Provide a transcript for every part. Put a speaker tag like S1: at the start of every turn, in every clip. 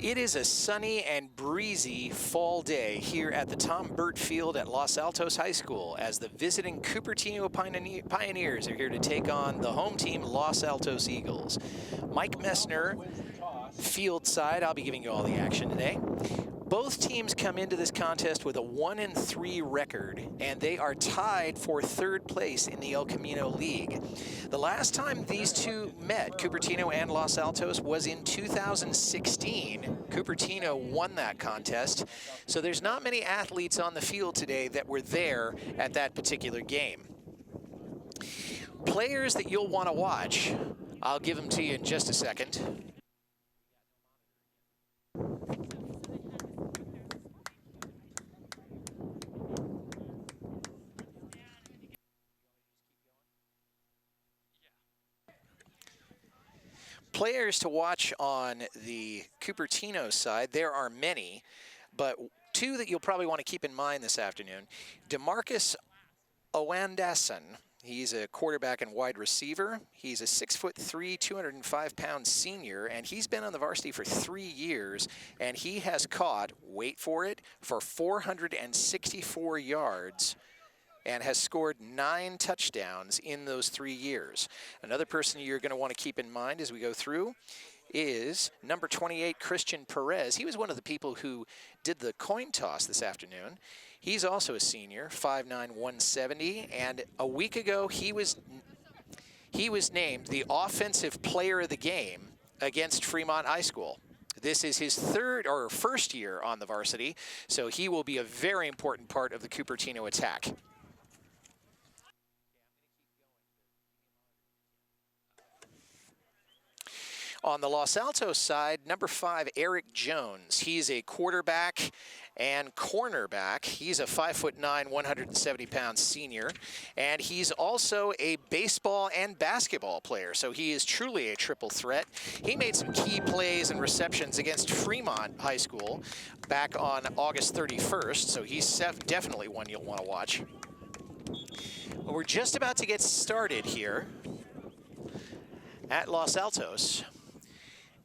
S1: It is a sunny and breezy fall day here at the Tom Burt Field at Los Altos High School as the visiting Cupertino Pioneers are here to take on the home team Los Altos Eagles. Mike Messner, field side, I'll be giving you all the action today. Both teams come into this contest with a 1-3 record, and they are tied for third place in the El Camino League. The last time these two met, Cupertino and Los Altos, was in 2016. Cupertino won that contest, so there's not many athletes on the field today that were there at that particular game. Players that you'll want to watch, I'll give them to you in just a second. Players to watch on the Cupertino side, there are many, but two that you'll probably want to keep in mind this afternoon. DeMarcus Owandason, he's a quarterback and wide receiver. He's a 6'3", 205-pound senior, and he's been on the varsity for 3 years, and he has caught, wait for it, for 464 yards and has scored 9 touchdowns in those 3 years. Another person you're going to want to keep in mind as we go through is number 28, Christian Perez. He was one of the people who did the coin toss this afternoon. He's also a senior, 5'9", 170, and a week ago he was named the offensive player of the game against Fremont High School. This is his first year on the varsity, so he will be a very important part of the Cupertino attack. On the Los Altos side, number 5, Eric Jones. He's a quarterback and cornerback. He's a 5'9", 170-pound senior, and he's also a baseball and basketball player, so he is truly a triple threat. He made some key plays and receptions against Fremont High School back on August 31st, so he's definitely one you'll want to watch. Well, we're just about to get started here at Los Altos.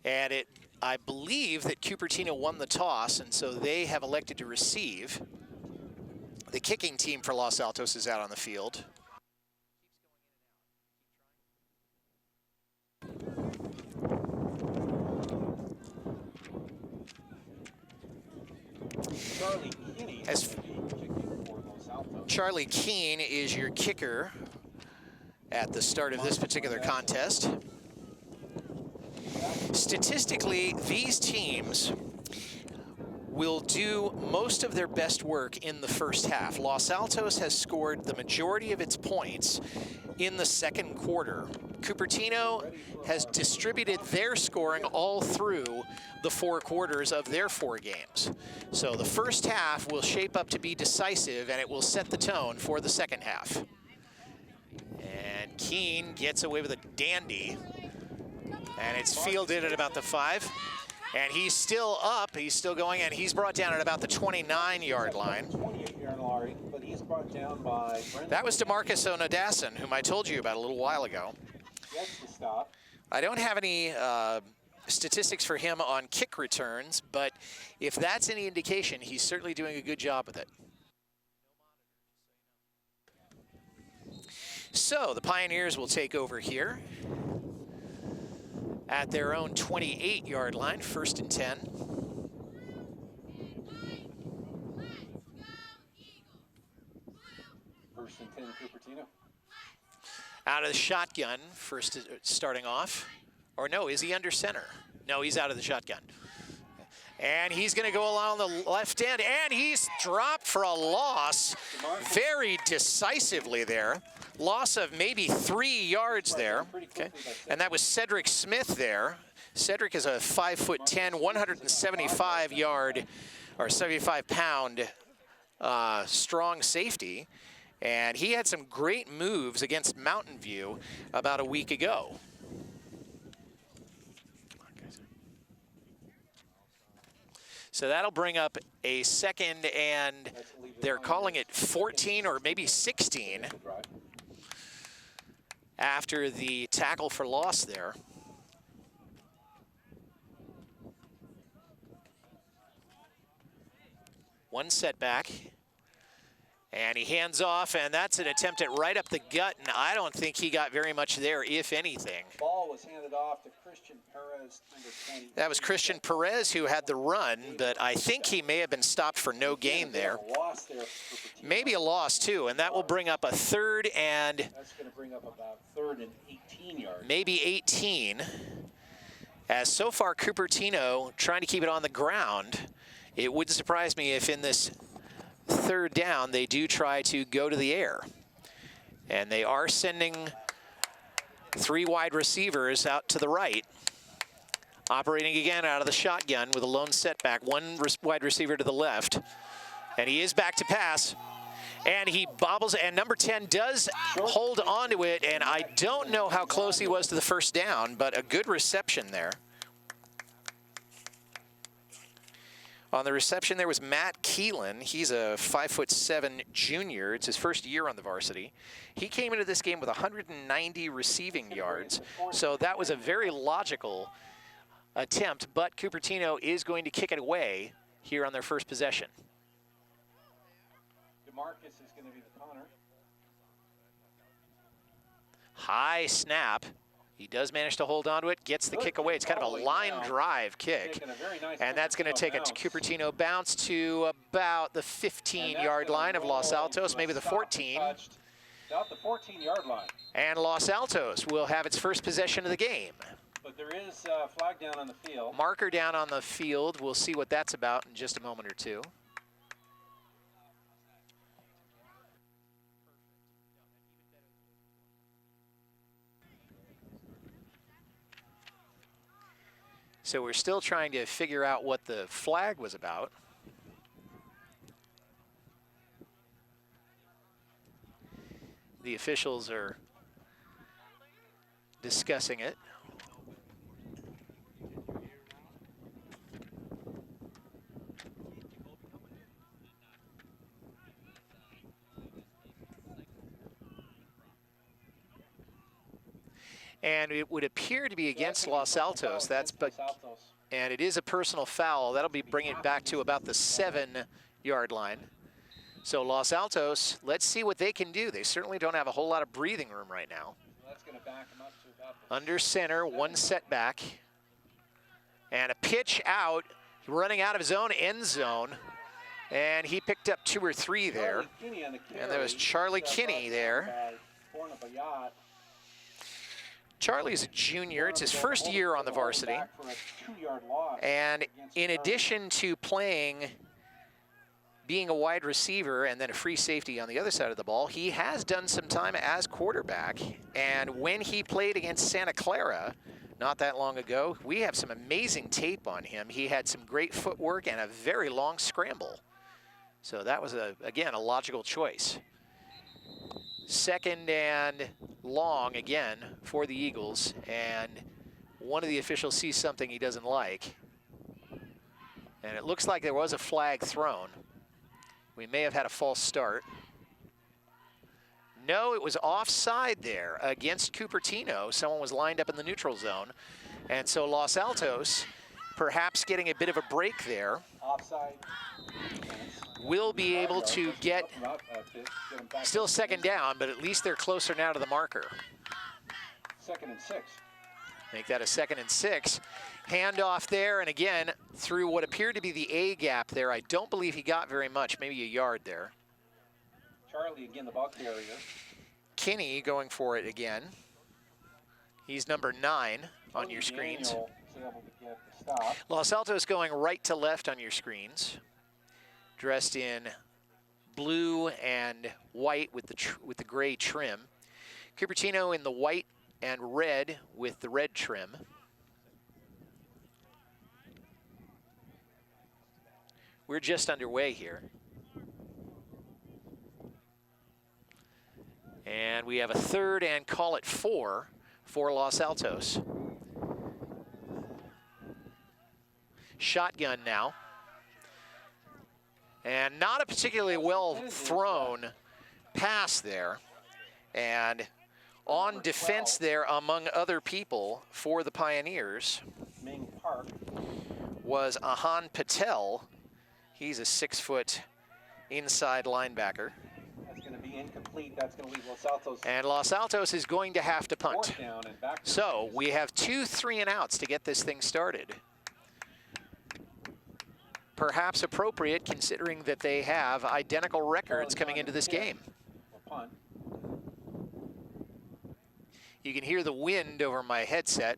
S1: And I believe that Cupertino won the toss, and so they have elected to receive. The kicking team for Los Altos is out on the field. Charlie Keene is your kicker at the start of this particular contest. Statistically, these teams will do most of their best work in the first half. Los Altos has scored the majority of its points in the second quarter. Cupertino has distributed their scoring all through the 4 quarters of their 4 games. So the first half will shape up to be decisive, and it will set the tone for the second half. And Keene gets away with a dandy. And it's fielded at about the 5. And he's still up, he's still going, and he's brought down at about the 29-yard line. That was DeMarcus Owandason, whom I told you about a little while ago. I don't have any statistics for him on kick returns, but if that's any indication, he's certainly doing a good job with it. So the Pioneers will take over here at their own 28-yard line, 1st and 10.
S2: First and 10, Cupertino.
S1: Out of the shotgun, first starting off. Or no, is he under center? No, he's out of the shotgun. And he's going to go along the left end, and he's dropped for a loss very decisively there. Loss of maybe 3 yards there. Okay, and that was Cedric Smith there. Cedric is a 5'10", 175-yard or 75-pound strong safety, and he had some great moves against Mountain View about a week ago. So that'll bring up a second, and they're calling it 14 or maybe 16 after the tackle for loss there. One setback. And he hands off, and that's an attempt at right up the gut, and I don't think he got very much there, if anything.
S2: Ball was handed off to Christian Perez, number 20.
S1: That was Christian Perez who had the run, but I think he may have been stopped for no gain there. Maybe a loss, too, and that will bring up a third and...
S2: That's going to bring up about third and 18 yards.
S1: Maybe 18. As so far, Cupertino trying to keep it on the ground. It wouldn't surprise me if in this third down they do try to go to the air. And they are sending 3 wide receivers out to the right. Operating again out of the shotgun with a lone setback. 1 wide receiver to the left. And he is back to pass. And he bobbles, and number 10 does hold on to it, and I don't know how close he was to the first down, but a good reception there. On the reception, there was Matt Keelan. He's a 5'7" junior. It's his first year on the varsity. He came into this game with 190 receiving yards, so that was a very logical attempt, but Cupertino is going to kick it away here on their first possession.
S2: Marcus is going to be the punter.
S1: High snap. He does manage to hold on to it, gets the kick away. It's kind of a line drive kick. And that's going to take a Cupertino bounce to about the 15-yard line of Los Altos, maybe the 14.
S2: About the 14-yard line.
S1: And Los Altos will have its first possession of the game.
S2: But there is a flag down on the field.
S1: Marker down on the field. We'll see what that's about in just a moment or two. So we're still trying to figure out what the flag was about. The officials are discussing it. And it would appear to be against Los Altos. And it is a personal foul. That'll be bringing it back to about the 7-yard line. So Los Altos, let's see what they can do. They certainly don't have a whole lot of breathing room right now.
S2: That's going to back them up to about the
S1: under center, 1 setback. And a pitch out, running out of his own end zone. And he picked up 2 or 3 there. And there was Charlie Kinney there. Charlie's a junior. It's his first year on the varsity. And in addition to being a wide receiver and then a free safety on the other side of the ball, he has done some time as quarterback. And when he played against Santa Clara not that long ago, we have some amazing tape on him. He had some great footwork and a very long scramble. So that was, again, a logical choice. 2nd and long again for the Eagles, and one of the officials sees something he doesn't like. And it looks like there was a flag thrown. We may have had a false start. No, it was offside there against Cupertino. Someone was lined up in the neutral zone. And so Los Altos, perhaps getting a bit of a break there,
S2: offside,
S1: will be able to get, still 2nd down, but at least they're closer now to the marker.
S2: 2nd and 6.
S1: Make that a 2nd and 6. Handoff there, and again, through what appeared to be the A gap there. I don't believe he got very much, maybe a yard there.
S2: Charlie again, the ball carrier.
S1: Kinney going for it again. He's number 9 on your screens. Los Altos going right to left on your screens. Dressed in blue and white with the gray trim. Cupertino in the white and red with the red trim. We're just underway here. And we have a 3rd and call it 4 for Los Altos. Shotgun now. And not a particularly well thrown pass there. And on defense there, among other people for the Pioneers, was Ahan Patel. He's a 6-foot inside linebacker.
S2: That's going to be incomplete. That's going to leave Los Altos.
S1: And Los Altos is going to have to punt.
S2: Fourth down and back to
S1: So
S2: the
S1: we have 2 3-and-outs to get this thing started. Perhaps appropriate considering that they have identical records coming into this game.
S2: punt.
S1: You can hear the wind over my headset.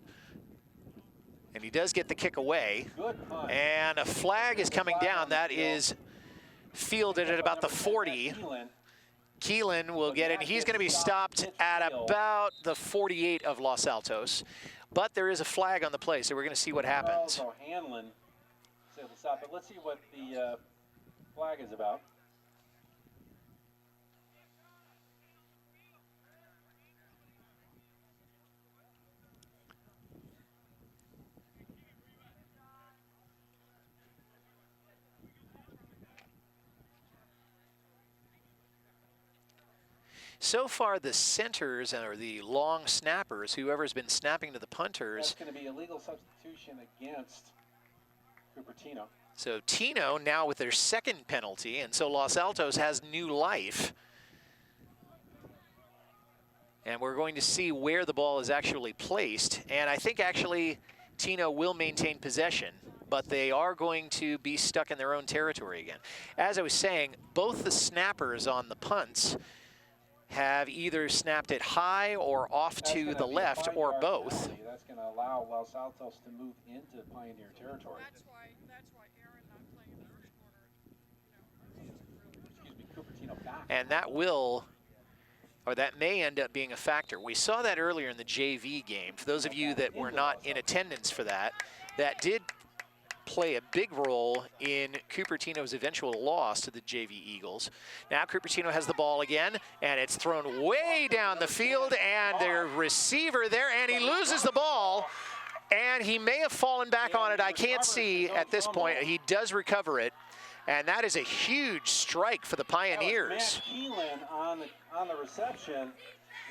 S1: And he does get the kick away.
S2: Good punt.
S1: And a flag is coming down. That is fielded at about the 40. Keelan will get it. He's going to be stopped at about the 48 of Los Altos. But there is a flag on the play, so we're going to see what happens.
S2: So Hanlon is able to stop it. Let's see what the flag is about.
S1: So far, the centers, or the long snappers, whoever's been snapping to the punters.
S2: That's going to be a legal substitution against Cupertino.
S1: So Tino now with their second penalty, and so Los Altos has new life. And we're going to see where the ball is actually placed. And I think actually Tino will maintain possession, but they are going to be stuck in their own territory again. As I was saying, both the snappers on the punts have either snapped it high or off to the left or both.
S2: That's going to allow Los Altos to move into Pioneer territory.
S3: That's why Aaron not playing in the first quarter.
S2: Excuse me, Cupertino back.
S1: And that will, or that may end up being a factor. We saw that earlier in the JV game. For those of you that were not in attendance for that, that did play a big role in Cupertino's eventual loss to the JV Eagles. Now Cupertino has the ball again, and it's thrown way down the field, and their receiver there, and he loses the ball, and he may have fallen back on it. I can't see at this point. He does recover it, and that is a huge strike for the Pioneers.
S2: Matt Keelan on the reception.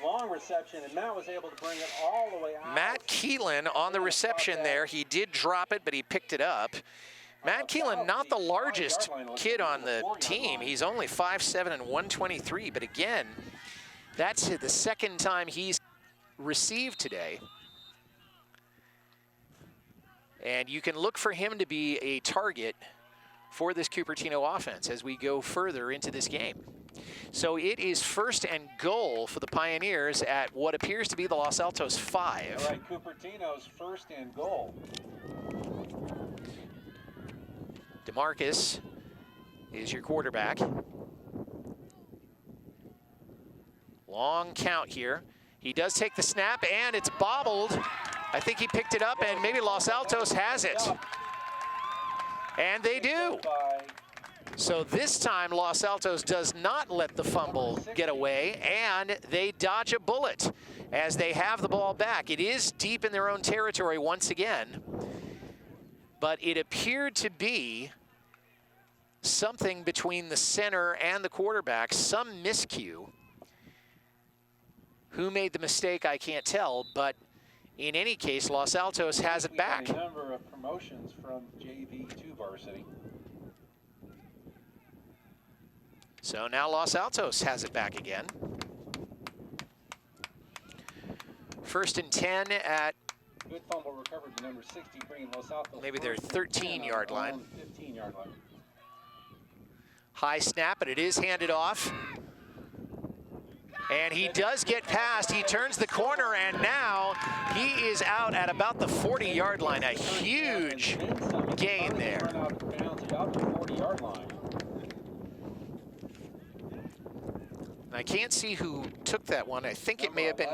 S2: Long reception, and Matt was able to bring it all the way out.
S1: Matt Keelan on the reception there. He did drop it, but he picked it up. Matt Keelan, not the largest kid on the team. He's only 5'7" and 123, but again, that's the second time he's received today. And you can look for him to be a target for this Cupertino offense as we go further into this game. So it is 1st and goal for the Pioneers at what appears to be the Los Altos 5.
S2: All right, Cupertino's 1st and goal.
S1: DeMarcus is your quarterback. Long count here. He does take the snap, and it's bobbled. I think he picked it up, and maybe Los Altos has it. And they do. So this time, Los Altos does not let the fumble get away, and they dodge a bullet as they have the ball back. It is deep in their own territory once again, but it appeared to be something between the center and the quarterback, some miscue. Who made the mistake, I can't tell, but in any case, Los Altos has it back.
S2: A number of promotions from JV to varsity.
S1: So now Los Altos has it back again. 1st and 10 at
S2: Good fumble recovered to number 60, bringing Los Altos
S1: maybe their 13-yard line.
S2: 15-yard line.
S1: High snap, but it is handed off. And he does get past. He turns the corner, and now he is out at about the 40-yard line. A huge gain there. I can't see who took that one. I think it may have been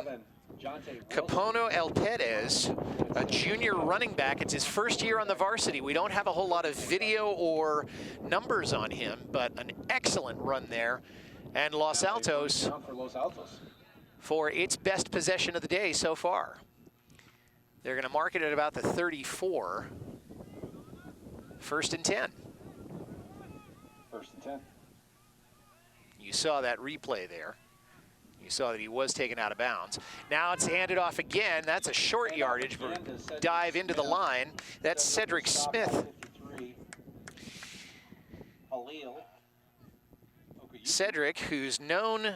S1: Capono El Perez, a junior running back. It's his first year on the varsity. We don't have a whole lot of video or numbers on him, but an excellent run there. And Los Altos for its best possession of the day so far. They're going to mark it at about the 34. 1st and 10.
S2: 1st and 10.
S1: You saw that replay there. You saw that he was taken out of bounds. Now it's handed off again. That's a short yardage for dive into the line. That's Cedric Smith.
S2: Halil.
S1: Cedric, who's known,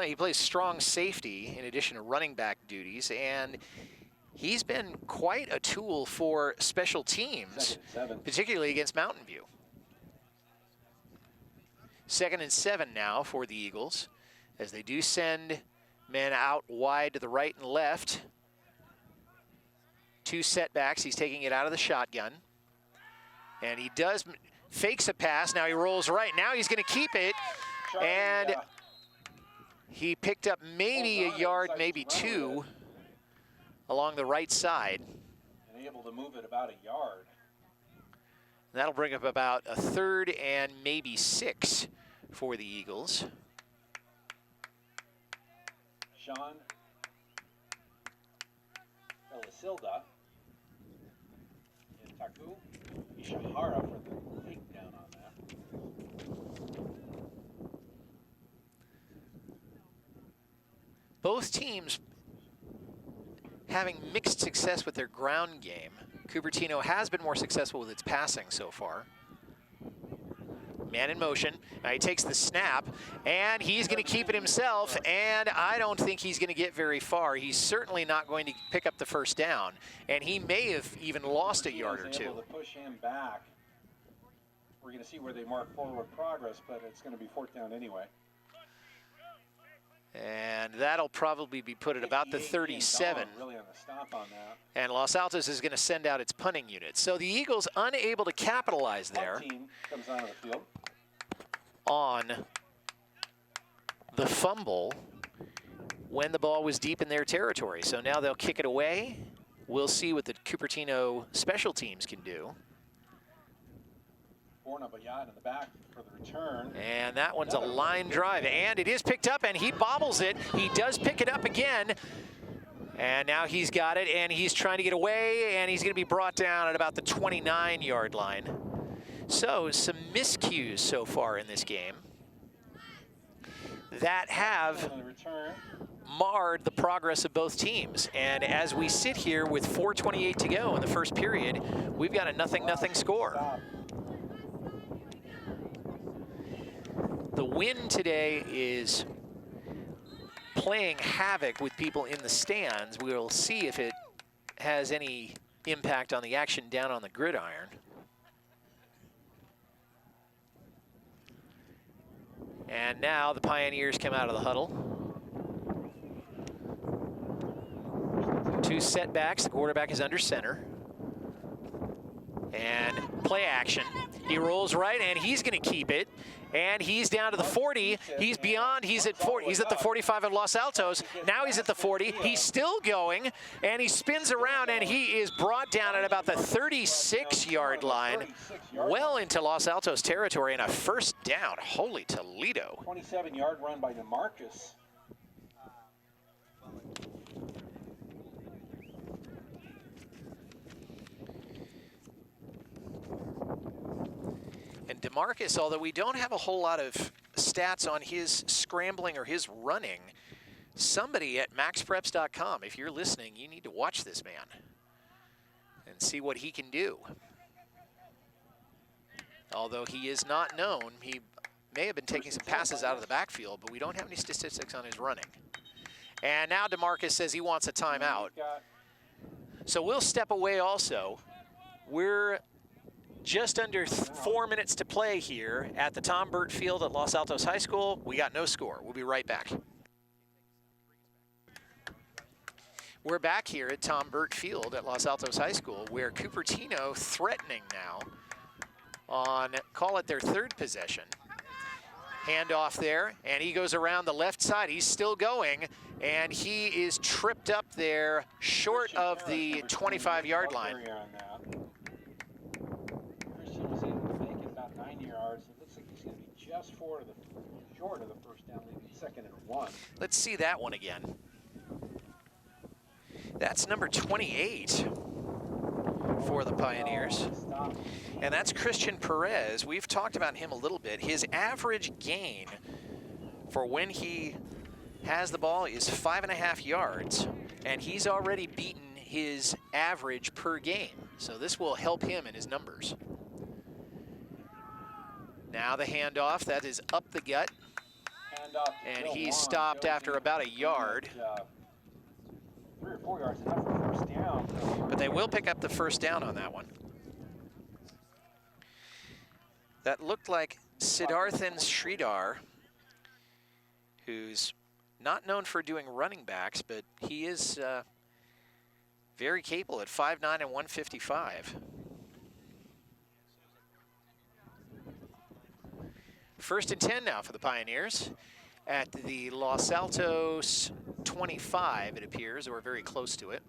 S1: he plays strong safety in addition to running back duties, and he's been quite a tool for special teams, particularly against Mountain View. 2nd and 7 now for the Eagles, as they do send men out wide to the right and left. 2 setbacks. He's taking it out of the shotgun. And he does fakes a pass. Now he rolls right. Now he's going to keep it. And he picked up maybe a yard, maybe 2 along the right side.
S2: And able to move it about a yard.
S1: That'll bring up about a 3rd and maybe 6 for the Eagles.
S2: Sean Elasilda and Taku Ishihara for the takedown on that.
S1: Both teams having mixed success with their ground game. Cupertino has been more successful with its passing so far. Man in motion. Now he takes the snap, and he's going to keep it himself, and I don't think he's going to get very far. He's certainly not going to pick up the first down, and he may have even lost a yard or 2.
S2: Able to push him back. We're going to see where they mark forward progress, but it's going to be 4th down anyway.
S1: And that'll probably be put at about the 37.
S2: Really on the stop on that.
S1: And Los Altos is going to send out its punting unit. So the Eagles unable to capitalize there
S2: comes onto the field
S1: on the fumble when the ball was deep in their territory. So now they'll kick it away. We'll see what the Cupertino special teams can do.
S2: In the back for the return.
S1: And that one's a line drive, and it is picked up, and he bobbles it. He does pick it up again, and now he's got it, and he's trying to get away, and he's going to be brought down at about the 29-yard line. So some miscues so far in this game that have marred the progress of both teams. And as we sit here with 4:28 to go in the first period, we've got a 0-0 score. The wind today is playing havoc with people in the stands. We'll see if it has any impact on the action down on the gridiron. And now the Pioneers come out of the huddle. 2 setbacks. The quarterback is under center. And play action. He rolls right, and he's going to keep it. And he's down to the 40. He's beyond. He's at 40. He's at the 45 of Los Altos. Now he's at the 40. He's still going, and he spins around, and he is brought down at about the 36-yard line, well into Los Altos territory, and a first down. Holy Toledo.
S2: 27-yard run by DeMarcus.
S1: And DeMarcus, although we don't have a whole lot of stats on his scrambling or his running, somebody at maxpreps.com, if you're listening, you need to watch this man and see what he can do. Although he is not known, he may have been taking some passes out of the backfield, but we don't have any statistics on his running. And now DeMarcus says he wants a timeout. So we'll step away also. We're just under 4 minutes to play here at the Tom Burt Field at Los Altos High School. We got no score. We'll be right back. We're back here at Tom Burt Field at Los Altos High School, where Cupertino threatening now on, call it their 3rd possession. Handoff there, and he goes around the left side. He's still going, and he is tripped up there short of the 25-yard line.
S2: Just short of the first down, maybe 2nd and 1.
S1: Let's see that one again. That's number 28 for the Pioneers. And that's Christian Perez. We've talked about him a little bit. His average gain for when he has the ball is 5.5 yards, and he's already beaten his average per game. So this will help him in his numbers. Now the handoff, that is up the gut,
S2: Hand off to
S1: and
S2: Bill
S1: he's
S2: Wan.
S1: stopped
S2: Shows
S1: after
S2: him
S1: about a yard.
S2: that, 3 or 4 yards, enough for first down.
S1: But they will pick up the first down on that one. That looked like Siddharthan Sridhar, who's not known for doing running backs, but he is very capable at 5'9" and 155. First and 10 now for the Pioneers at the Los Altos 25, it appears, or very close to it.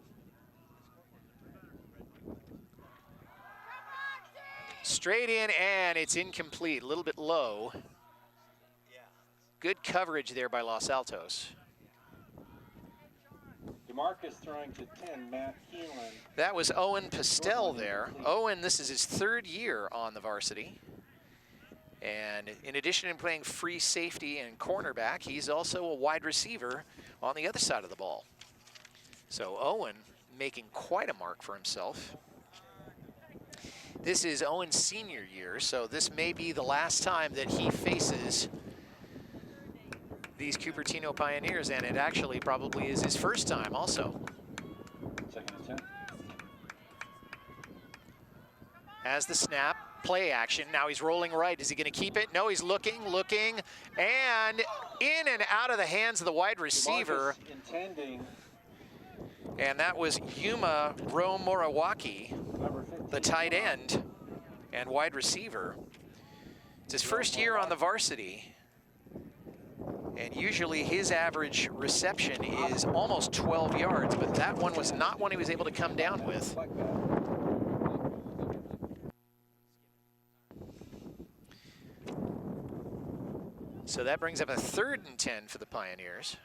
S1: Straight in, and it's incomplete, a little bit low. Good coverage there by Los Altos.
S2: DeMarcus throwing to 10, Matt Keelan.
S1: That was Owen Pastel there. Owen, this is his 3rd year on the varsity. And in addition to playing free safety and cornerback, he's also a wide receiver on the other side of the ball. So Owen making quite a mark for himself. This is Owen's senior year, so this may be the last time that he faces these Cupertino Pioneers, and it actually probably is his first time also.
S2: 2nd and 10.
S1: As the snap, play action. Now he's rolling right. Is he going to keep it? No, he's looking, and in and out of the hands of the wide receiver.
S2: DeMarcus intending.
S1: And that was Yuma Romorawaki,
S2: Number 15.
S1: the tight end and wide receiver. It's his first year on the varsity. And usually his average reception is almost 12 yards, but that one was not one he was able to come down with. So that brings up a 3rd and 10 for the Pioneers.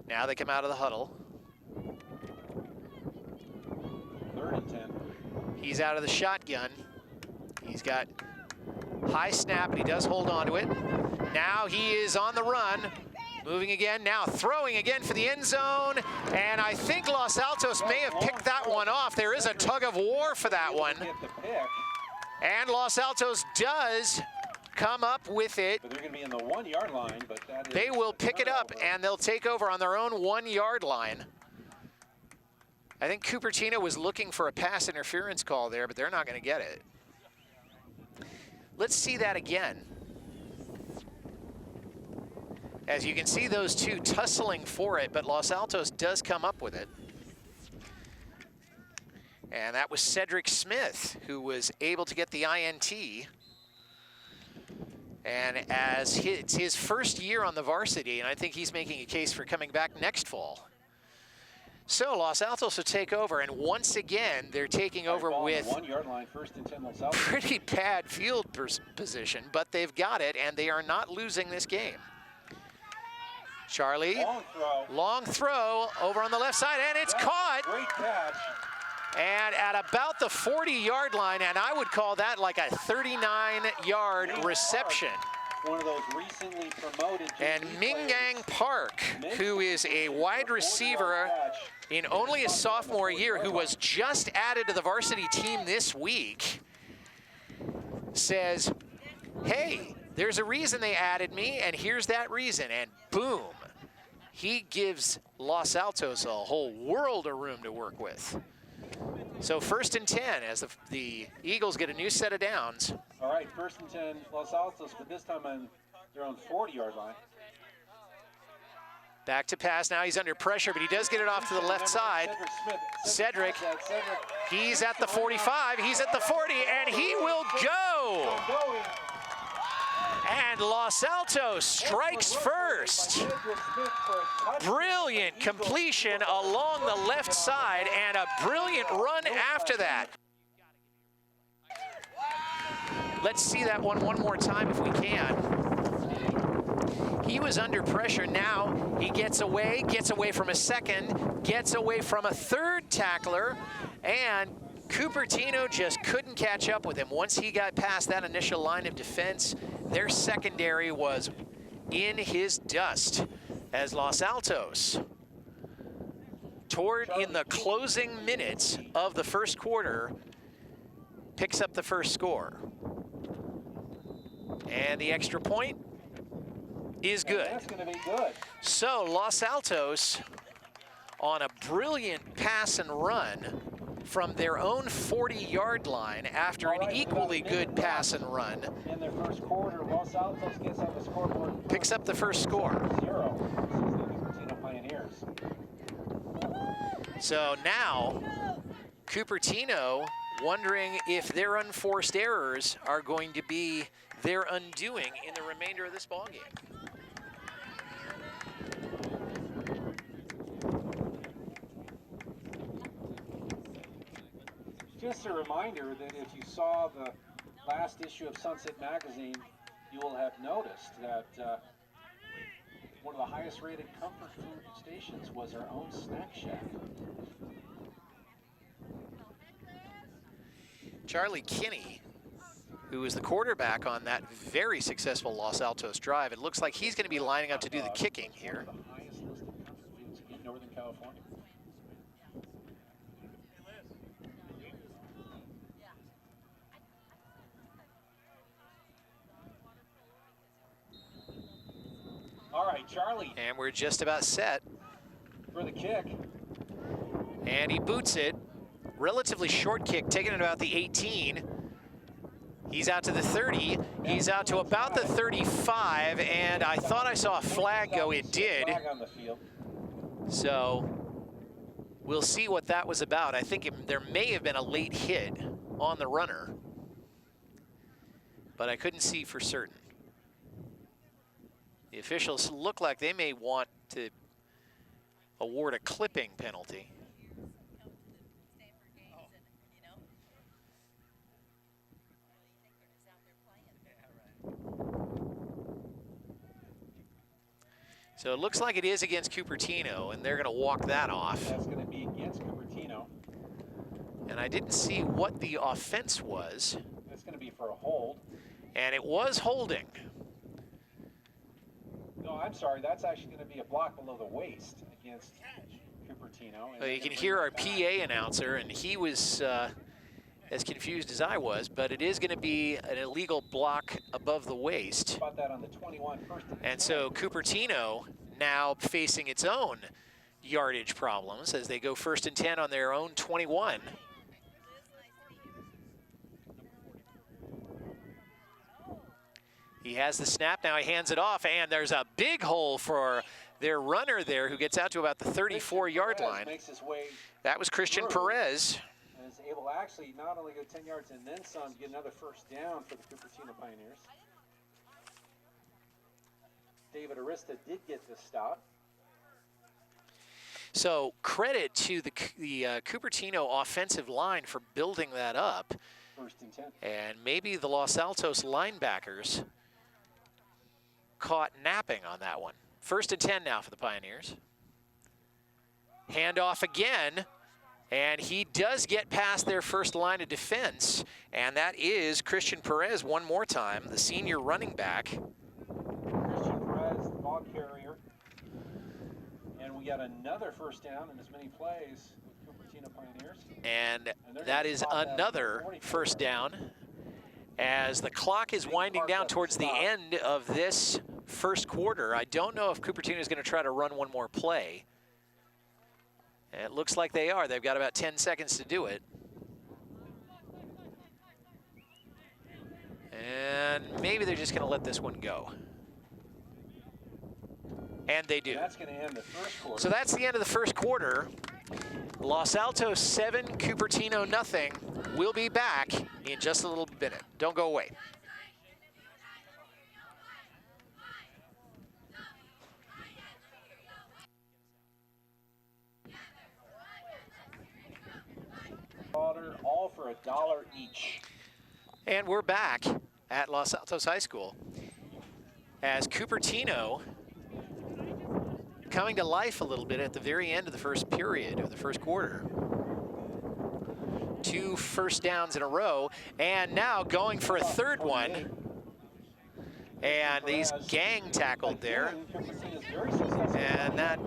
S1: Now they come out of the huddle.
S2: 3rd and 10.
S1: He's out of the shotgun. He's got high snap, and he does hold on to it. Now he is on the run, moving again, now throwing again for the end zone, and I think Los Altos may have picked that one off. There is a tug of war for that one.
S2: Get the pick,
S1: And Los Altos does come up with it.
S2: but they're going to be in the 1-yard line, but that is
S1: They will pick it up,
S2: turnover.
S1: and they'll take over on their own 1-yard line. I think Cupertino was looking for a pass interference call there, but they're not going to get it. Let's see that again. As you can see those two tussling for it, but Los Altos does come up with it. And that was Cedric Smith, who was able to get the INT. And as it's his first year on the varsity, and I think he's making a case for coming back next fall. So Los Altos will take over, and once again, they're taking over
S2: Ball on the
S1: with
S2: 1-yard line, 1st and 10 Los Altos.
S1: pretty bad field position, but they've got it, and they are not losing this game. Charlie, long throw over on the left side, and it's caught.
S2: Great catch.
S1: And at about the 40-yard line, and I would call that like a 39-yard reception.
S2: One of those recently promoted.
S1: And Mingang Park, who is a wide receiver in only his sophomore year, who was just added to the varsity team this week, says, hey, there's a reason they added me, and here's that reason, and boom. He gives Los Altos a whole world of room to work with. So 1st and 10 as the Eagles get a new set of downs.
S2: All right, 1st and 10 Los Altos, but this time on their own 40-yard line.
S1: Back to pass now. He's under pressure, but he does get it off to the left side.
S2: Cedric Smith.
S1: Cedric, he's at the 45, he's at the 40, and he will go. And Los Altos strikes first. Brilliant completion along the left side, and a brilliant run after that. Let's see that one more time if we can. He was under pressure. Now he gets away from a second, gets away from a third tackler, and Cupertino just couldn't catch up with him. Once he got past that initial line of defense, their secondary was in his dust as Los Altos in the closing minutes of the first quarter, picks up the first score. And the extra point is good.
S2: And that's going to be good.
S1: So Los Altos on a brilliant pass and run from their own 40-yard line after an equally good pass and run.
S2: In their first quarter, Los Altos gets on the scoreboard.
S1: Picks up the first score.
S2: 0 versus the Cupertino Pioneers.
S1: So now, Cupertino wondering if their unforced errors are going to be their undoing in the remainder of this ballgame.
S2: Just a reminder that if you saw the last issue of Sunset Magazine, you will have noticed that one of the highest rated comfort food stations was our own Snack Shack. Charlie
S1: Kinney, who is the quarterback on that very successful Los Altos drive, it looks like he's going to be lining up to do the kicking here.
S2: One of the highest listed comfort foods in Northern California. All right, Charlie.
S1: And we're just about set.
S2: For the kick.
S1: And he boots it. Relatively short kick, taking it about the 18. He's out to the 30. He's out to about the 35, and I thought I saw a flag go. It did. So we'll see what that was about. I think there may have been a late hit on the runner, but I couldn't see for certain. The officials look like they may want to award a clipping penalty. So it looks like it is against Cupertino, and they're going to walk that off.
S2: That's going to be against Cupertino.
S1: And I didn't see what the offense was.
S2: That's going to be for a hold.
S1: And it was holding.
S2: No, I'm sorry. That's actually going to be a block below the waist against Cupertino.
S1: Well, you can hear our PA announcer, and he was as confused as I was, but it is going to be an illegal block above the waist.
S2: About that on the 21 first.
S1: And so Cupertino now facing its own yardage problems as they go 1st and 10 on their own 21. He has the snap, now he hands it off, and there's a big hole for their runner there who gets out to about the 34-yard line. That was Christian Perez.
S2: And is able to actually not only go 10 yards and then some, get another first down for the Cupertino Pioneers. David Arista did get this stop.
S1: So credit to the Cupertino offensive line for building that up.
S2: 1st and 10.
S1: And maybe the Los Altos linebackers caught napping on that one. 1st and 10 now for the Pioneers. Handoff again, and he does get past their first line of defense, and that is Christian Perez one more time, the senior running back.
S2: Christian Perez, the ball carrier. And we got another first down in as many plays with Cupertino Pioneers.
S1: And that is another first down as the clock is winding down towards the end of this first quarter. I don't know if Cupertino is going to try to run one more play. It looks like they are. They've got about 10 seconds to do it. And maybe they're just going to let this one go. And they do.
S2: That's going to end the first quarter.
S1: So that's the end of the first quarter. Los Altos 7, Cupertino nothing. We'll be back in just a little minute. Don't go away.
S2: All for $1 each.
S1: And we're back at Los Altos High School as Cupertino coming to life a little bit at the very end of the first period, or the first quarter. 2 first downs in a row, and now going for a third one. And he's gang tackled there. And that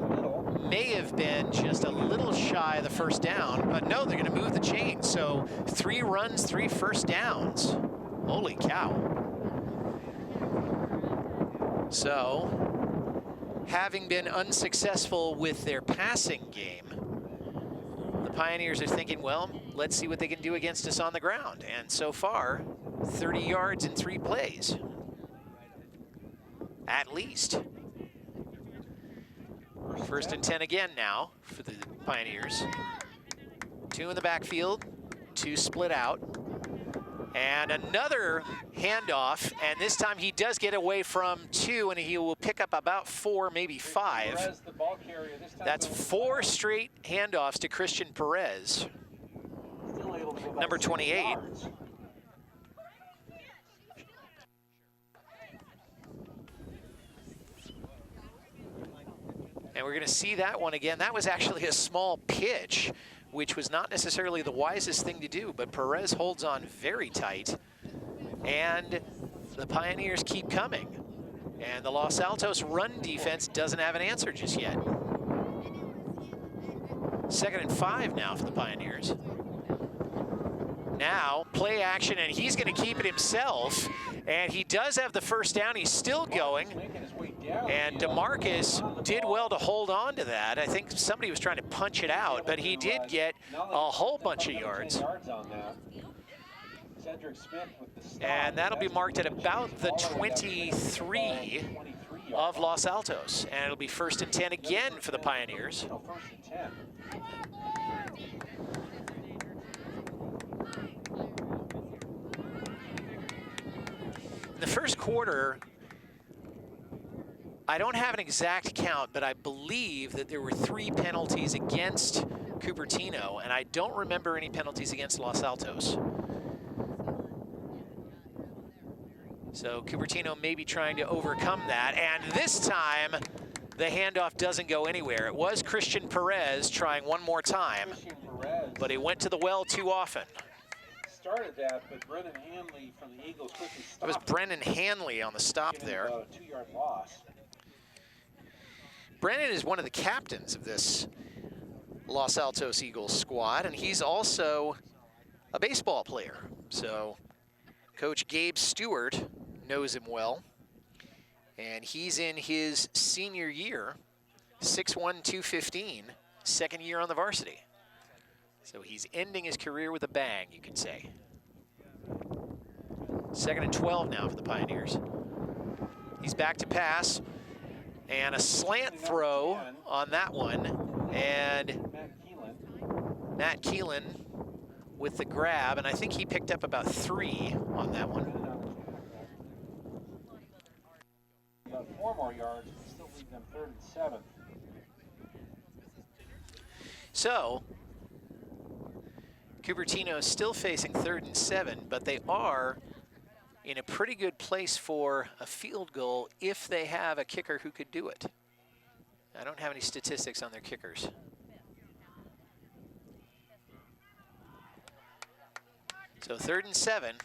S1: may have been just a little shy of the first down, but no, they're gonna move the chain. So 3 runs, 3 first downs. Holy cow. So, having been unsuccessful with their passing game, the Pioneers are thinking, well, let's see what they can do against us on the ground. And so far, 30 yards in 3 plays. At least. First and 10 again now for the Pioneers. 2 in the backfield, 2 split out. And another handoff, and this time he does get away from 2, and he will pick up about 4, maybe 5. That's 4 straight handoffs to Christian Perez, number 28. And we're going to see that one again. That was actually a small pitch, which was not necessarily the wisest thing to do, but Perez holds on very tight, and the Pioneers keep coming. And the Los Altos run defense doesn't have an answer just yet. 2nd and 5 now for the Pioneers. Now, play action, and he's going to keep it himself. And he does have the first down. He's still going. And DeMarcus did well to hold on to that. I think somebody was trying to punch it out, but he did get a whole bunch of yards. And that'll be marked at about the 23 of Los Altos. And it'll be 1st and 10 again for the Pioneers. In the first quarter, I don't have an exact count, but I believe that there were 3 penalties against Cupertino, and I don't remember any penalties against Los Altos. So Cupertino may be trying to overcome that, and this time the handoff doesn't go anywhere. It was Christian Perez trying one more time, but he went to the well too often.
S2: Started that, but Brennan Hanley from the Eagles quickly stopped.
S1: It was Brennan Hanley on the stop there.
S2: About a 2-yard loss.
S1: Brennan is one of the captains of this Los Altos Eagles squad, and he's also a baseball player. So Coach Gabe Stewart knows him well, and he's in his senior year, 6'1", 215, 2nd year on the varsity. So he's ending his career with a bang, you could say. 2nd and 12 now for the Pioneers. He's back to pass, and a slant throw on that one, and Matt Keelan with the grab, and I think he picked up about 3 on that one.
S2: About 4 more yards, but still leave them 3rd and 7.
S1: So Cupertino is still facing 3rd and 7, but they are in a pretty good place for a field goal if they have a kicker who could do it. I don't have any statistics on their kickers. So 3rd and 7.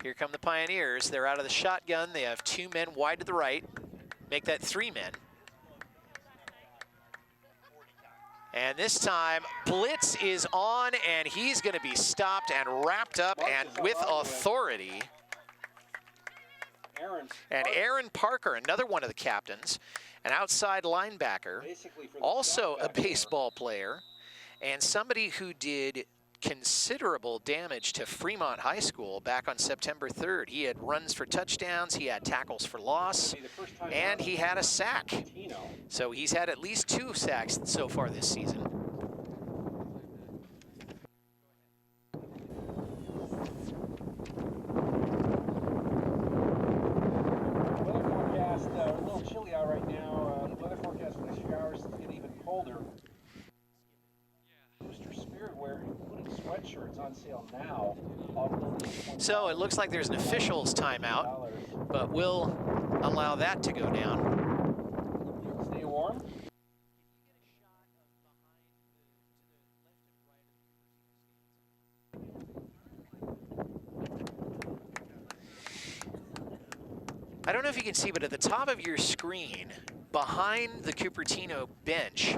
S1: Here come the Pioneers. They're out of the shotgun. They have 2 men wide to the right. Make that 3 men. And this time, blitz is on, and he's going to be stopped and wrapped up and with authority. And Aaron Parker, another one of the captains, an outside linebacker, also a baseball player, and somebody who did considerable damage to Fremont High School back on September 3rd. He had runs for touchdowns, he had tackles for loss, and he had a sack. So he's had at least 2 sacks so far this season.
S2: Weather forecast, a little chilly out right now. Weather forecast for the next few hours is getting even colder. Booster Spirit wear, including sweatshirts, on sale now.
S1: So it looks like there's an officials timeout, but we'll allow that to go down.
S2: Stay warm.
S1: I don't know if you can see, but at the top of your screen, behind the Cupertino bench,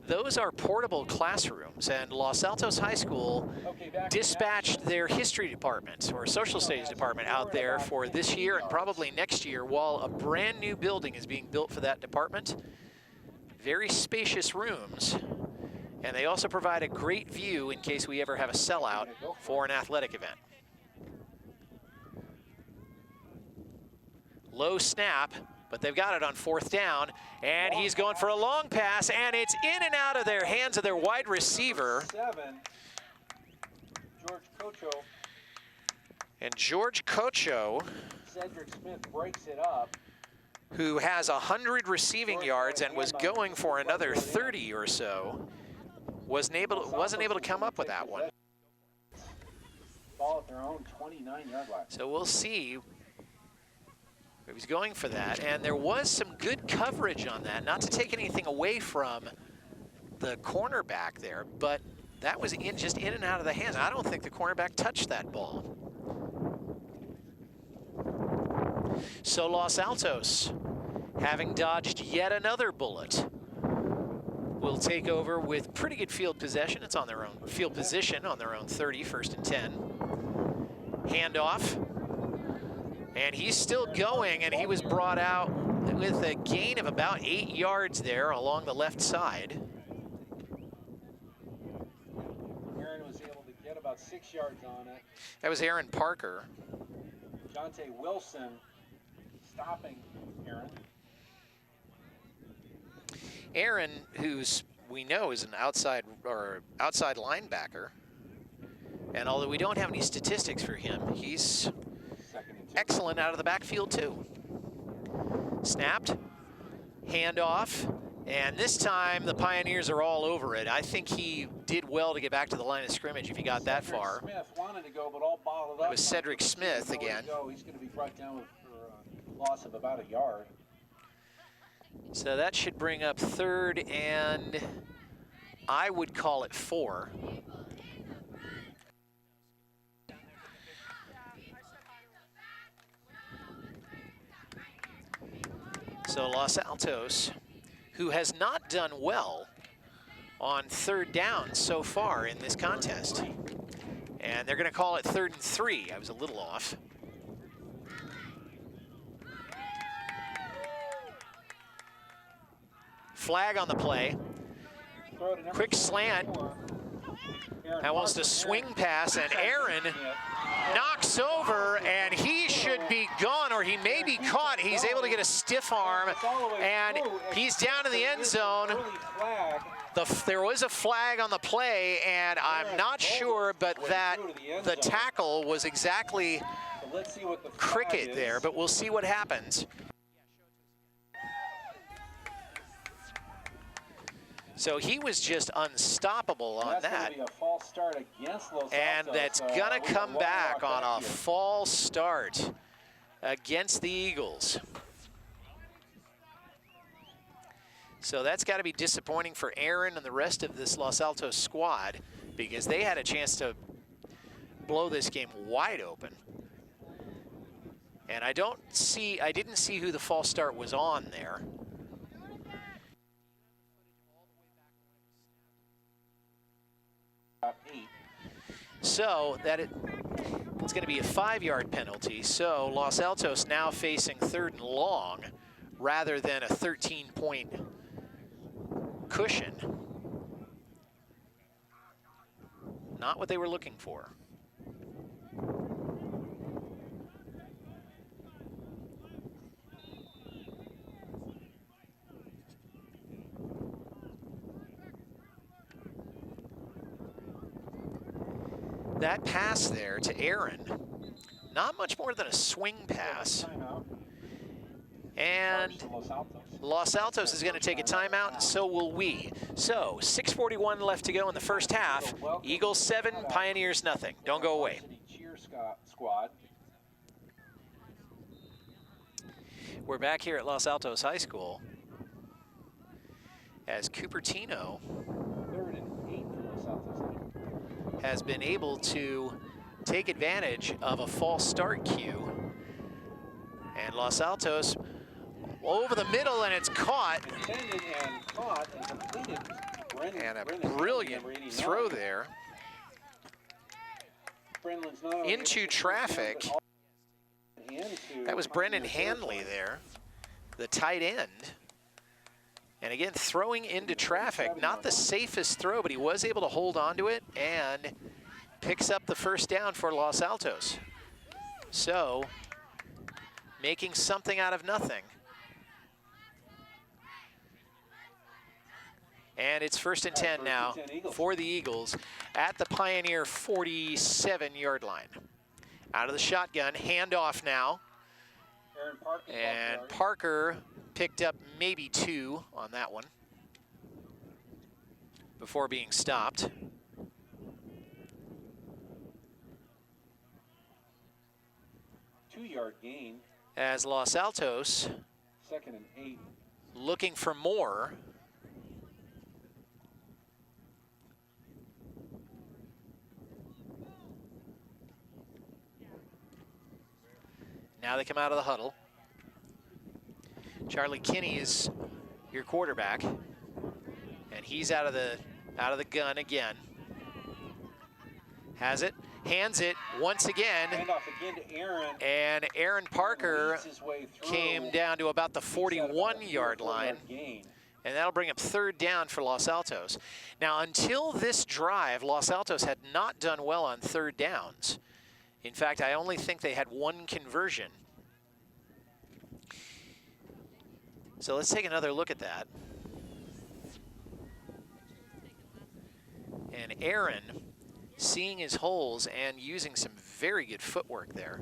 S1: those are portable classrooms, and Los Altos High School dispatched their history department or social studies department out there for this year and probably next year, while a brand new building is being built for that department. Very spacious rooms, and they also provide a great view in case we ever have a sellout for an athletic event. Low snap, but they've got it on 4th down, and he's going for a long pass, and it's in and out of their hands of their wide receiver.
S2: 7, George Cocho.
S1: And George Cocho,
S2: Cedric Smith breaks it up.
S1: who has 100 receiving yards and was going for another 30 or so, wasn't able to come up with that one.
S2: Ball at their own 29-yard line.
S1: So we'll see. He was going for that, and there was some good coverage on that, not to take anything away from the cornerback there, but that was just in and out of the hands. I don't think the cornerback touched that ball. So Los Altos, having dodged yet another bullet, will take over with pretty good field possession. It's on their own field position on their own 30, 1st and 10. Handoff. And he's still going, and he was brought out with a gain of about 8 yards there along the left side.
S2: Aaron was able to get about 6 yards on it.
S1: That was Aaron Parker.
S2: Jonte Wilson stopping Aaron.
S1: Aaron, who's we know is an outside linebacker, and although we don't have any statistics for him, he's excellent out of the backfield too. Snapped, handoff, and this time the Pioneers are all over it. I think he did well to get back to the line of scrimmage if he got that far.
S2: Smith wanted to go, but all bottled up.
S1: It was Cedric Smith again.
S2: He's going to be brought down for a loss of about a yard.
S1: So that should bring up 3rd, and I would call it 4. So Los Altos, who has not done well on 3rd down so far in this contest. And they're going to call it 3rd and 3. I was a little off. Flag on the play. Quick slant. That wants to swing pass, and Aaron knocks over, and he should be gone, or he may be caught. He's able to get a stiff arm, and he's down in the end zone. There was a flag on the play, and I'm not sure, but that the tackle was exactly cricket there, but we'll see what happens. So he was just unstoppable on that. And that's gonna come back on a false start against the Eagles. So that's got to be disappointing for Aaron and the rest of this Los Altos squad, because they had a chance to blow this game wide open. And I didn't see who the false start was on there. So it's going to be a 5-yard penalty. So Los Altos now facing 3rd and long rather than a 13-point cushion. Not what they were looking for. That pass there to Aaron, not much more than a swing pass. And Los Altos is going to take a timeout, and so will we. So 6:41 left to go in the first half. Eagles 7, Pioneers nothing. Don't go away. We're back here at Los Altos High School as Cupertino has been able to take advantage of a false start cue. And Los Altos over the middle, and it's caught.
S2: Intended and caught and completed.
S1: And a brilliant throw there into traffic. That was Brendan Hanley there, the tight end. And again, throwing into traffic, not the safest throw, but he was able to hold on to it and picks up the first down for Los Altos. So, making something out of nothing. And it's 1st and 10 now for the Eagles at the Pioneer 47-yard line. Out of the shotgun, handoff now. And Parker picked up maybe 2 on that one before being stopped.
S2: Two-yard gain.
S1: As Los Altos
S2: 2nd and 8.
S1: Looking for more. Now they come out of the huddle. Charlie Kinney is your quarterback, and he's out of the gun again. Has it, hands it once again,
S2: Handoff again to Aaron.
S1: and Aaron Parker
S2: Leads his way through.
S1: came down to about the 41-yard line,
S2: Gain.
S1: and that'll bring up 3rd down for Los Altos. Now, until this drive, Los Altos had not done well on 3rd downs. In fact, I only think they had 1 conversion. So let's take another look at that. And Aaron seeing his holes and using some very good footwork there.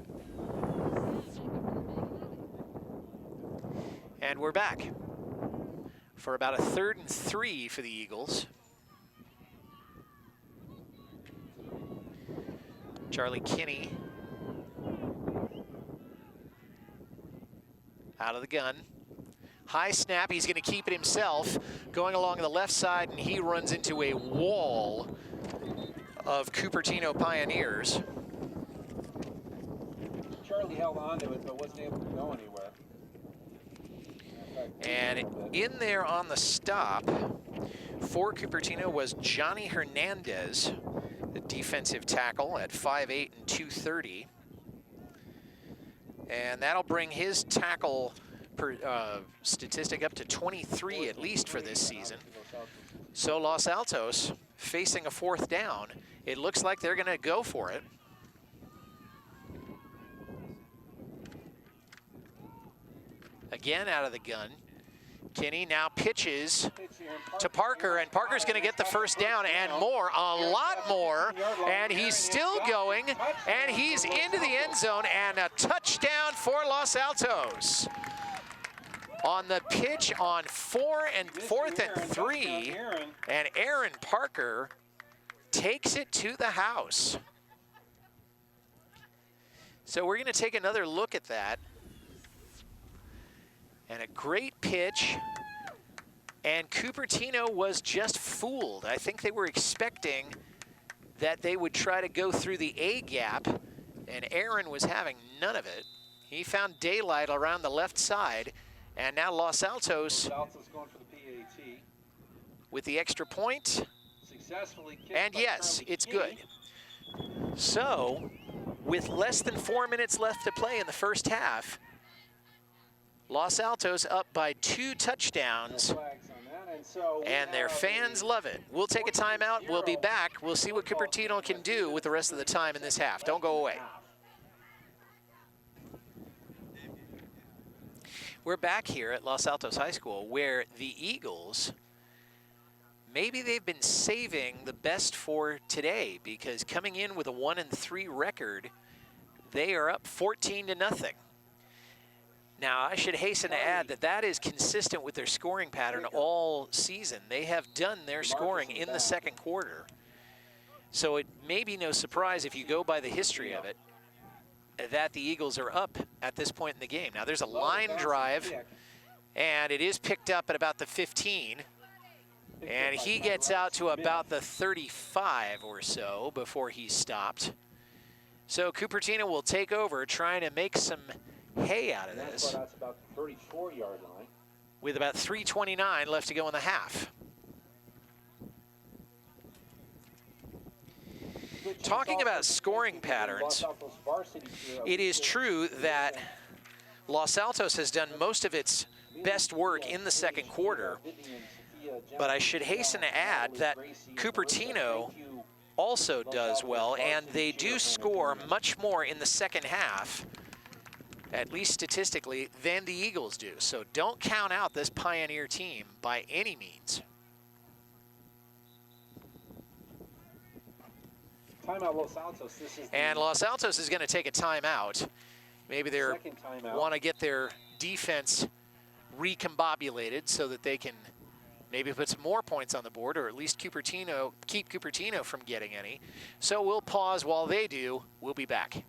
S1: And we're back for about a 3rd and 3 for the Eagles. Charlie Kinney out of the gun. High snap, he's gonna keep it himself, going along the left side, and he runs into a wall of Cupertino Pioneers.
S2: Charlie held on to it, but wasn't able to go anywhere.
S1: And in there on the stop for Cupertino was Johnny Hernandez, the defensive tackle at 5'8" and 230. And that'll bring his tackle statistic up to 23 at least for this season. So Los Altos facing a 4th down. It looks like they're gonna go for it. Again out of the gun. Kinney now pitches to Parker, and Parker's gonna get the first down and more, a lot more, and he's still going, and he's into the end zone, and a touchdown for Los Altos. On the pitch on 4th and 3, and Aaron Parker takes it to the house. So we're gonna take another look at that. And a great pitch, and Cupertino was just fooled. I think they were expecting that they would try to go through the A gap, and Aaron was having none of it. He found daylight around the left side, and now Los Altos
S2: going for the PAT.
S1: with the extra point,
S2: Successfully kicked
S1: and
S2: by
S1: yes,
S2: Charlie
S1: it's
S2: Kinney.
S1: good. So, with less than 4 minutes left to play in the first half, Los Altos up by 2 touchdowns, and their fans love it. We'll take a timeout. We'll be back. We'll see what Cupertino can do with the rest of the time in this half. Don't go away. We're back here at Los Altos High School, where the Eagles, maybe they've been saving the best for today, because coming in with a 1-3 record, they are up 14-0. Now, I should hasten to add that that is consistent with their scoring pattern all season. They have done their scoring in the second quarter. So it may be no surprise if you go by the history of it that the Eagles are up at this point in the game. Now, there's a line drive, and it is picked up at about the 15. And he gets out to about the 35 or so before he's stopped. So Cupertino will take over, trying to make some hay out of this,
S2: That's about the 34-yard line.
S1: with about 3:29 left to go in the half. Talking about scoring patterns, it is true that Los Altos has done most of its best work in the second quarter, but I should hasten to add that Cupertino also does well, and they do score much more in the second half, at least statistically, than the Eagles do. So don't count out this Pioneer team by any means.
S2: Timeout Los Altos.
S1: And Los Altos is going to take a timeout. Maybe they want to get their defense recombobulated so that they can maybe put some more points on the board, or at least keep Cupertino from getting any. So we'll pause while they do. We'll be back.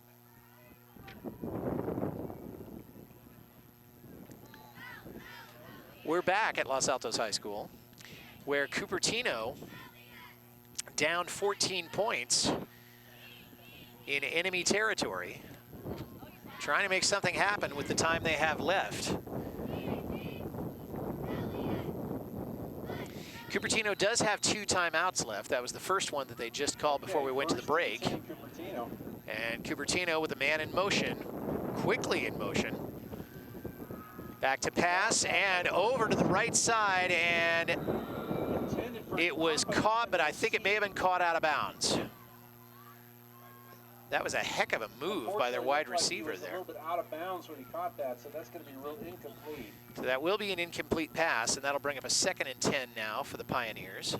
S1: We're back at Los Altos High School, where Cupertino down 14 points in enemy territory, trying to make something happen with the time they have left. Cupertino does have 2 timeouts left. That was the first one that they just called before we went to the break. And Cupertino with a man in motion, quickly in motion. Back to pass and over to the right side, and it was caught, but I think it may have been caught out of bounds. That was a heck of a move by their wide receiver there.
S2: A little bit out of bounds when he caught that, so that's going to be real incomplete.
S1: So that will be an incomplete pass, and that'll bring up a 2nd and 10 now for the Pioneers.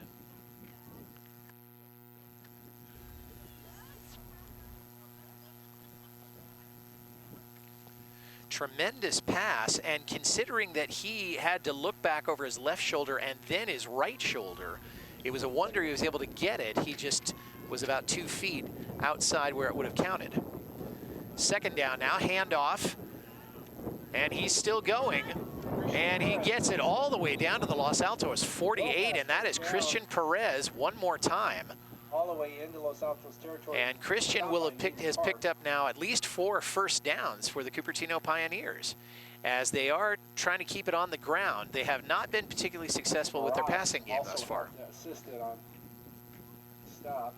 S1: Tremendous pass, and considering that he had to look back over his left shoulder and then his right shoulder, it was a wonder he was able to get it. He just was about 2 feet outside where it would have counted. 2nd down now, handoff, and he's still going, and he gets it all the way down to the Los Altos 48, and that is Christian Perez one more time.
S2: All the way into Los Altos territory.
S1: And Christian has picked up now at least 4 first downs for the Cupertino Pioneers, as they are trying to keep it on the ground. They have not been particularly successful with their passing game thus far.
S2: Assisted on stop.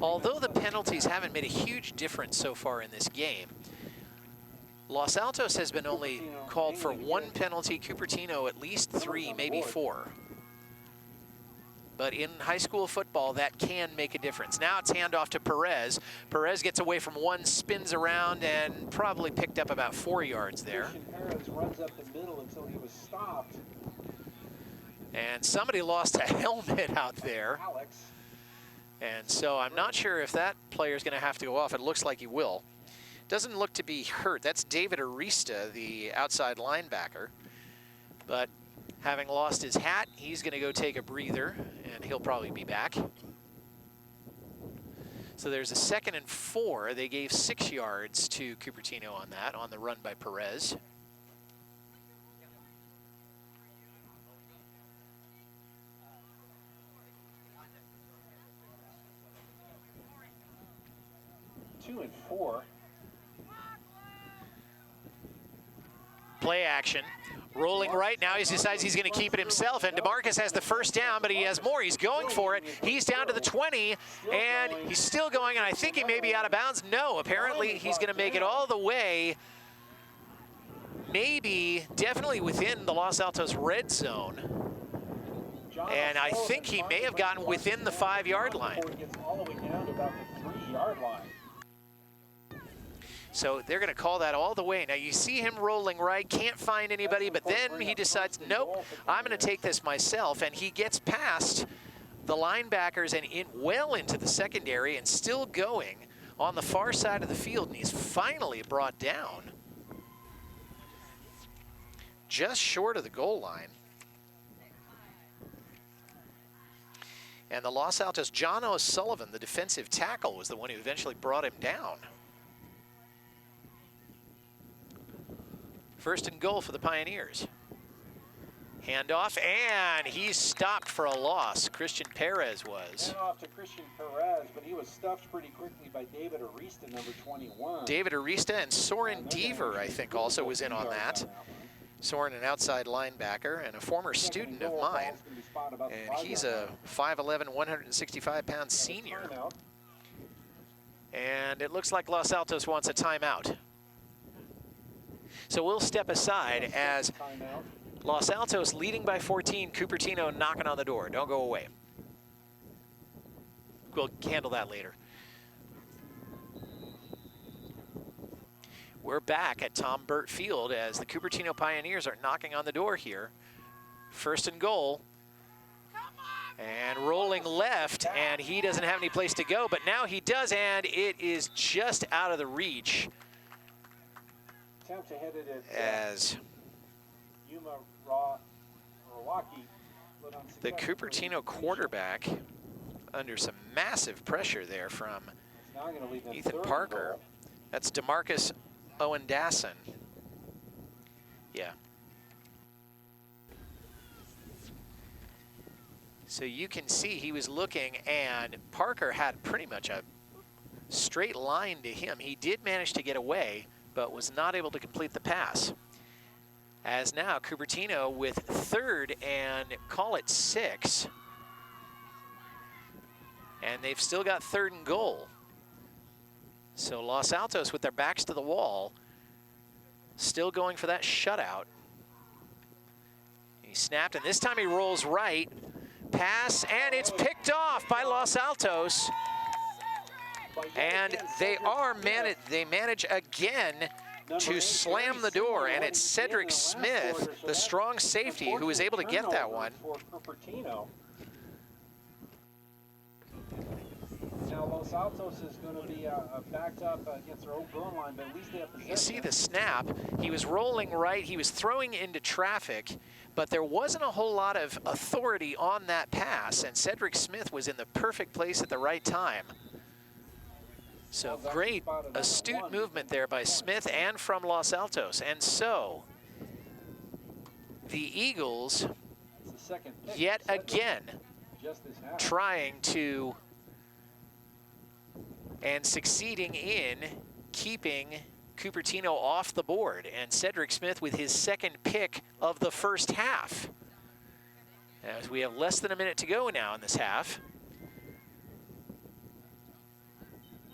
S1: Although the penalties haven't made a huge difference so far in this game, Los Altos has been only called for 1 penalty, Cupertino at least 3, maybe 4. But in high school football, that can make a difference. Now it's handoff to Perez. Perez gets away from 1, spins around, and probably picked up about 4 yards there.
S2: Perez runs up the middle until he was stopped.
S1: And somebody lost a helmet out there.
S2: Alex.
S1: And so I'm not sure if that player is going to have to go off. It looks like he will. Doesn't look to be hurt. That's David Arista, the outside linebacker. But having lost his hat, he's going to go take a breather, and he'll probably be back. So there's a 2nd and 4. They gave 6 yards to Cupertino on that, on the run by Perez.
S2: Two and 4.
S1: Play action. Rolling right now, he decides he's going to keep it himself, and DeMarcus has the first down, but he has more. He's going for it. He's down to the 20, and he's still going, and I think he may be out of bounds. No, apparently he's going to make it all the way, maybe, definitely within the Los Altos red zone. And I think he may have gotten within the 5-yard line.
S2: All the way down to about the 3-yard line.
S1: So they're going to call that all the way. Now you see him rolling right, can't find anybody, but then he decides, nope, I'm going to take this myself, and he gets past the linebackers and well into the secondary and still going on the far side of the field, and he's finally brought down just short of the goal line. And the Los Altos, John O'Sullivan, the defensive tackle, was the one who eventually brought him down. 1st and goal for the Pioneers. Handoff, and he's stopped for a loss. Christian Perez was.
S2: Hand off to Christian Perez, but he was stuffed pretty quickly by David Arista, number 21.
S1: David Arista and Soren Deaver, I think, also was in on that. Soren, an outside linebacker and a former student of mine. And he's a 5'11", 165-pound senior. And it looks like Los Altos wants a timeout. So we'll step aside as Los Altos leading by 14, Cupertino knocking on the door. Don't go away. We'll handle that later. We're back at Tom Burt Field as the Cupertino Pioneers are knocking on the door here. First and goal. And rolling left, and he doesn't have any place to go, but now he does, and it is just out of the reach as the Cupertino quarterback under some massive pressure there from Ethan Parker. That's DeMarcus Owendassen. Yeah. So you can see he was looking, and Parker had pretty much a straight line to him. He did manage to get away, but was not able to complete the pass. As now Cupertino with third and call it 6. And they've still got third and goal. So Los Altos with their backs to the wall, still going for that shutout. He snapped, and this time he rolls right. Pass, and it's picked off by Los Altos. And they manage again to slam the door, and it's Cedric Smith, the strong safety, who was able to get that one.
S2: Now Los Altos is going to be backed up against their own goal line, but at least they have possession.
S1: You see the snap. He was rolling right. He was throwing into traffic, but there wasn't a whole lot of authority on that pass, and Cedric Smith was in the perfect place at the right time. So great, astute movement there by Smith and from Los Altos. And so the Eagles, yet again, trying to and succeeding in keeping Cupertino off the board. And Cedric Smith with his second pick of the first half. As we have less than a minute to go now in this half.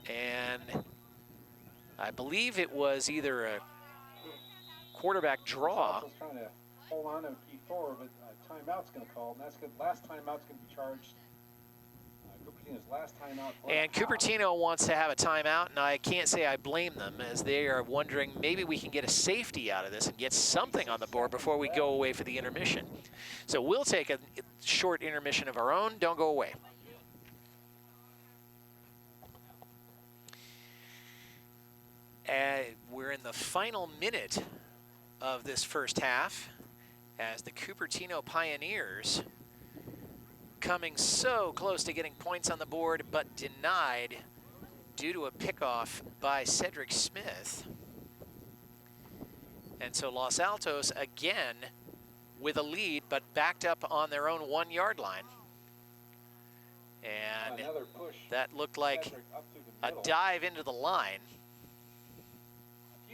S1: And I believe it was either a quarterback draw.
S2: Trying to hold on and keep forward, but timeout's going to call, and that's good. Last timeout's going to be charged. Cupertino's last timeout.
S1: And Cupertino wants to have a timeout, and I can't say I blame them, as they are wondering maybe we can get a safety out of this and get something on the board before we go away for the intermission. So we'll take a short intermission of our own. Don't go away. We're in the final minute of this first half as the Cupertino Pioneers coming so close to getting points on the board, but denied due to a pickoff by Cedric Smith. And so Los Altos again with a lead, but backed up on their own 1-yard line. And that looked like a dive into the line.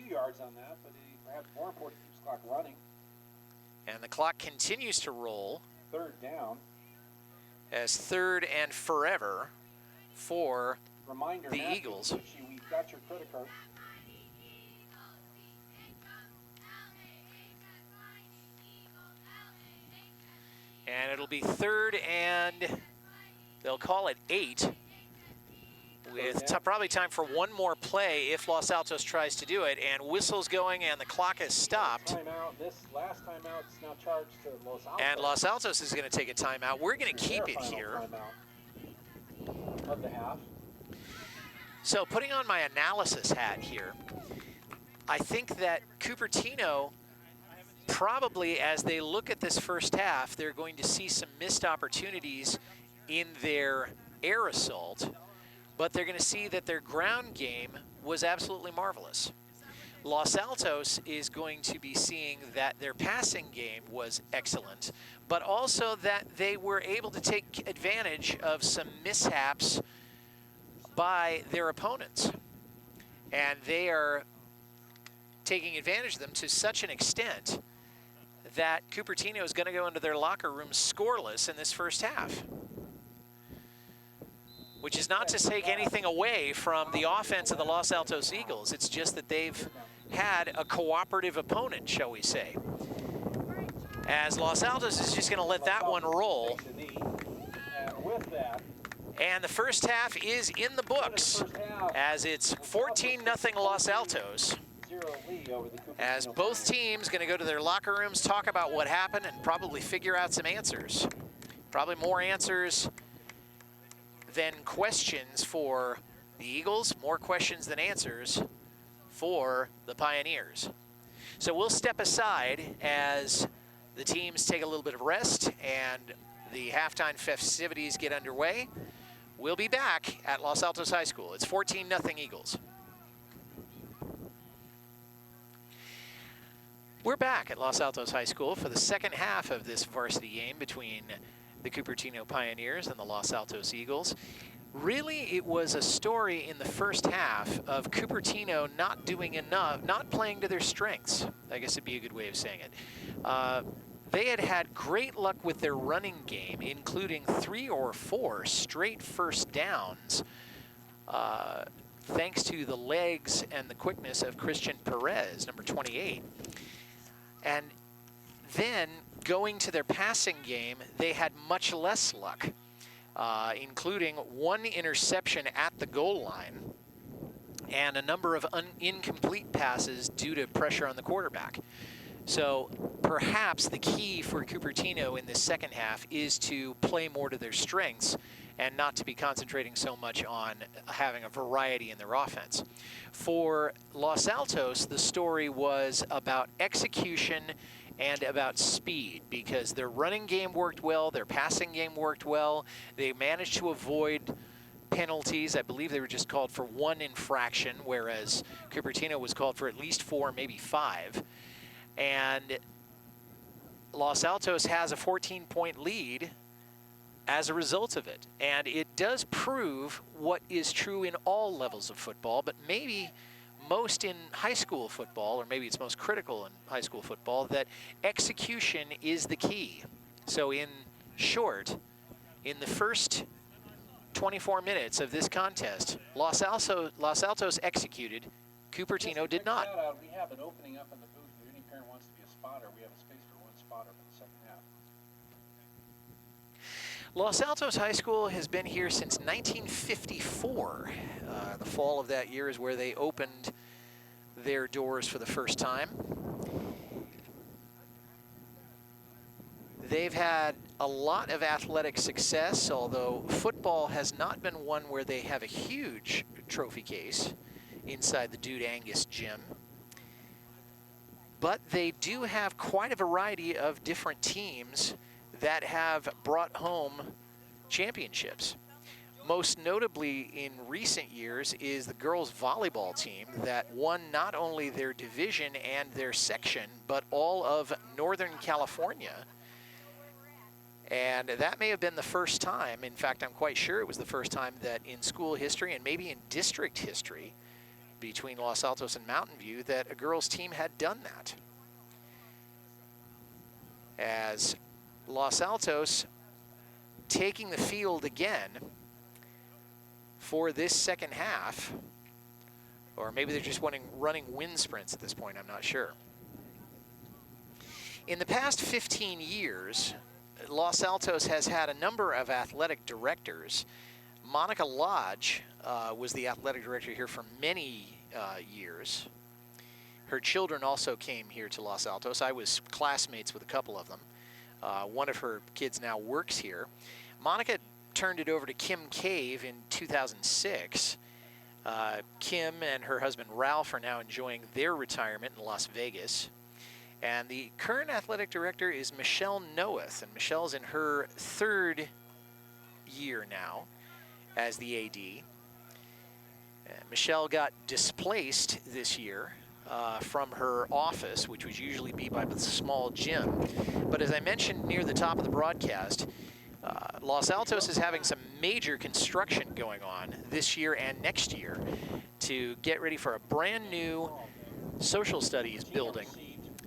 S2: Yards on that, but perhaps more important, keeps the clock running.
S1: And the clock continues to roll.
S2: Third down.
S1: As third and forever for the Eagles.
S2: We've got your credit card.
S1: And it'll be third and they'll call it 8. With probably time for one more play if Los Altos tries to do it, and whistle's going and the clock has stopped.
S2: Timeout. This last timeout is now charged to Los Altos.
S1: And Los Altos is going to take a timeout. We're going to keep it here.
S2: Of the half.
S1: So putting on my analysis hat here, I think that Cupertino probably, as they look at this first half, they're going to see some missed opportunities in their air assault. But they're going to see that their ground game was absolutely marvelous. Los Altos is going to be seeing that their passing game was excellent, but also that they were able to take advantage of some mishaps by their opponents. And they are taking advantage of them to such an extent that Cupertino is going to go into their locker room scoreless in this first half. Which is not to take anything away from the offense of the Los Altos Eagles. It's just that they've had a cooperative opponent, shall we say. As Los Altos is just going to let that one roll. And the first half is in the books, as it's 14-0 Los Altos. As both teams going to go to their locker rooms, talk about what happened, and probably figure out some answers. Probably more answers than questions for the Eagles, more questions than answers for the Pioneers. So we'll step aside as the teams take a little bit of rest and the halftime festivities get underway. We'll be back at Los Altos High School. It's 14-0 Eagles. We're back at Los Altos High School for the second half of this varsity game between the Cupertino Pioneers and the Los Altos Eagles. Really, it was a story in the first half of Cupertino not doing enough, not playing to their strengths. I guess it'd be a good way of saying it. They had great luck with their running game, including 3 or 4 straight first downs, thanks to the legs and the quickness of Christian Perez, number 28. And then, going to their passing game, they had much less luck, including 1 interception at the goal line and a number of incomplete passes due to pressure on the quarterback. So perhaps the key for Cupertino in this second half is to play more to their strengths and not to be concentrating so much on having a variety in their offense. For Los Altos, the story was about execution and about speed, because their running game worked well, their passing game worked well. They managed to avoid penalties. I believe they were just called for 1 infraction, whereas Cupertino was called for at least 4, maybe 5. And Los Altos has a 14-point lead as a result of it. And it does prove what is true in all levels of football, but maybe most in high school football, or maybe it's most critical in high school football, that execution is the key. So in short, in the first 24 minutes of this contest, Los Altos executed, Cupertino did not.
S2: We have an opening up in the booth. If any parent wants to be a spotter, we have a space for 1 spotter for the second half.
S1: Los Altos High School has been here since 1954. The fall of that year is where they opened their doors for the first time. They've had a lot of athletic success, although football has not been one where they have a huge trophy case inside the Dude Angus gym. But they do have quite a variety of different teams that have brought home championships. Most notably in recent years is the girls volleyball team that won not only their division and their section, but all of Northern California. And that may have been the first time, in fact, I'm quite sure it was the first time that in school history and maybe in district history between Los Altos and Mountain View that a girls team had done that. As Los Altos taking the field again for this second half, or maybe they're just running wind sprints at this point, I'm not sure. In the past 15 years, Los Altos has had a number of athletic directors. Monica Lodge was the athletic director here for many years. Her children also came here to Los Altos. I was classmates with a couple of them. One of her kids now works here. Monica turned it over to Kim Cave in 2006. Kim and her husband Ralph are now enjoying their retirement in Las Vegas. And the current athletic director is Michelle Noeth, and Michelle's in her 3rd year now as the AD. Michelle got displaced this year from her office, which would usually be by the small gym. But as I mentioned near the top of the broadcast, Los Altos is having some major construction going on this year and next year to get ready for a brand new social studies building.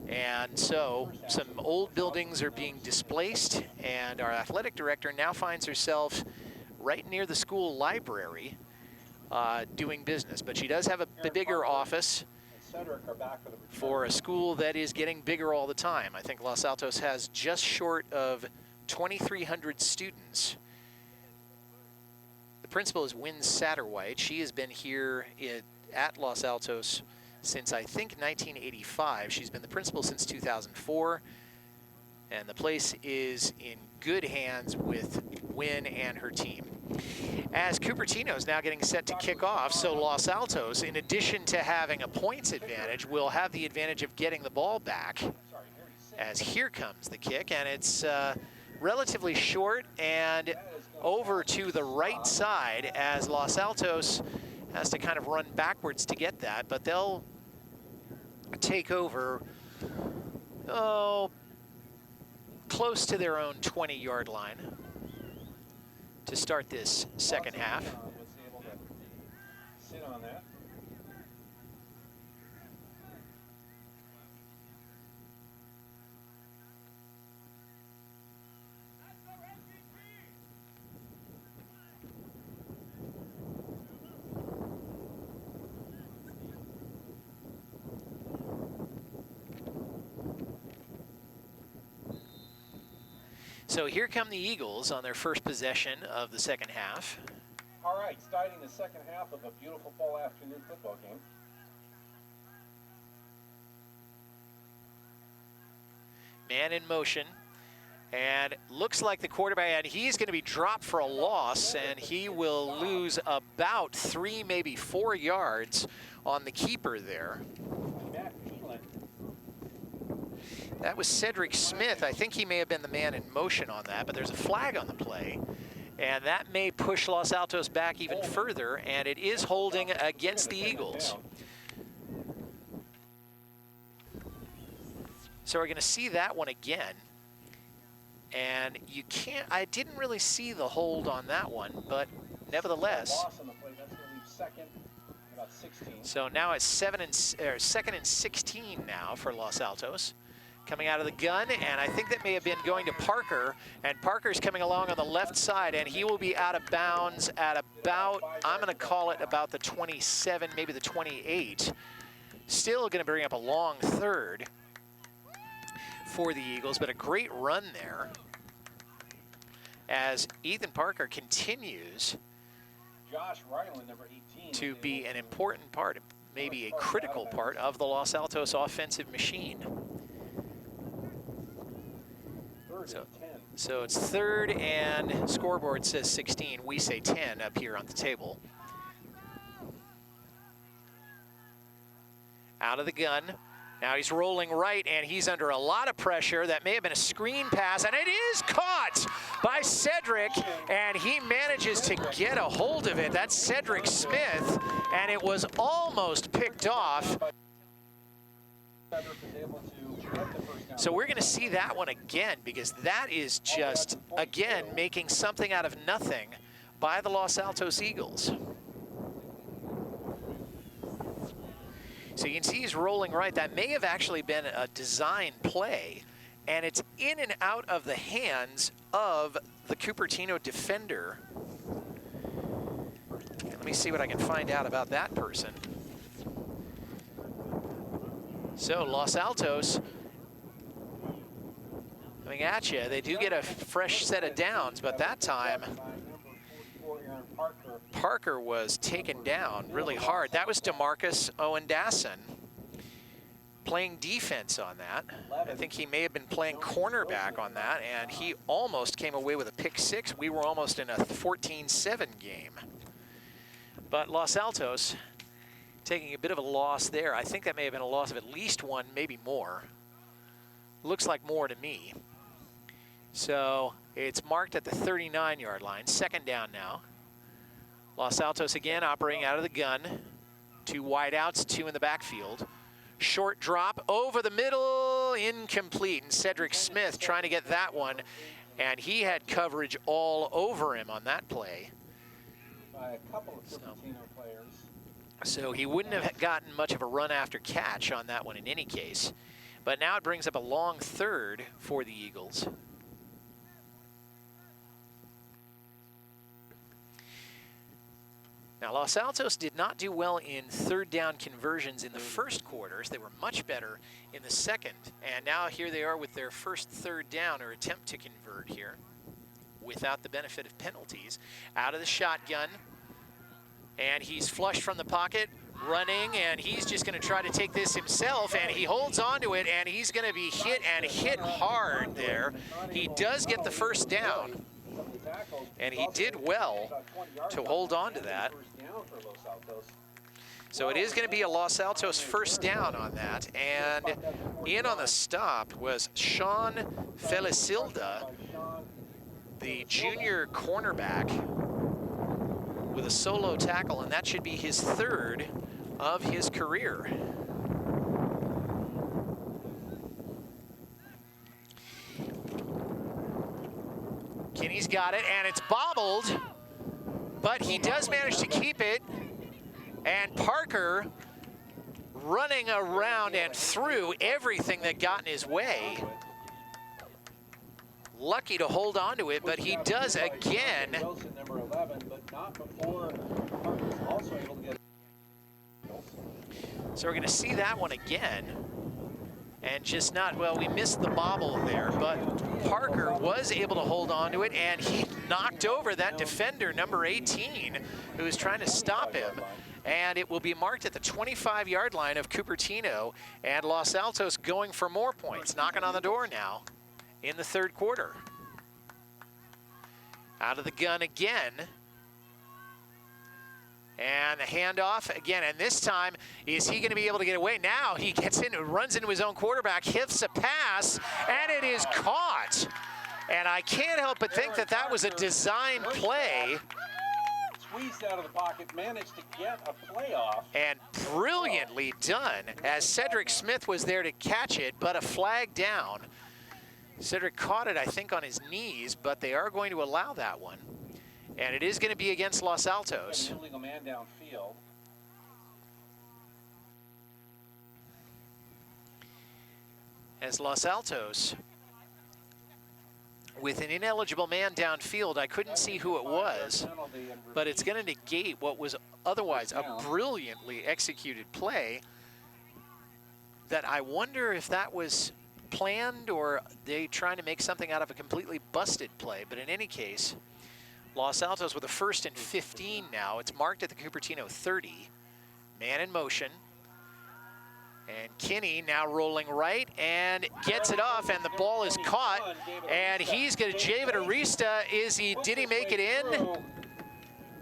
S1: And so some old buildings are being displaced, and our athletic director now finds herself right near the school library doing business. But she does have a bigger office for a school that is getting bigger all the time. I think Los Altos has just short of 2,300 students. The principal is Wynn Satterwhite. She has been here at Los Altos since, I think, 1985. She's been the principal since 2004. And the place is in good hands with Wynn and her team. As Cupertino is now getting set to kick off, so Los Altos, in addition to having a points advantage, will have the advantage of getting the ball back. As here comes the kick, and it's relatively short and over to the right side as Los Altos has to kind of run backwards to get that, but they'll take over, close to their own 20-yard line to start this second half. So here come the Eagles on their first possession of the second half.
S2: All right, starting the second half of a beautiful fall afternoon football game.
S1: Man in motion, and looks like the quarterback, and he's going to be dropped for a loss, and he will lose about 3, maybe 4 yards on the keeper there. That was Cedric Smith. I think he may have been the man in motion on that, but there's a flag on the play, and that may push Los Altos back even further, and it is holding against the Eagles. So we're going to see that one again, and you can't, I didn't really see the hold on that one, but nevertheless. So now it's second and 16 now for Los Altos. Coming out of the gun, and I think that may have been going to Parker, and Parker's coming along on the left side, and he will be out of bounds at about, I'm going to call it about the 27, maybe the 28. Still going to bring up a long third for the Eagles, but a great run there as Ethan Parker continues to be an important part, maybe a critical part of the Los Altos offensive machine. So it's third, and scoreboard says 16. We say 10 up here on the table. Out of the gun. Now he's rolling right, and he's under a lot of pressure. That may have been a screen pass, and it is caught by Cedric, and he manages to get a hold of it. That's Cedric Smith, and it was almost picked off. So we're going to see that one again, because that is just, again, making something out of nothing by the Los Altos Eagles. So you can see he's rolling right. That may have actually been a design play, and it's in and out of the hands of the Cupertino defender. And let me see what I can find out about that person. So Los Altos coming at you. They do get a fresh set of downs, but that time Parker was taken down really hard. That was DeMarcus Owendassen playing defense on that. I think he may have been playing cornerback on that, and he almost came away with a pick six. We were almost in a 14-7 game. But Los Altos taking a bit of a loss there. I think that may have been a loss of at least one, maybe more. Looks like more to me. So it's marked at the 39-yard line. Second down now. Los Altos again operating out of the gun. 2 wideouts, 2 in the backfield. Short drop over the middle, incomplete. And Cedric Smith trying to get that one, and he had coverage all over him on that play.
S2: By a couple of Cupertino players.
S1: So he wouldn't have gotten much of a run after catch on that one in any case. But now it brings up a long third for the Eagles. Now, Los Altos did not do well in third down conversions in the first quarters. They were much better in the second. And now here they are with their first third down, or attempt to convert here, without the benefit of penalties. Out of the shotgun, and he's flushed from the pocket, running, and he's just going to try to take this himself, and he holds on to it, and he's going to be hit, and hit hard there. He does get the first down, and he did well to hold on to that. So it is going to be a Los Altos first down on that, and in on the stop was Sean Felicilda, the junior cornerback, with a solo tackle, and that should be his third of his career. Kinney's got it, and it's bobbled, but he does manage to keep it, and Parker running around and through everything that got in his way. Lucky to hold on to it, but he does again. So we're going to see that one again. And just not, well, we missed the bobble there, but Parker was able to hold on to it, and he knocked over that defender, number 18, who was trying to stop him. And it will be marked at the 25-yard line of Cupertino, and Los Altos going for more points, knocking on the door now in the third quarter. Out of the gun again. And the handoff again, and this time, is he going to be able to get away? Now he gets in, runs into his own quarterback, hits a pass, and it is caught. And I can't help but think that that was a design play.
S2: Squeezed out of the pocket, managed to get a playoff.
S1: And brilliantly done, as Cedric Smith was there to catch it, but a flag down. Cedric caught it, I think, on his knees, but they are going to allow that one. And it is going to be against Los Altos.
S2: An illegal man downfield.
S1: As Los Altos, with an ineligible man downfield, I couldn't see who it was, but it's going to negate what was otherwise a brilliantly executed play that I wonder if that was planned or they trying to make something out of a completely busted play. But in any case, Los Altos with a 1st and 15 now. It's marked at the Cupertino 30. Man in motion. And Kinney now rolling right and gets it off, and the ball is caught. And he's going to Javid Arista. Did he make it in?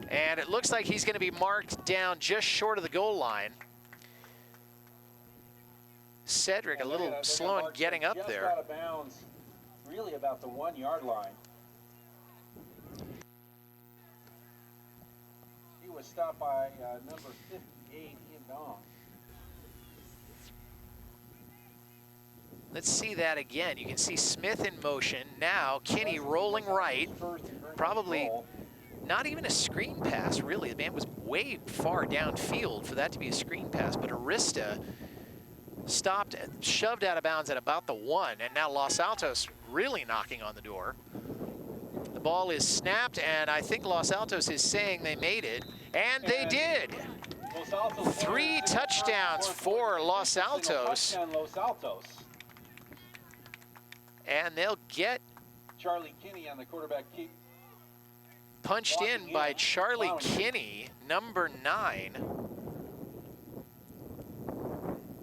S1: And it looks like he's going to be marked down just short of the goal line. Cedric a little slow in getting up there.
S2: Out of bounds, really about the 1-yard line. He was stopped by number 58, Ian Dong.
S1: Let's see that again. You can see Smith in motion. Now Kinney rolling right. Probably not even a screen pass, really. The man was way far downfield for that to be a screen pass, but Arista stopped, shoved out of bounds at about the 1, and now Los Altos really knocking on the door. The ball is snapped, and I think Los Altos is saying they made it, and they did. 3 touchdowns for Los Altos. And they'll get
S2: Charlie Kinney on the quarterback keep
S1: punched in by Charlie Kinney, number 9.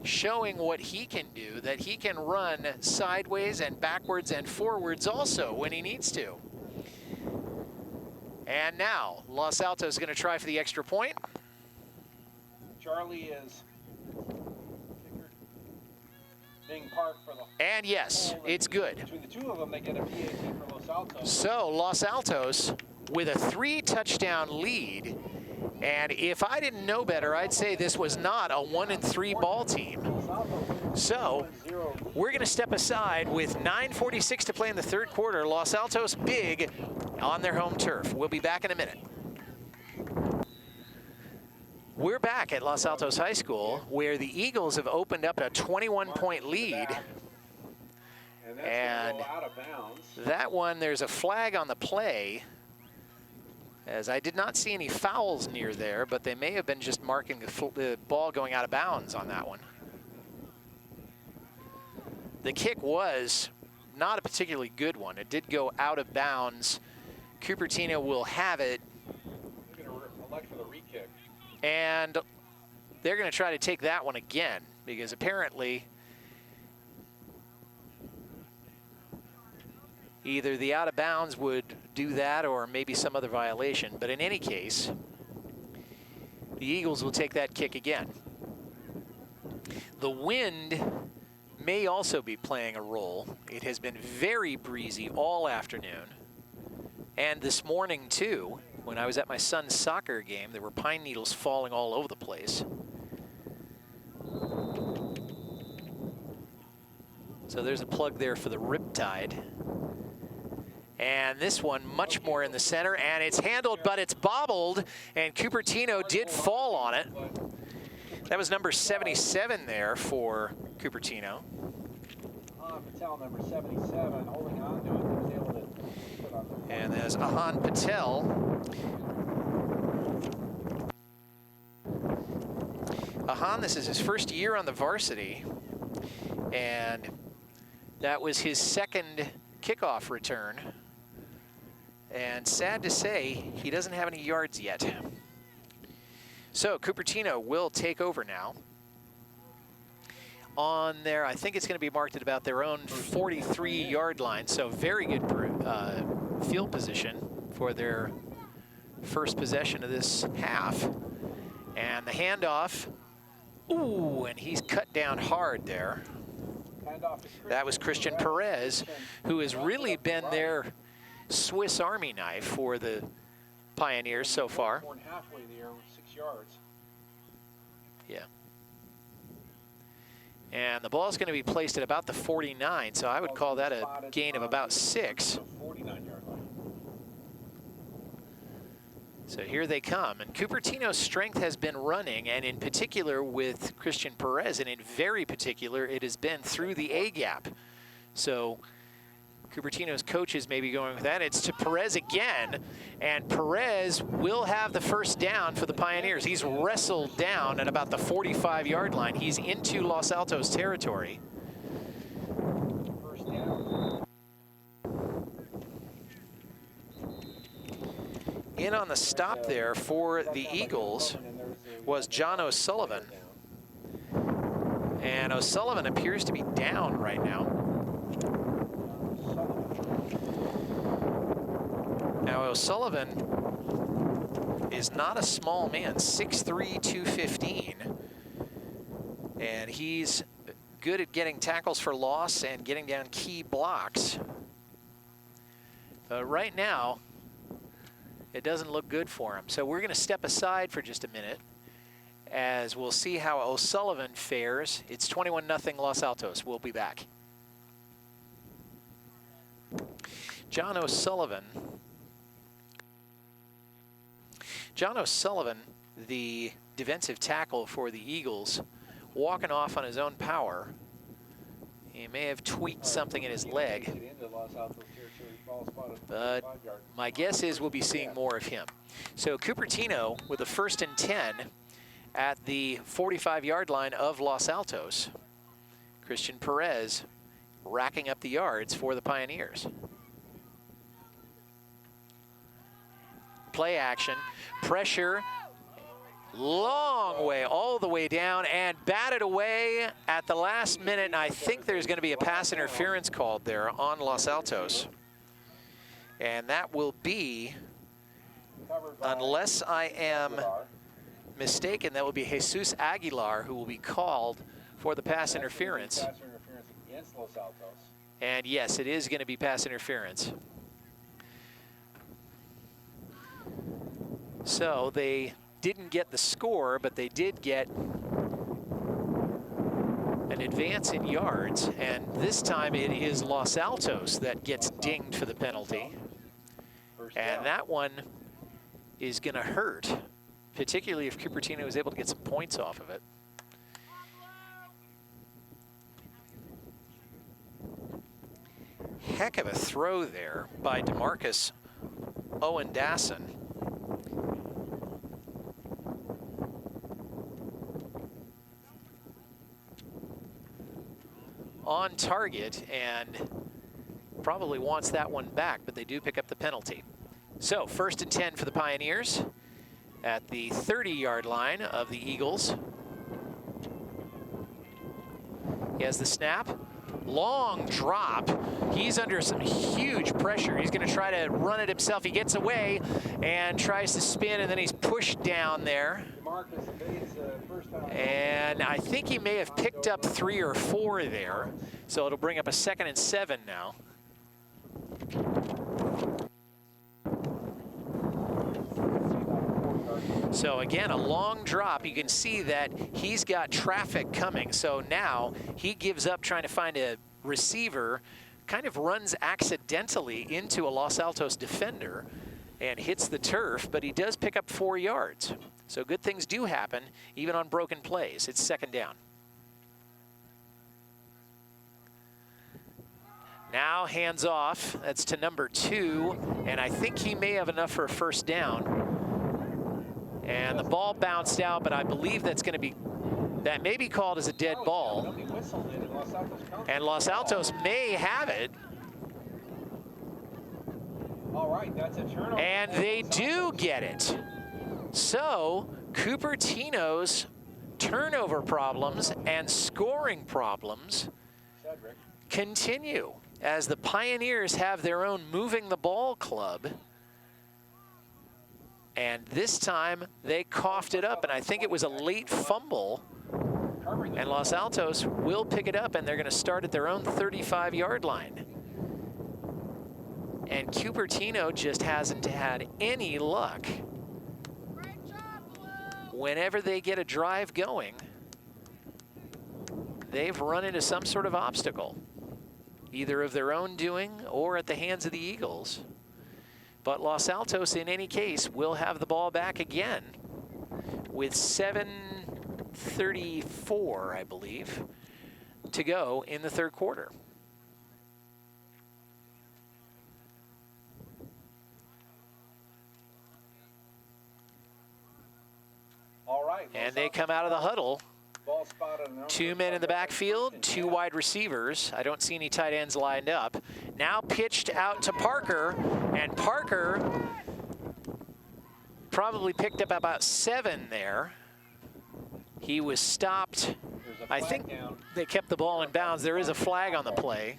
S1: Showing what he can do, that he can run sideways and backwards and forwards also when he needs to. And now Los Altos is going to try for the extra point.
S2: Charlie is being parked for the...
S1: And yes, it's good.
S2: Between the two of them, they get a PAT for Los Altos.
S1: So Los Altos with a 3-touchdown lead. And if I didn't know better, I'd say this was not a 1-3 ball team. So we're going to step aside with 9:46 to play in the third quarter. Los Altos big on their home turf. We'll be back in a minute. We're back at Los Altos High School, where the Eagles have opened up a 21-point lead. And that one, there's a flag on the play, as I did not see any fouls near there, but they may have been just marking the ball going out of bounds on that one. The kick was not a particularly good one. It did go out of bounds. Cupertino will have it.
S2: They're going to elect for the re-kick.
S1: And they're going to try to take that one again, because apparently either the out of bounds would do that or maybe some other violation. But in any case, the Eagles will take that kick again. The wind may also be playing a role. It has been very breezy all afternoon. And this morning, too, when I was at my son's soccer game, there were pine needles falling all over the place. So there's a plug there for the Riptide. And this one much more in the center, and it's handled, but it's bobbled, and Cupertino did fall on it. That was number 77 there for Cupertino.
S2: Patel, number 77, holding on to it. He was able to put it on the
S1: And there's Ahan Patel. Ahan, this is his first year on the varsity, and that was his second kickoff return. And sad to say, he doesn't have any yards yet. So Cupertino will take over now. On there, I think it's going to be marked at about their own 43-yard line. So very good field position for their first possession of this half. And the handoff, ooh, and he's cut down hard there. That was Christian Perez, who has really been their Swiss Army knife for the Pioneers so far.
S2: More than halfway there with 6 yards.
S1: Yeah. And the ball is going to be placed at about the 49, so I would call that a gain of about 6.
S2: 49-yard line.
S1: So here they come, and Cupertino's strength has been running, and in particular with Christian Perez, and in very particular, it has been through the A-gap. So Cupertino's coaches may be going with that. It's to Perez again, and Perez will have the first down for the Pioneers. He's wrestled down at about the 45-yard line. He's into Los Altos territory.
S2: First down.
S1: In on the stop there for the Eagles was John O'Sullivan. And O'Sullivan appears to be down right now. Now O'Sullivan is not a small man, 6'3", 215. And he's good at getting tackles for loss and getting down key blocks. But right now, it doesn't look good for him. So we're going to step aside for just a minute as we'll see how O'Sullivan fares. It's 21-0 Los Altos. We'll be back. John O'Sullivan, the defensive tackle for the Eagles, walking off on his own power. He may have tweaked something in his leg, but my guess is we'll be seeing more of him. So Cupertino with a 1st and 10 at the 45-yard line of Los Altos. Christian Perez racking up the yards for the Pioneers. Play action, pressure, long way, all the way down, and batted away at the last minute. And I think there's going to be a pass interference called there on Los Altos. And that will be, unless I am mistaken, that will be Jesus Aguilar who will be called for the pass interference. And yes, it is going to be pass interference. So they didn't get the score, but they did get an advance in yards, and this time it is Los Altos that gets dinged for the penalty. And that one is going to hurt, particularly if Cupertino is able to get some points off of it. Heck of a throw there by DeMarcus Owendassen. On target, and probably wants that one back, but they do pick up the penalty. So 1st and 10 for the Pioneers at the 30-yard line of the Eagles. He has the snap. Long drop. He's under some huge pressure. He's going to try to run it himself. He gets away and tries to spin, and then he's pushed down there. And I think he may have picked up 3 or 4 there. So it'll bring up a 2nd and 7 now. So again, a long drop. You can see that he's got traffic coming. So now he gives up trying to find a receiver, kind of runs accidentally into a Los Altos defender and hits the turf, but he does pick up 4 yards. So good things do happen, even on broken plays. It's 2nd down. Now hands off. That's to number 2, and I think he may have enough for a 1st down. And the ball bounced out, but I believe that's going to be, that may be called as a dead ball. And Los Altos may have it.
S2: All right, that's a turnover.
S1: And they do get it. So Cupertino's turnover problems and scoring problems continue as the Pioneers have their own moving the ball club. And this time they coughed it up, and I think it was a late fumble. And Los Altos will pick it up, and they're going to start at their own 35-yard line. And Cupertino just hasn't had any luck. Whenever they get a drive going, they've run into some sort of obstacle, either of their own doing or at the hands of the Eagles. But Los Altos, in any case, will have the ball back again with 7:34, I believe, to go in the 3rd quarter.
S2: All right.
S1: And they come out of the huddle. 2 men in the backfield, 2 wide receivers. I don't see any tight ends lined up. Now pitched out to Parker, and Parker probably picked up about 7 there. He was stopped. I think they kept the ball in bounds. There is a flag on the play.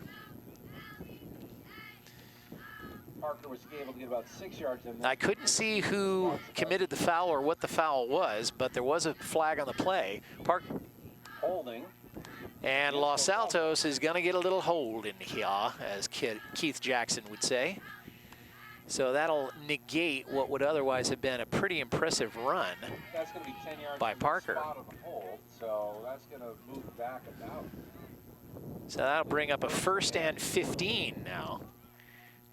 S2: Parker was able to get about 6 yards in there.
S1: I couldn't see who committed the foul or what the foul was, but there was a flag on the play.
S2: Holding.
S1: And Los Altos is going to get a little hold in here, as Keith Jackson would say. So that'll negate what would otherwise have been a pretty impressive run.
S2: That's going to be 10 yards
S1: by Parker.
S2: Spot on the hold, so that's going to move back about.
S1: So that'll bring up a 1st and 15 now.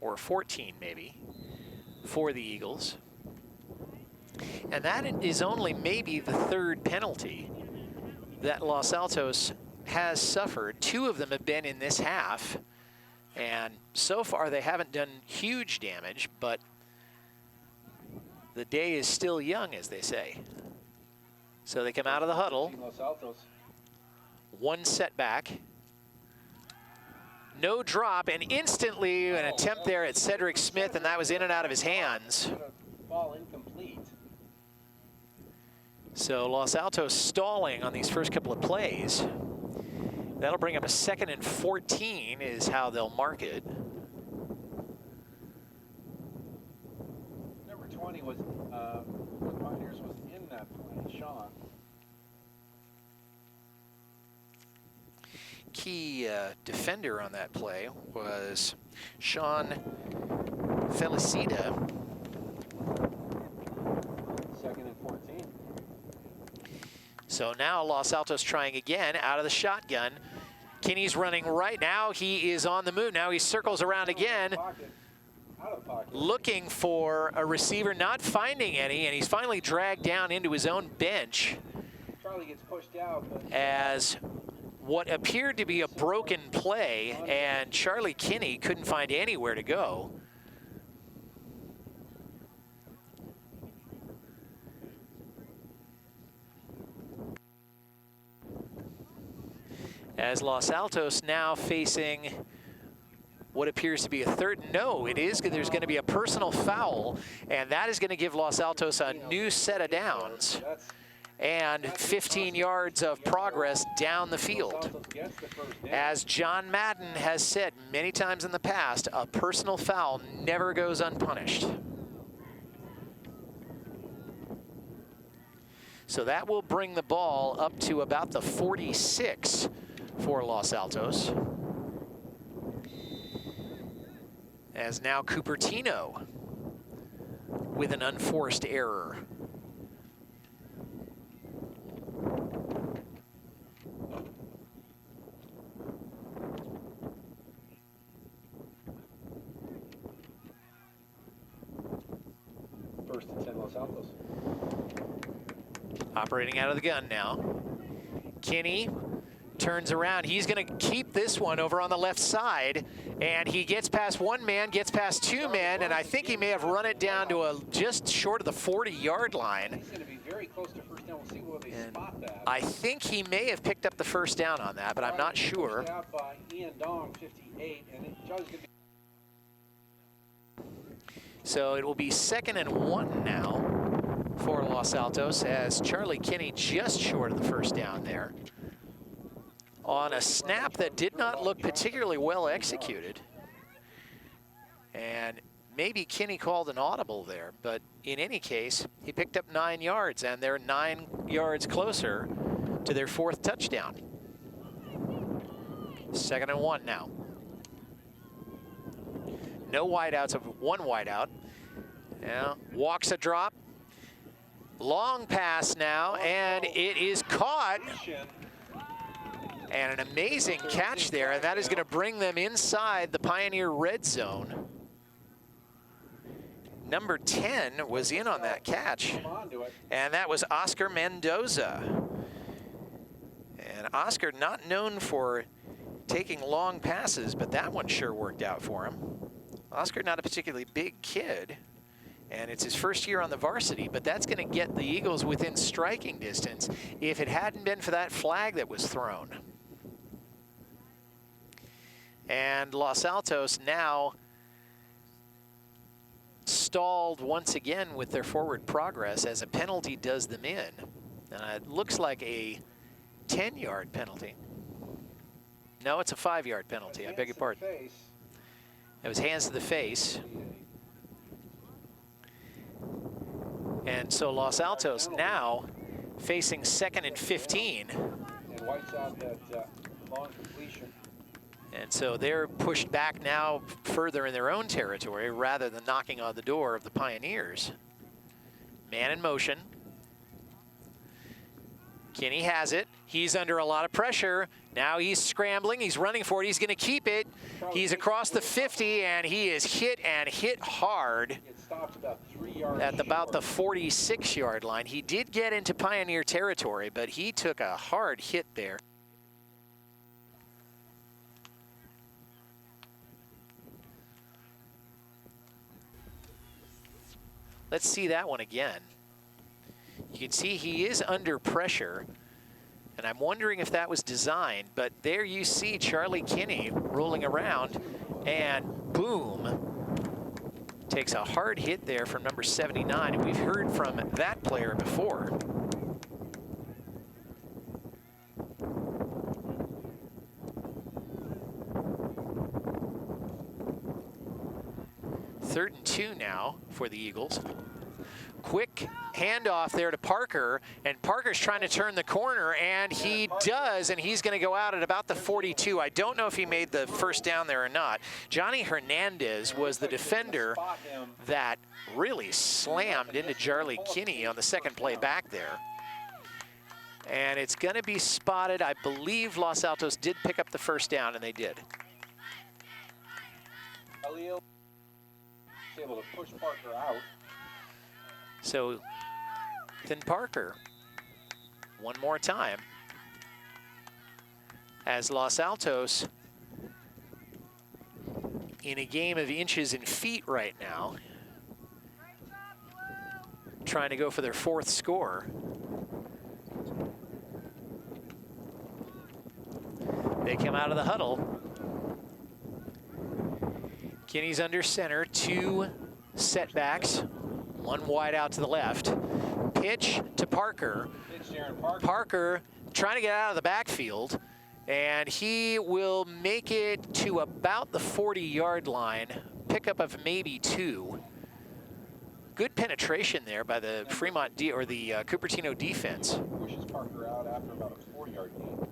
S1: Or 14 maybe, for the Eagles. And that is only maybe the 3rd penalty that Los Altos has suffered. 2 of them have been in this half, and so far they haven't done huge damage, but the day is still young, as they say. So they come out of the huddle. 1 setback. No drop, and instantly an attempt there at Cedric Smith, and that was in and out of his hands.
S2: Ball incomplete.
S1: So Los Altos stalling on these first couple of plays. That'll bring up a 2nd and 14 is how they'll mark it.
S2: Number 20 was, the Pioneers was in that play, Sean.
S1: Key defender on that play was Sean Felicita.
S2: 2nd and 14.
S1: So now Los Altos trying again out of the shotgun. Kinney's running right now. He is on the move. Now he circles around again, looking for a receiver, not finding any, and he's finally dragged down into his own bench
S2: Charlie gets pushed out, but
S1: as what appeared to be a broken play, and Charlie Kinney couldn't find anywhere to go. As Los Altos now facing what appears to be a third. No, it is. There's going to be a personal foul, and that is going to give Los Altos a new set of downs and 15 yards of progress down the field. As John Madden has said many times in the past, a personal foul never goes unpunished. So that will bring the ball up to about the 46 for Los Altos. As now Cupertino with an unforced error.
S2: First and 10, Los Altos.
S1: Operating out of the gun now. Kinney turns around. He's going to keep this one over on the left side, and he gets past one man, gets past two men, and I think he may have run it down to a just short of the 40-yard line.
S2: He's going to be very close to first down. We'll see where they spot that.
S1: I think he may have picked up the first down on that, but I'm not sure.
S2: Pushed out by Ian Dong, 58, and Charlie's going to be.
S1: So it will be 2nd and 1 now for Los Altos, as Charlie Kinney just short of the first down there on a snap that did not look particularly well executed. And maybe Kinney called an audible there, but in any case, he picked up 9 yards, and they're 9 yards closer to their 4th touchdown. 2nd and 1 now. No wideouts, of one wideout. Now walks a drop. Long pass now, and it is caught. And an amazing catch there, and that is going to bring them inside the Pioneer red zone. Number 10 was in on that catch, and that was Oscar Mendoza. And Oscar, not known for taking long passes, but that one sure worked out for him. Oscar, not a particularly big kid, and it's his first year on the varsity, but that's going to get the Eagles within striking distance if it hadn't been for that flag that was thrown. And Los Altos now stalled once again with their forward progress as a penalty does them in. It looks like a 10-yard penalty. No, it's a 5-yard penalty. I beg your pardon. It was hands to the face. And so Los Altos now facing 2nd and 15.
S2: And wipes out that long completion.
S1: And so they're pushed back now further in their own territory rather than knocking on the door of the Pioneers. Man in motion. Kinney has it. He's under a lot of pressure. Now he's scrambling. He's running for it. He's going to keep it. He's across the 50, and he is hit and hit hard at about the 46-yard line. He did get into Pioneer territory, but he took a hard hit there. Let's see that one again. You can see he is under pressure, and I'm wondering if that was designed, but there you see Charlie Kinney rolling around, and boom, takes a hard hit there from number 79, and we've heard from that player before. Third and 2 now for the Eagles. Quick handoff there to Parker, and Parker's trying to turn the corner, and he does, and he's going to go out at about the 42. I don't know if he made the first down there or not. Johnny Hernandez was the defender that really slammed into Charlie Kinney on the second play back there. And it's going to be spotted. I believe Los Altos did pick up the first down, and they did.
S2: Khalil is able to push Parker out.
S1: So then Parker, one more time, as Los Altos in a game of inches and feet right now, trying to go for their fourth score. They come out of the huddle. Kinney's under center, 2 setbacks, 1 wide out to the left. Pitch to Parker. Parker trying to get out of the backfield, and he will make it to about the 40-yard line. Pickup of maybe 2. Good penetration there by the Fremont the Cupertino defense.
S2: Pushes Parker out after about a 4-yard gain.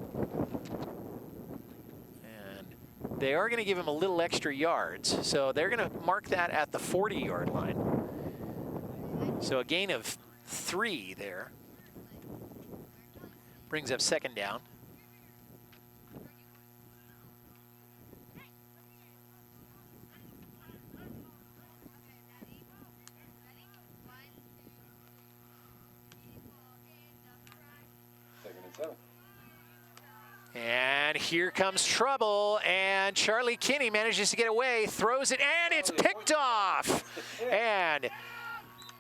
S1: And they are going to give him a little extra yards, so they're going to mark that at the 40-yard line. So a gain of 3 there. Brings up second down. And here comes trouble, and Charlie Kinney manages to get away, throws it, and it's picked off. And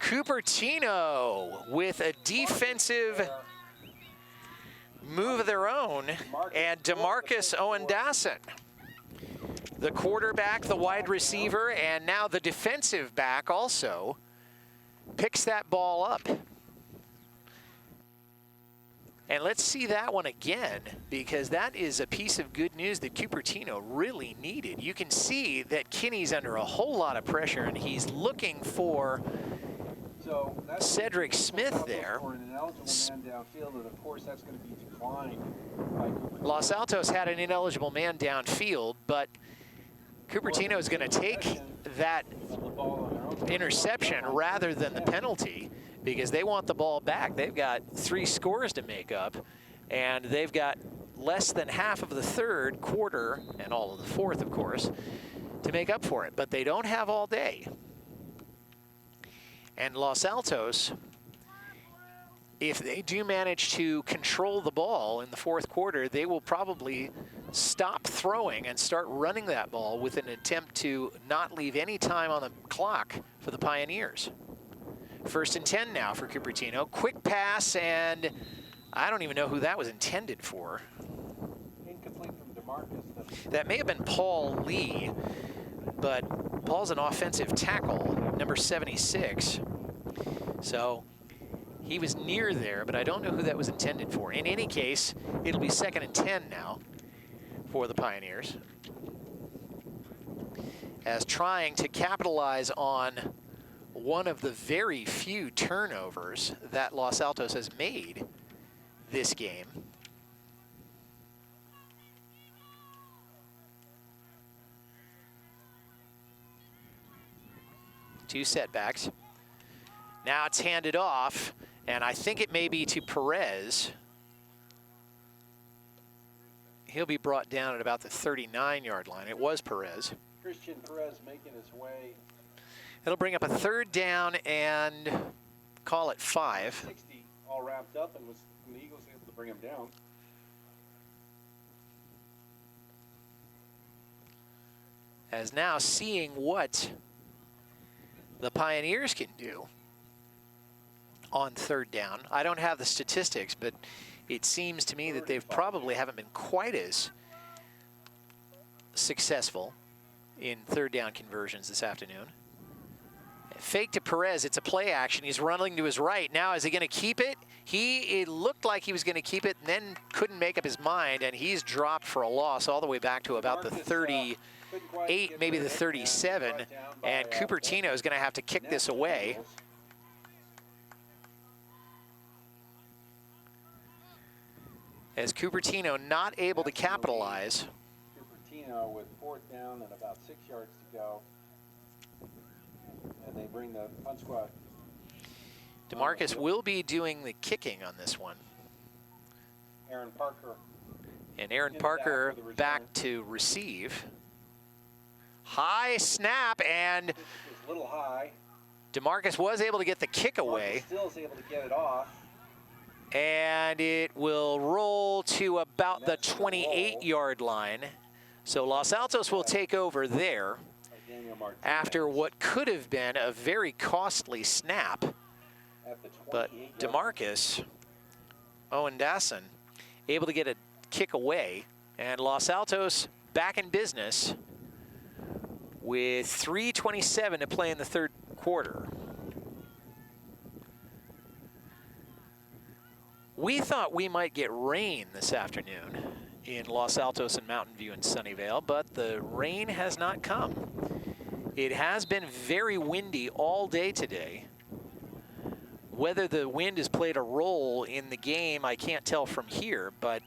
S1: Cupertino with a defensive move of their own, and DeMarcus Owendassen, the quarterback, the wide receiver, and now the defensive back also, picks that ball up. And let's see that one again, because that is a piece of good news that Cupertino really needed. You can see that Kinney's under a whole lot of pressure, and he's looking for Cedric Smith there. Los Altos had an ineligible man downfield, but Cupertino is going to take that interception rather than the penalty, because they want the ball back. They've got 3 scores to make up, and they've got less than half of the third quarter, and all of the fourth, of course, to make up for it. But they don't have all day. And Los Altos, if they do manage to control the ball in the fourth quarter, they will probably stop throwing and start running that ball with an attempt to not leave any time on the clock for the Pioneers. 1st and 10 now for Cupertino. Quick pass, and I don't even know who that was intended for.
S2: Incomplete from DeMarcus.
S1: That may have been Paul Lee, but Paul's an offensive tackle, number 76. So he was near there, but I don't know who that was intended for. In any case, it'll be 2nd and 10 now for the Pioneers, as trying to capitalize on one of the very few turnovers that Los Altos has made this game. Two setbacks. Now it's handed off, and I think it may be to Perez. He'll be brought down at about the 39-yard line. It was Perez.
S2: Christian Perez making his way.
S1: It'll bring up a 3rd down and call it 5.
S2: 60 all wrapped up, and the Eagles able to bring him down.
S1: As now seeing what the Pioneers can do on 3rd down. I don't have the statistics, but it seems to me that they probably haven't been quite as successful in 3rd down conversions this afternoon. Fake to Perez, it's a play action. He's running to his right. Now, is he going to keep it? It looked like he was going to keep it and then couldn't make up his mind, and he's dropped for a loss all the way back to about the 38, maybe the 37, and Cupertino is going to have to kick this away. As Cupertino not able to capitalize.
S2: Cupertino with 4th down and about 6 yards to go. And they bring the punt squad.
S1: DeMarcus will be doing the kicking on this one.
S2: Aaron Parker.
S1: And Aaron
S2: In
S1: Parker
S2: back for the
S1: back
S2: return.
S1: to receive. High snap, and
S2: It was a little high.
S1: DeMarcus was able to get the kick away.
S2: Still is able to get it off.
S1: And it will roll to about
S2: And
S1: the
S2: that's gonna roll.
S1: 28-yard line. So Los Altos will take over there
S2: By Daniel Martinez
S1: after what could have been a very costly snap.
S2: at the
S1: But
S2: 28-yard
S1: DeMarcus Owendassen able to get a kick away, and Los Altos back in business with 3:27 to play in the third quarter. We thought we might get rain this afternoon in Los Altos and Mountain View and Sunnyvale, but the rain has not come. It has been very windy all day today. Whether the wind has played a role in the game, I can't tell from here, but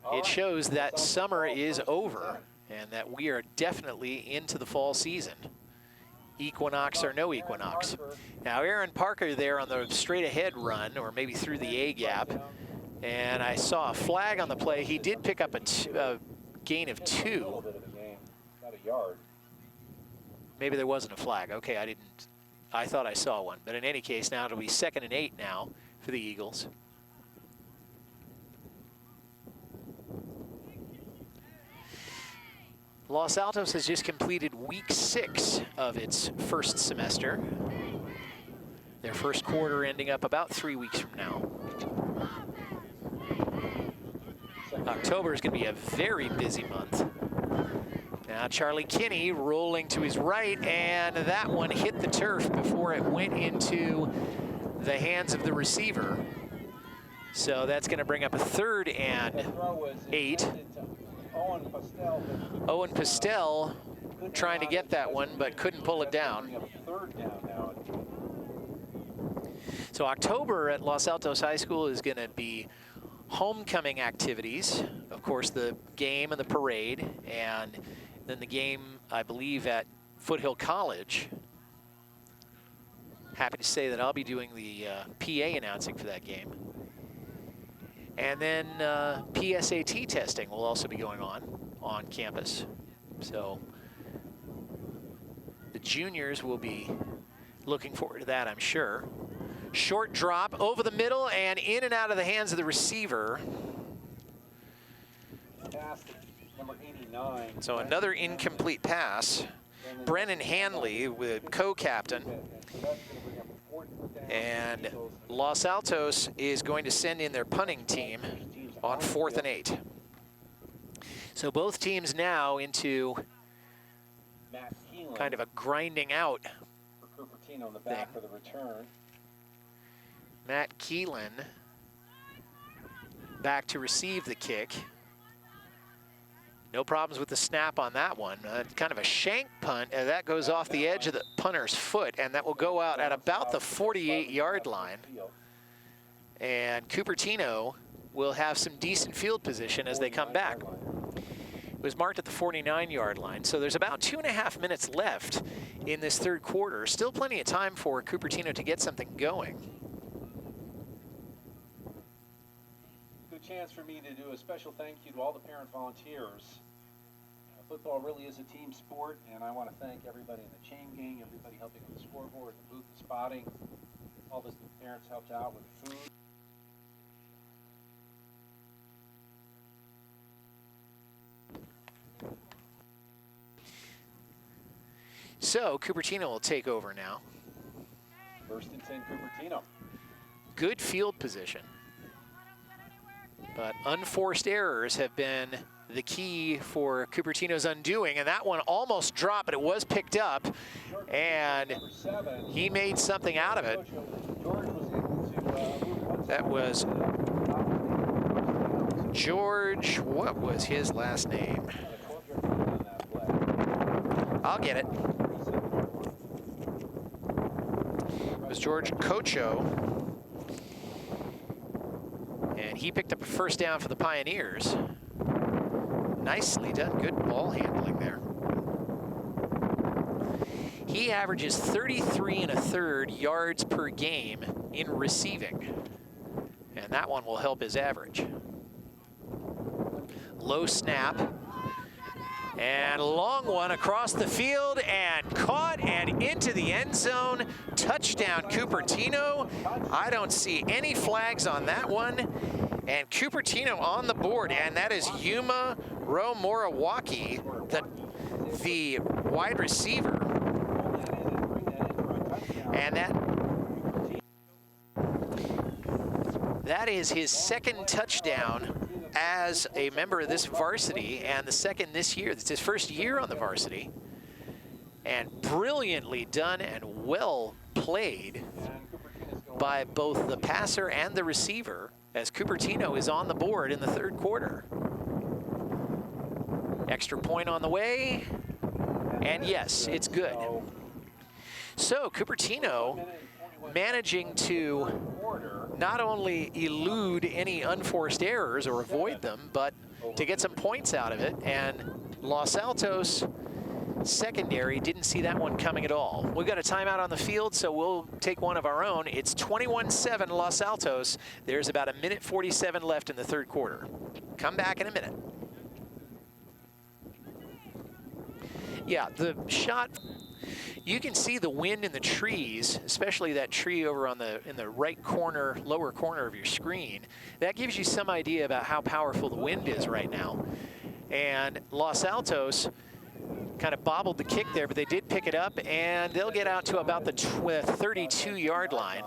S2: All
S1: it
S2: right.
S1: shows that
S2: Los Altos
S1: summer
S2: ball,
S1: is
S2: first and
S1: over
S2: 10.
S1: and that we are definitely into the fall season. Equinox or no equinox. Now Aaron Parker there on the straight ahead run, or maybe through the A gap, and I saw a flag on the play. He did pick up a gain of
S2: A little
S1: 2.
S2: bit of a game, about a yard.
S1: Maybe there wasn't a flag. Okay, I thought I saw one. But in any case, now it'll be 2nd and 8 now for the Eagles. Los Altos has just completed week 6 of its first semester. Their first quarter ending up about 3 weeks from now. October is going to be a very busy month. Now Charlie Kinney rolling to his right, and that one hit the turf before it went into the hands of the receiver. So that's going to bring up a 3rd
S2: That
S1: and
S2: throw was
S1: 8.
S2: intended to Owen Pastel, but
S1: Owen Pastel
S2: couldn't
S1: trying to
S2: allow
S1: get
S2: it
S1: that
S2: to
S1: one, but couldn't pull it
S2: That's gonna
S1: down.
S2: bring up a 3rd down now.
S1: So October at Los Altos High School is going to be homecoming activities. Of course, the game and the parade, and then the game, I believe, at Foothill College. Happy to say that I'll be doing the PA announcing for that game. And then PSAT testing will also be going on campus. So the juniors will be looking forward to that, I'm sure. Short drop over the middle and in and out of the hands of the receiver.
S2: Pass to number 89.
S1: So another incomplete pass. Brennan Hanley, with co-captain.
S2: So that's gonna bring up a 4th down.
S1: And
S2: Eagles.
S1: Los Altos is going to send in their punting team on 4th and 8. So both teams now into
S2: Matt Keelan
S1: kind of a grinding out.
S2: for Cupertino in the back for the return.
S1: Matt Keelan back to receive the kick. No problems with the snap on that one. Kind of a shank punt. That goes off the edge of the punter's foot, and that will go out at about the 48-yard line. And Cupertino will have some decent field position as they come back. It was marked at the 49-yard line, so there's about 2.5 minutes left in this third quarter. Still plenty of time for Cupertino to get something going.
S2: Good chance for me to do a special thank you to all the parent volunteers. Football really is a team sport, and I want to thank everybody in the chain gang, everybody helping on the scoreboard, the booth, the spotting. All the parents helped out with food.
S1: So Cupertino will take over now.
S2: 1st and 10, Cupertino.
S1: Good field position. But unforced errors have been the key for Cupertino's undoing, and that one almost dropped, but it was picked up, and
S2: Number 7.
S1: he made something out of it.
S2: George was able to move one
S1: That
S2: side
S1: was
S2: to the
S1: George, what was his last name?
S2: on a 12-yard gain on that play.
S1: I'll get it. It was George Cocho. And he picked up a 1st down for the Pioneers. Nicely done, good ball handling there. He averages 33 1/3 yards per game in receiving. And and that one will help his average. Low snap, and long one across the field, and caught and into the end zone. Touchdown, Cupertino. I don't see any flags on that one. And Cupertino on the board, and that is Yuma Romorawaki, the wide receiver. And that is his second touchdown as a member of this varsity, and the second this year. It's his first year on the varsity. And brilliantly done and well played by both the passer and the receiver, as Cupertino is on the board in the third quarter. Extra point on the way, and yes, it's good. So Cupertino managing to not only elude any unforced errors or avoid them, but to get some points out of it. And Los Altos secondary didn't see that one coming at all. We've got a timeout on the field, so we'll take one of our own. It's 21-7 Los Altos. There's about 1:47 left in the third quarter. Come back in a minute. Yeah, the shot, you can see the wind in the trees, especially that tree over on in the right corner, lower corner of your screen. That gives you some idea about how powerful the wind is right now. And Los Altos kind of bobbled the kick there, but they did pick it up, and they'll get out to about the 32-yard line.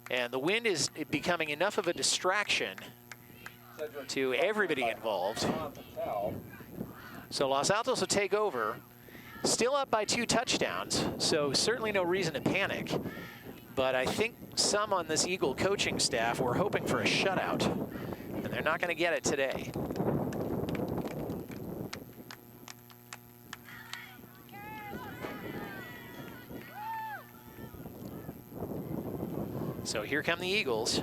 S1: And the wind is becoming enough of a distraction to everybody involved. So Los Altos will take over. Still up by 2 touchdowns, so certainly no reason to panic. But I think some on this Eagle coaching staff were hoping for a shutout, and they're not going to get it today. So here come the Eagles.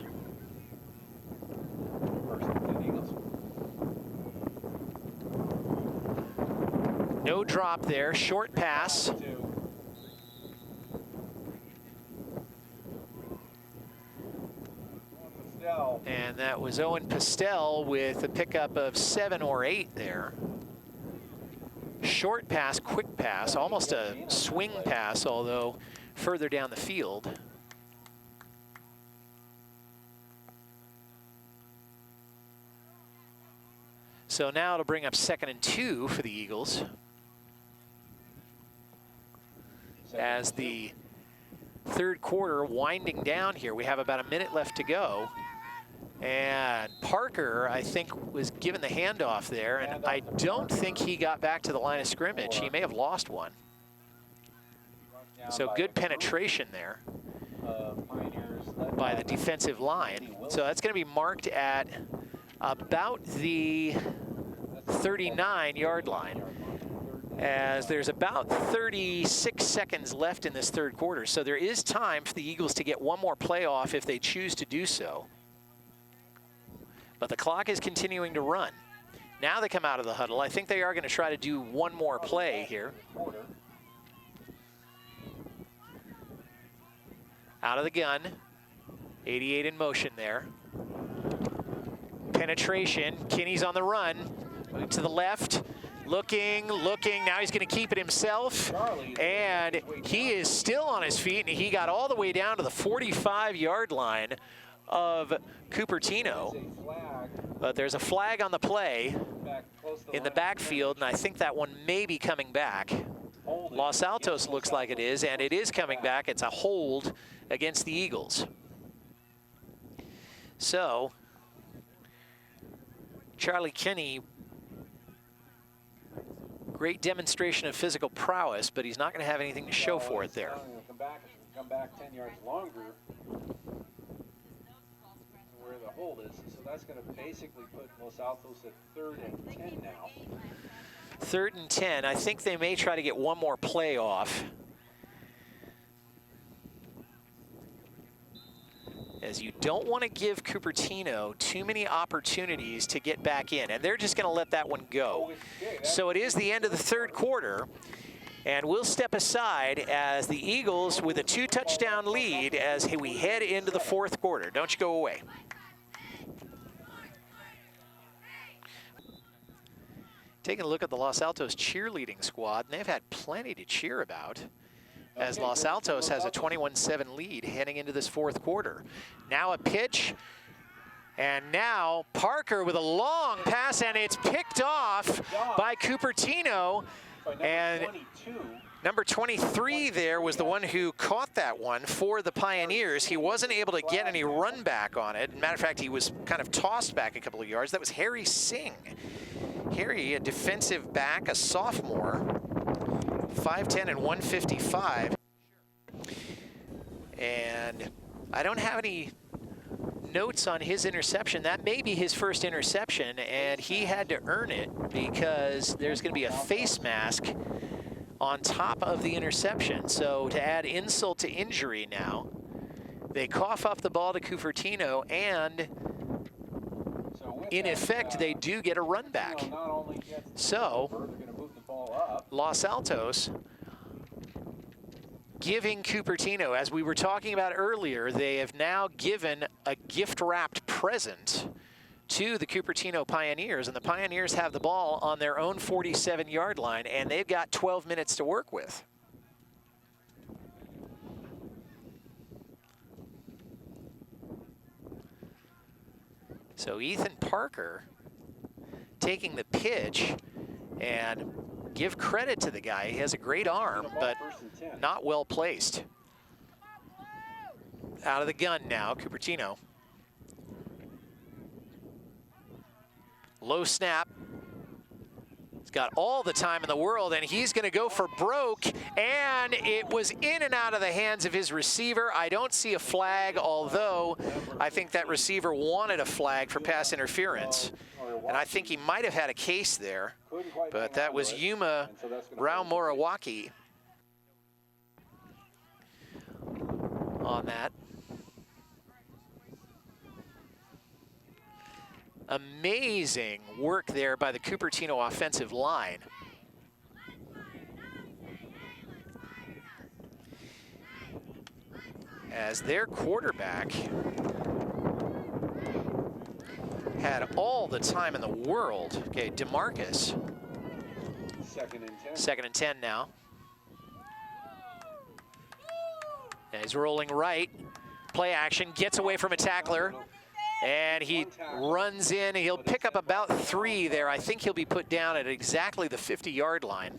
S1: No drop there, short pass. And that was Owen Pastel with a pickup of 7 or 8 there. Short pass, quick pass, almost a swing pass, although further down the field. So now it'll bring up 2nd and 2 for the Eagles. As the third quarter winding down here, we have about a minute left to go. And Parker, I think, was given the handoff there, and I don't think he got back to the line of scrimmage. He may have lost one. So good penetration there by the defensive line. So that's going to be marked at about the 39-yard line, as there's about 36 seconds left in this third quarter. So there is time for the Eagles to get one more play off if they choose to do so. But the clock is continuing to run. Now they come out of the huddle. I think they are going to try to do one more play here. Out of the gun. 88 in motion there. Penetration. Kinney's on the run. Moving to the left. Looking. Now he's going to keep it himself. And he is still on his feet, and he got all the way down to the 45-yard line of Cupertino. But there's a flag on the play in the backfield, and I think that one may be coming back. Los Altos looks like it is, and it is coming back. It's a hold against the Eagles. So Charlie Kinney, great demonstration of physical prowess, but he's not going to have anything to show for it there.
S2: Come back 10 yards longer where the hold is. So that's going to basically put Los Altos at 3rd and 10 now.
S1: 3rd and 10. I think they may try to get one more play off, as you don't want to give Cupertino too many opportunities to get back in, and they're just going to let that one go. So it is the end of the third quarter, And we'll step aside as the Eagles with a 2-touchdown lead as we head into the fourth quarter. Don't you go away. Taking a look at the Los Altos cheerleading squad, and they've had plenty to cheer about as Los Altos has a 21-7 lead heading into this fourth quarter. Now a pitch, and now Parker with a long pass, and it's picked off by Cupertino. And number 23 there was the one who caught that one for the Pioneers. He wasn't able to get any run back on it. Matter of fact, he was kind of tossed back a couple of yards. That was Harry Singh. Harry, a defensive back, a sophomore, 5'10" and 155. And I don't have any notes on his interception. That may be his first interception, and he had to earn it because there's going to be a face mask on top of the interception. So to add insult to injury now, they cough up the ball to Cupertino, and in effect, they do get a run back. So Los Altos giving Cupertino, as we were talking about earlier, they have now given a gift-wrapped present to the Cupertino Pioneers, and the Pioneers have the ball on their own 47-yard line, and they've got 12 minutes to work with. So Ethan Parker taking the pitch, and give credit to the guy. He has a great arm, but not well placed. Out of the gun now, Cupertino. Low snap. He's got all the time in the world, and he's going to go for broke, and it was in and out of the hands of his receiver. I don't see a flag, although I think that receiver wanted a flag for pass interference, and I think he might have had a case there, but that was Yuma Raumorawaki on that. Amazing work there by the Cupertino offensive line. As their quarterback had all the time in the world. Okay, DeMarcus. Second and 10 now. And he's rolling right. Play action, gets away from a tackler. And he runs in, and he'll pick up about 3 there. I think he'll be put down at exactly the 50-yard line.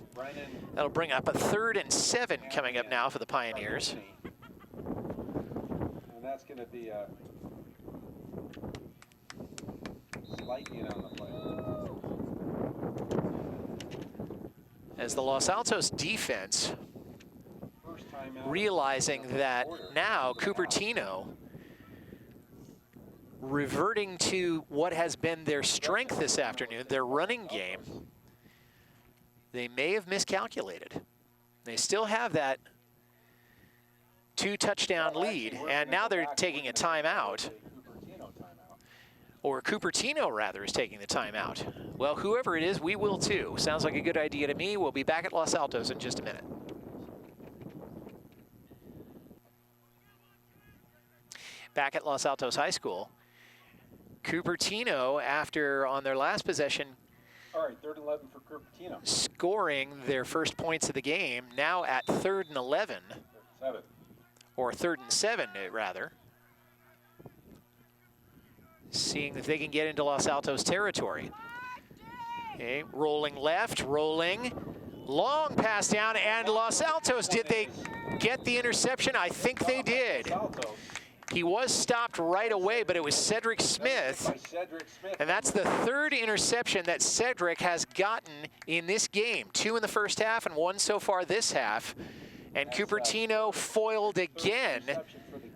S1: That'll bring up a 3rd and 7 coming up now for the Pioneers.
S2: And that's going to be a slight in on the play.
S1: As the Los Altos defense realizing that now Cupertino reverting to what has been their strength this afternoon, their running game, they may have miscalculated. They still have that 2-touchdown lead, and now they're taking a timeout. Or Cupertino, rather, is taking the timeout. Well, whoever it is, we will too. Sounds like a good idea to me. We'll be back at Los Altos in just a minute. Back at Los Altos High School, Cupertino, after on their last possession,
S2: all right, 3rd and 11 for Cupertino,
S1: scoring their first points of the game, now at 3rd and 11, or 3rd and 7, rather, seeing if they can get into Los Altos territory. Okay, rolling left, rolling, long pass down, and Los Altos, did they get the interception? I think they did. He was stopped right away, but it was Cedric Smith. And that's the 3rd interception that Cedric has gotten in this game. 2 in the first half and 1 so far this half. And Cupertino foiled again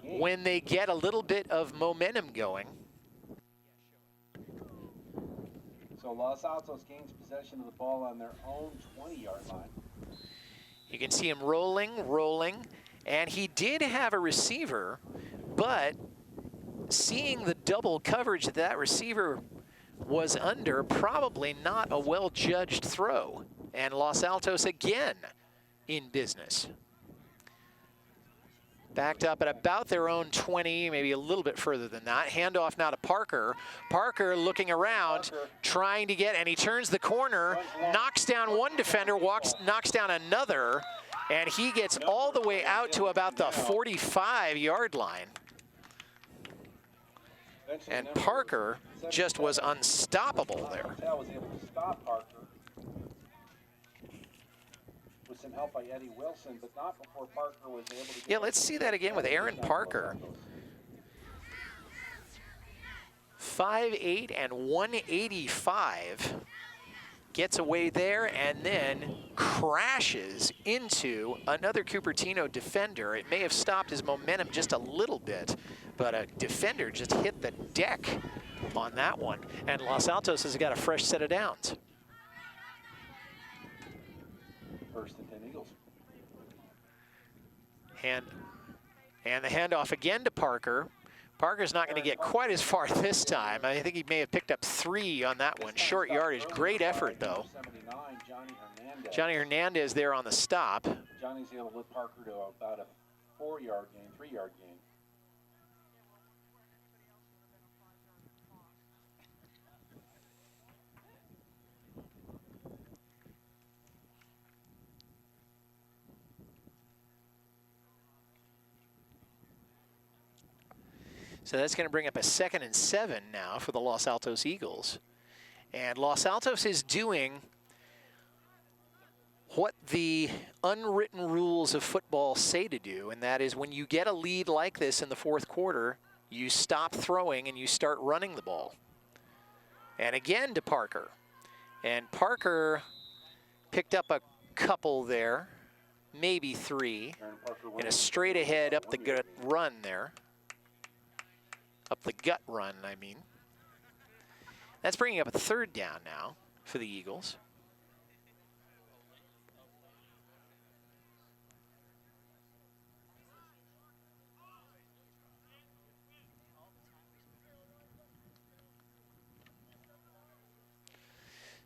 S1: when they get a little bit of momentum going.
S2: So Los Altos gains possession of the ball on their own 20-yard line.
S1: You can see him rolling, and he did have a receiver, but seeing the double coverage that receiver was under, probably not a well-judged throw. And Los Altos again in business. Backed up at about their own 20, maybe a little bit further than that. Handoff now to Parker. Parker looking around, trying to get, and he turns the corner, knocks down one defender, knocks down another, and he gets all the way out to about the 45-yard line. And Parker just was unstoppable there.
S2: Was able to stop Parker with some help by Eddie Wilson, but not before Parker was able to get.
S1: Yeah, let's see that again with Aaron Parker. 5'8" and 185. Gets away there and then crashes into another Cupertino defender. It may have stopped his momentum just a little bit, but a defender just hit the deck on that one. And Los Altos has got a fresh set of downs.
S2: First and 10 Eagles.
S1: And the handoff again to Parker. Parker's not going to get quite as far this time. I think he may have picked up 3 on that one. Short yardage, great effort though. Johnny Hernandez there on the stop.
S2: Johnny's able to lift Parker to about a 4-yard gain, 3-yard gain.
S1: So that's going to bring up a 2nd and 7 now for the Los Altos Eagles. And Los Altos is doing what the unwritten rules of football say to do, and that is when you get a lead like this in the 4th quarter, you stop throwing and you start running the ball. And again to Parker. And Parker picked up a couple there, maybe 3, and a straight ahead up the gut run there. Up the gut run, I mean. That's bringing up a 3rd down now for the Eagles.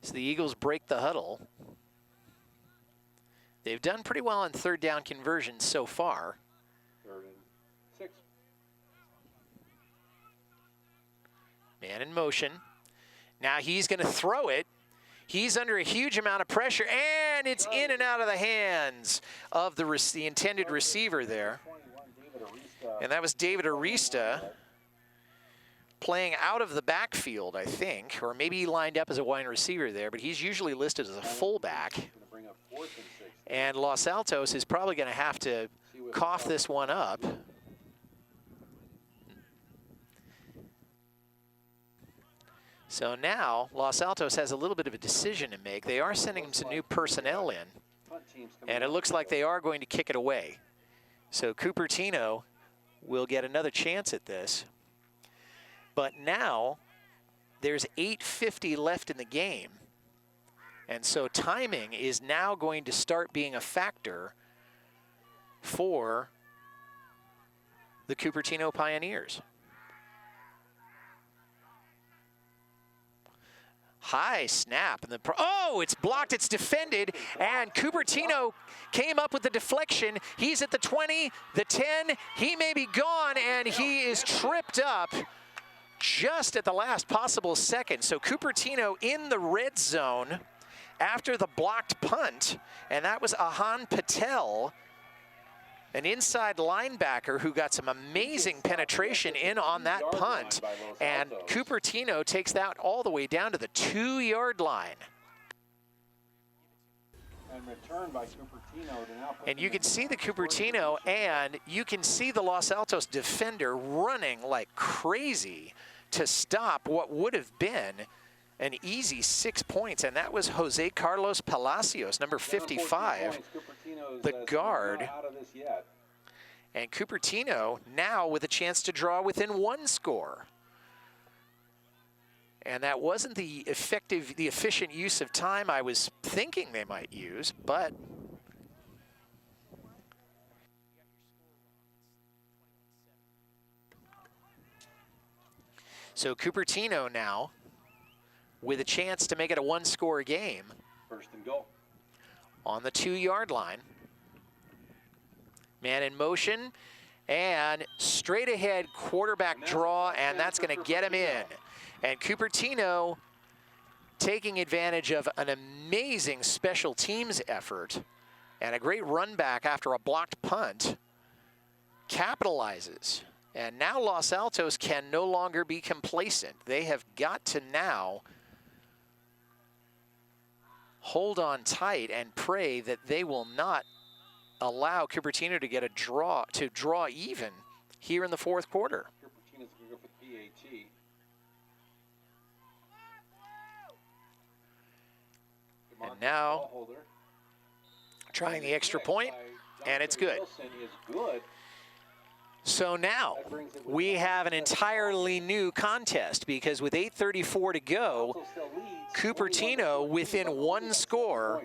S1: So the Eagles break the huddle. They've done pretty well on 3rd down conversions so far.
S2: 3rd and 6.
S1: Man in motion. Now he's going to throw it. He's under a huge amount of pressure, and it's in and out of the hands of the intended receiver there. And that was David Arista playing out of the backfield, I think, or maybe he lined up as a wide receiver there, but he's usually listed as a fullback. And Los Altos is probably going to have to cough this one up. So now Los Altos has a little bit of a decision to make. They are sending some new personnel in, and it looks like they are going to kick it away. So Cupertino will get another chance at this. But now there's 8:50 left in the game, and so timing is now going to start being a factor for the Cupertino Pioneers. High snap, and oh, it's blocked, it's defended, and Cupertino came up with the deflection. He's at the 20, the 10, he may be gone, and he is tripped up just at the last possible second. So Cupertino in the red zone after the blocked punt, and that was Ahan Patel, an inside linebacker who got some amazing penetration in on that punt, and Cupertino takes that all the way down to the 2-yard line. And you can see the Cupertino, and you can see the Los Altos defender running like crazy to stop what would have been an easy 6 points, and that was Jose Carlos Palacios, number 55, the guard. And Cupertino now with a chance to draw within 1 score. And that wasn't the efficient use of time I was thinking they might use, but so Cupertino now with a chance to make it a 1-score game.
S2: 1st and goal.
S1: On the 2-yard line. Man in motion, and straight ahead quarterback draw, and that's going to get him in. And Cupertino, taking advantage of an amazing special teams effort and a great run back after a blocked punt, capitalizes. And now Los Altos can no longer be complacent. They have got to now hold on tight and pray that they will not allow Cupertino to get a draw, to draw even here in the fourth quarter.
S2: Cupertino's going to go for the PAT.
S1: And now trying the extra point, and it's good. So now we have an entirely new contest, because with 8:34 to go, Cupertino within one score,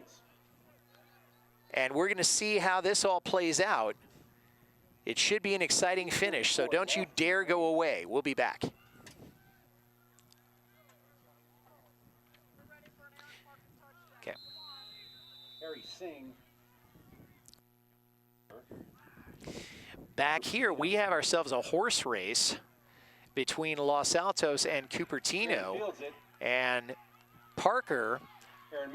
S1: and we're going to see how this all plays out. It should be an exciting finish, so don't you dare go away. We'll be back. Okay.
S2: Harry Singh.
S1: Back here, we have ourselves a horse race between Los Altos and Cupertino, and Parker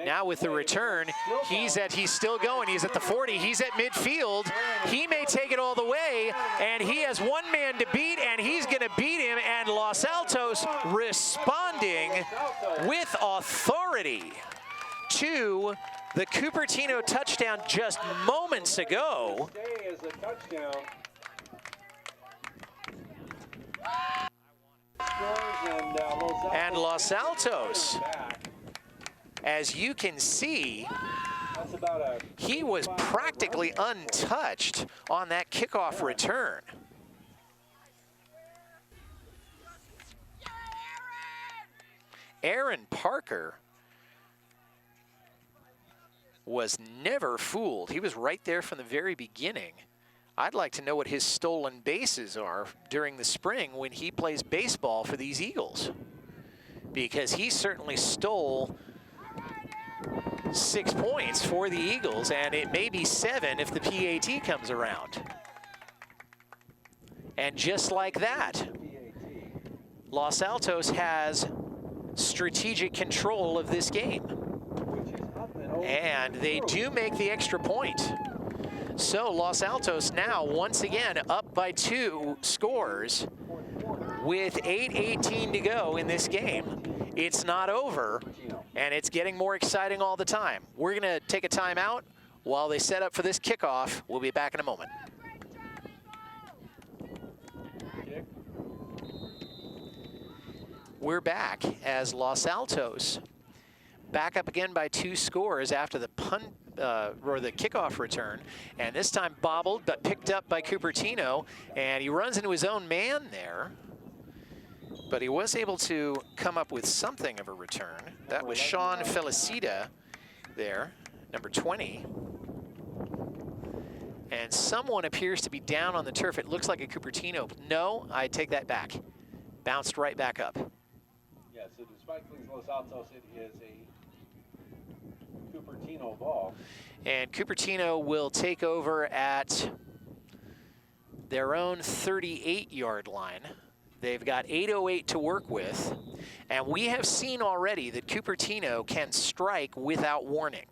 S1: now with the return. He's still going. He's at the 40. He's at midfield. He may take it all the way, and he has one man to beat, and he's going to beat him. And Los Altos responding with authority to the Cupertino touchdown just moments ago. And Los Altos, as you can see, he was practically untouched on that kickoff return. Aaron Parker was never fooled. He was right there from the very beginning. I'd like to know what his stolen bases are during the spring when he plays baseball for these Eagles, because he certainly stole 6 points for the Eagles, and it may be 7 if the PAT comes around. And just like that, Los Altos has strategic control of this game. And they do make the extra point. So Los Altos now once again up by 2 scores with 8:18 to go in this game. It's not over, and it's getting more exciting all the time. We're gonna take a timeout while they set up for this kickoff. We'll be back in a moment. We're back as Los Altos back up again by 2 scores after the punt or the kickoff return, and this time bobbled but picked up by Cupertino, and he runs into his own man there, but he was able to come up with something of a return. That was Sean Felicita there, number 20. And someone appears to be down on the turf. It looks like a Cupertino. No, I take that back. Bounced right back up.
S2: Yeah, so despite Los Altos, it is a Cupertino ball.
S1: And Cupertino will take over at their own 38-yard line. They've got 8:08 to work with, and we have seen already that Cupertino can strike without warning.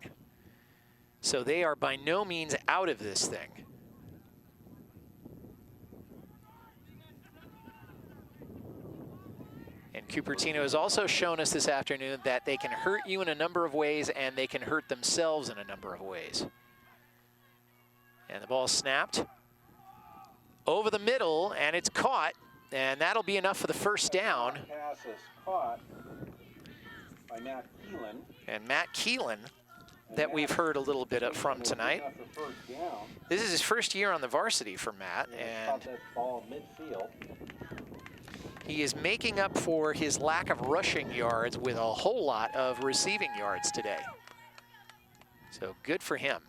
S1: So they are by no means out of this thing. And Cupertino has also shown us this afternoon that they can hurt you in a number of ways, and they can hurt themselves in a number of ways. And the ball snapped over the middle, and it's caught, and that'll be enough for the first down.
S2: Pass is caught by Matt Keelan.
S1: And Matt Keelan, that we've heard a little bit from tonight. This is his first year on the varsity for Matt, and
S2: that ball midfield.
S1: he is making up for his lack of rushing yards with a whole lot of receiving yards today. So good for him.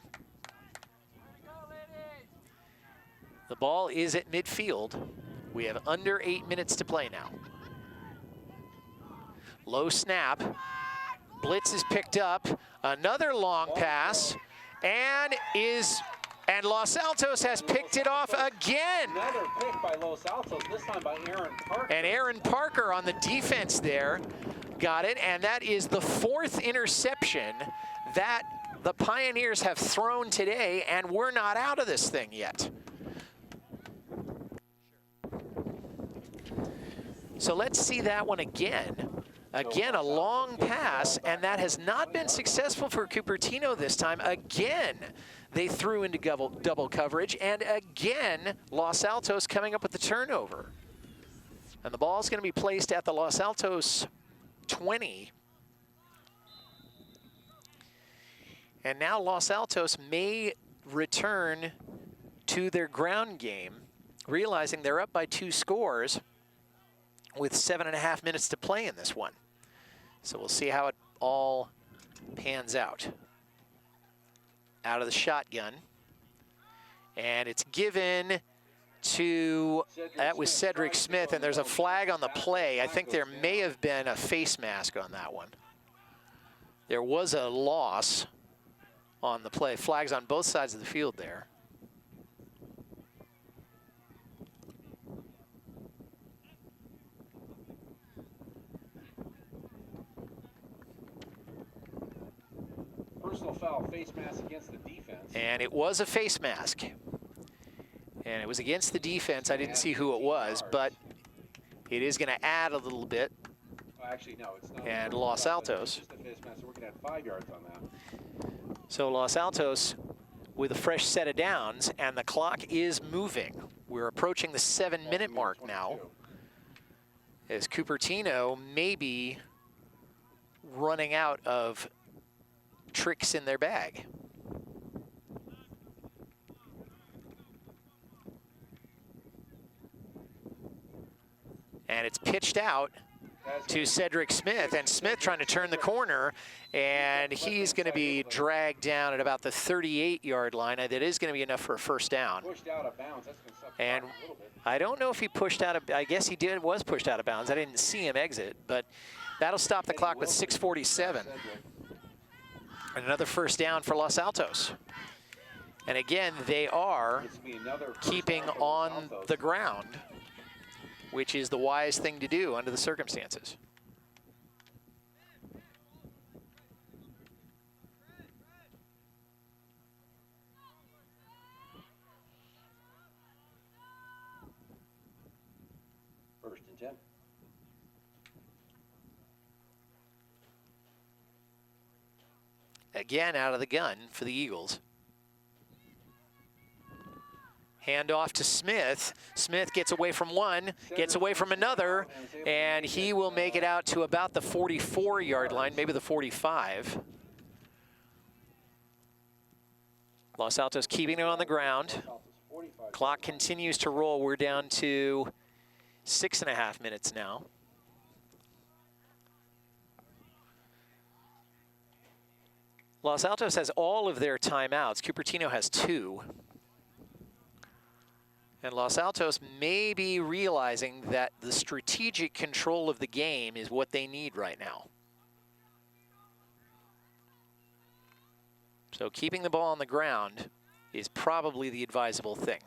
S1: The ball is at midfield. We have under 8 minutes to play now. Low snap. Blitz is picked up. Another long pass, and is And Los Altos has picked it off again.
S2: Another pick by Los Altos, this time by Aaron Parker.
S1: And Aaron Parker on the defense there got it, and that is the 4th interception that the Pioneers have thrown today, and we're not out of this thing yet. So let's see that one again. Again, a long pass, and that has not been successful for Cupertino this time. Again, they threw into double coverage, and again, Los Altos coming up with the turnover. And the ball is going to be placed at the Los Altos 20. And now Los Altos may return to their ground game, realizing they're up by 2 scores with 7.5 minutes to play in this one. So we'll see how it all pans out. Out of the shotgun. And it's given to, that was Cedric Smith, and there's a flag on the play. I think there may have been a face mask on that one. There was a loss on the play. Flags on both sides of the field there.
S2: Personal foul, face mask against the defense.
S1: And it was a face mask. And it was against the defense. I didn't see who it was, but it is going to add a little bit.
S2: Actually, no, it's not.
S1: And Los Altos.
S2: Just a face mask, so we're going to add 5 yards on that.
S1: So Los Altos with a fresh set of downs, and the clock is moving. We're approaching the 7-minute mark now, as Cupertino may be running out of tricks in their bag. And it's pitched out to Cedric Smith, and Smith trying to turn the corner, and he's going to be dragged down at about the 38-yard line. That is going to be enough for a first down.
S2: Pushed out of bounds. That's going to suck
S1: And
S2: a little bit.
S1: I don't know if he pushed out of, I guess he was pushed out of bounds. I didn't see him exit, but that'll stop the clock with 6:47. And another first down for Los Altos. And again, they are keeping on the ground, which is the wise thing to do under the circumstances.
S2: First and 10.
S1: Again, out of the gun for the Eagles. Hand off to Smith. Smith gets away from one, gets away from another, and he will make it out to about the 44-yard line, maybe the 45. Los Altos keeping it on the ground. Clock continues to roll. We're down to 6.5 minutes now. Los Altos has all of their timeouts. Cupertino has 2. And Los Altos may be realizing that the strategic control of the game is what they need right now. So keeping the ball on the ground is probably the advisable thing.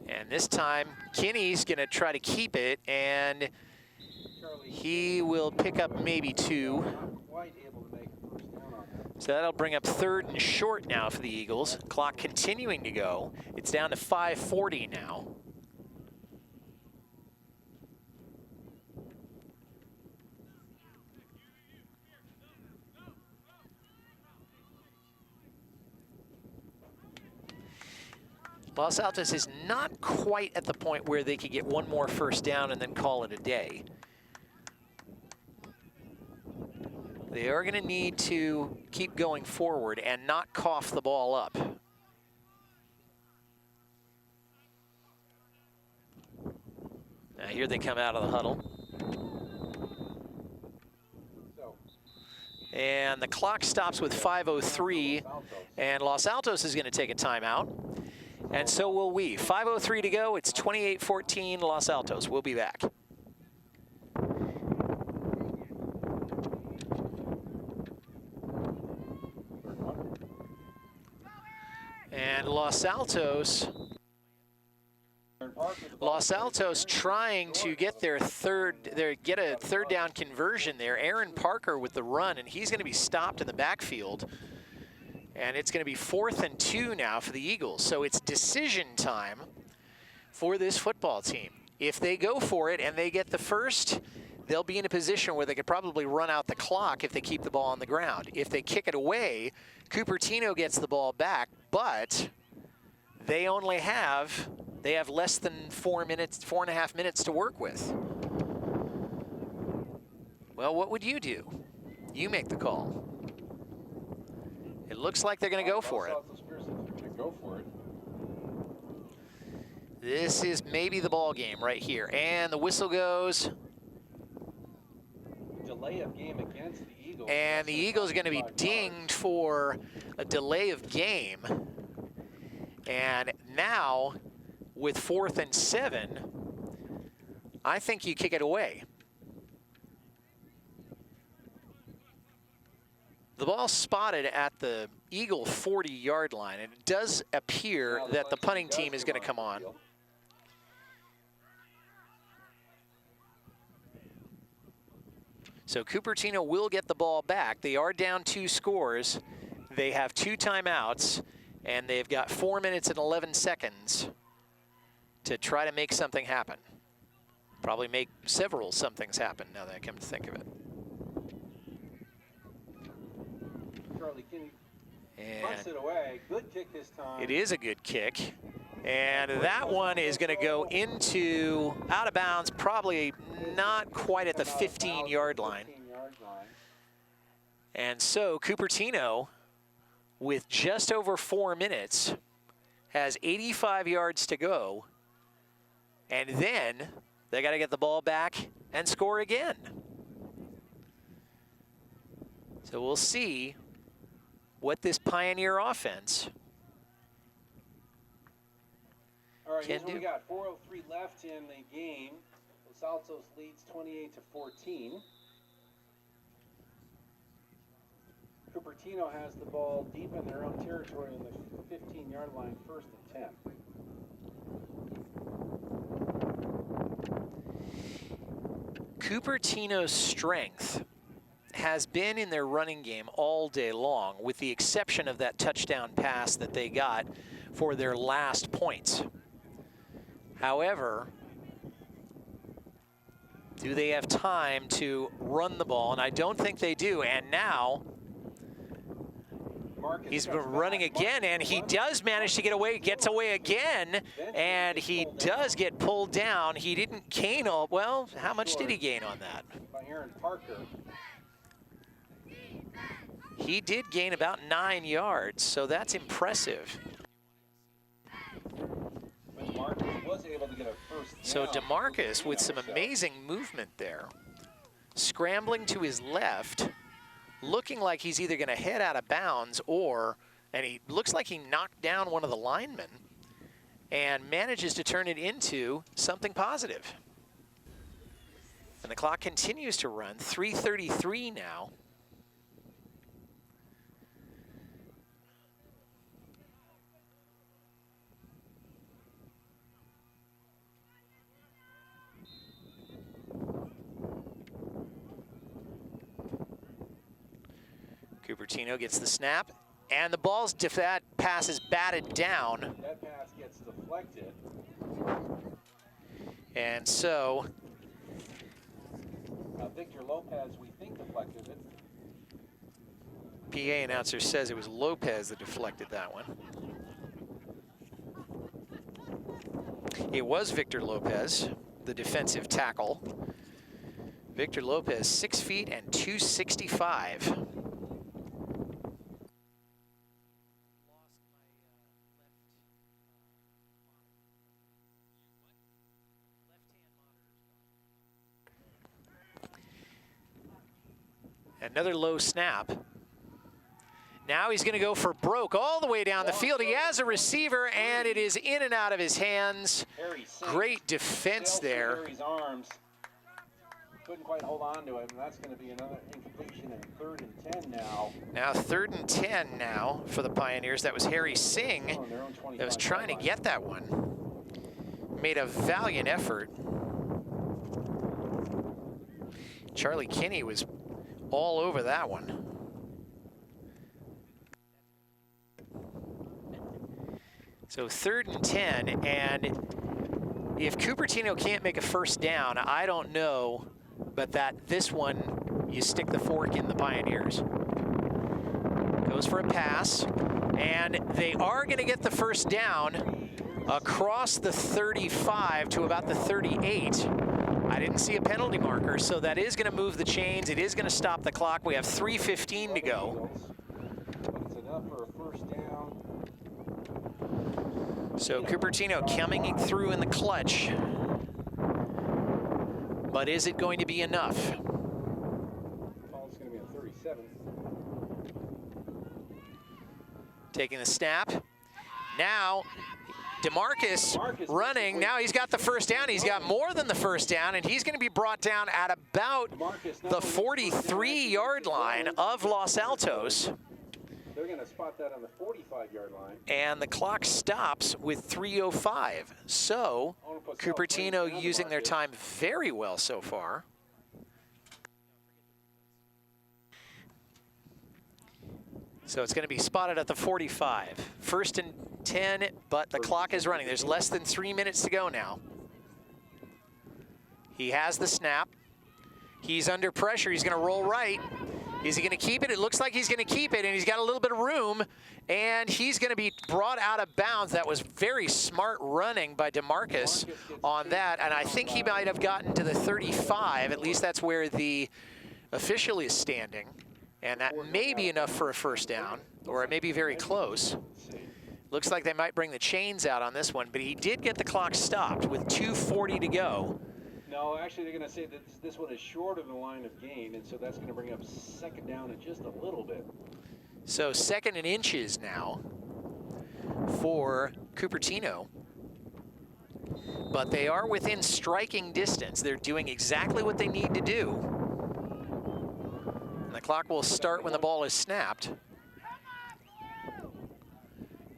S1: And this time, Kinney's going to try to keep it, and he will pick up maybe 2. So that'll bring up 3rd and short now for the Eagles. Clock continuing to go. It's down to 5:40 now. Los Altos is not quite at the point where they could get one more first down and then call it a day. They are going to need to keep going forward and not cough the ball up. Now here they come out of the huddle. And the clock stops with 5:03, and Los Altos is going to take a timeout. And so will we. 5:03 to go. It's 28-14 Los Altos. We'll be back. And Los Altos trying to get their get a third down conversion there. Aaron Parker with the run, and he's going to be stopped in the backfield. And it's going to be 4th and 2 now for the Eagles. So it's decision time for this football team. If they go for it and they get the first, they'll be in a position where they could probably run out the clock if they keep the ball on the ground. If they kick it away, Cupertino gets the ball back, but they only have less than 4.5 minutes to work with. Well, what would you do? You make the call. It looks like they're going to go for it. This is maybe the ball game right here. And the whistle goes.
S2: Delay of game against the Eagles.
S1: And the Eagles are going to be dinged for a delay of game. And now, with 4th and 7, I think you kick it away. The ball spotted at the Eagle 40-yard line, and it does appear that the punting team is going to come on. So Cupertino will get the ball back. They are down 2 scores. They have 2 timeouts, and they've got 4 minutes and 11 seconds to try to make something happen. Probably make several somethings happen now that I come to think of it. And
S2: it away. Good kick this time.
S1: It is a good kick. And that one is going to go into out of bounds, probably not quite at the 15-yard line. And so Cupertino, with just over 4 minutes, has 85 yards to go. And then they got to get the ball back and score again. So we'll see what this Pioneer offense can do.
S2: We got 4:03 left in the game. Los Altos leads 28-14. Cupertino has the ball deep in their own territory on the 15-yard line, 1st and 10.
S1: Cupertino's strength has been in their running game all day long, with the exception of that touchdown pass that they got for their last points. However, do they have time to run the ball? And I don't think they do. And now he's been running again, and he does manage to get away, gets away again, and he does get pulled down. He didn't gain all, well, how much did he gain on that?
S2: By Aaron Parker.
S1: He did gain about 9 yards, so that's impressive.
S2: DeMarcus was able to get a first down.
S1: So DeMarcus with some amazing movement there. Scrambling to his left, looking like he's either going to head out of bounds and he looks like he knocked down one of the linemen and manages to turn it into something positive. And the clock continues to run, 3:33 now. Cupertino gets the snap, and the ball's that pass is batted down.
S2: That pass gets deflected.
S1: And so
S2: Victor Lopez, we think, deflected it.
S1: PA announcer says it was Lopez that deflected that one. It was Victor Lopez, the defensive tackle. Victor Lopez, 6 feet and 265. Another low snap. Now he's going to go for broke all the way down the field. He has a receiver, and it is in and out of his hands. Great defense there.
S2: couldn't quite hold on to it, and that's going to be another incompletion and 3rd and 10 now.
S1: Now 3rd and 10 now for the Pioneers. That was Harry Singh
S2: On their own 25
S1: that was trying to
S2: yard
S1: get that one. Made a valiant effort. Charlie Kinney was all over that one. So 3rd and 10, and if Cupertino can't make a first down, I don't know, but that this one, you stick the fork in the Pioneers. Goes for a pass, and they are going to get the first down across the 35 to about the 38. I didn't see a penalty marker, so that is going to move the chains. It is going to stop the clock. We have 3:15 to go.
S2: But it's enough for a first down.
S1: So Cupertino coming through in the clutch. But is it going to be enough?
S2: Ball's going to be a 37.
S1: Taking the snap. Now, DeMarcus running. Now he's got the first down. He's got more than the first down, and he's going to be brought down at about the 43-yard line of Los Altos.
S2: They're going to spot that on the 45-yard line.
S1: And the clock stops with 3:05. So Cupertino using their time very well so far. So it's going to be spotted at the 45. 1st and 10, but the clock is running. There's less than 3 minutes to go now. He has the snap. He's under pressure. He's going to roll right. Is he going to keep it? It looks like he's going to keep it, and he's got a little bit of room, and he's going to be brought out of bounds. That was very smart running by DeMarcus on that, and I think he might have gotten to the 35. At least that's where the official is standing, and that may be enough for a first down, or it may be very close. Looks like they might bring the chains out on this one, but he did get the clock stopped with 2:40 to go.
S2: No, actually, they're going to say that this one is short of the line of gain, and so that's going to bring up 2nd down in just a little bit.
S1: So 2nd and inches now for Cupertino. But they are within striking distance. They're doing exactly what they need to do. And the clock will start when the ball is snapped.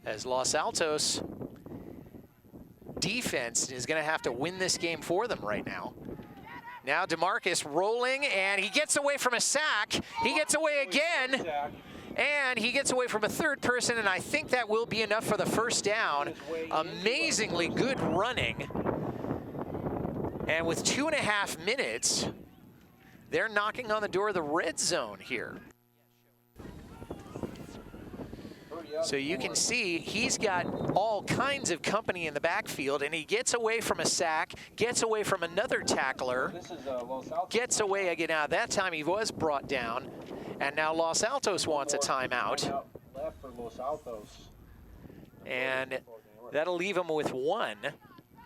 S1: As Los Altos defense is going to have to win this game for them right now. Now DeMarcus rolling, and he gets away from a sack. He gets away again, and he gets away from a 3rd person, and I think that will be enough for the first down. Amazingly good running. And with 2.5 minutes, they're knocking on the door of the red zone here. So you can see he's got all kinds of company in the backfield, and he gets away from a sack, gets away from another tackler, gets away again. Now that time he was brought down, and now Los Altos wants a timeout.
S2: Left for Los Altos.
S1: And that'll leave him with 1.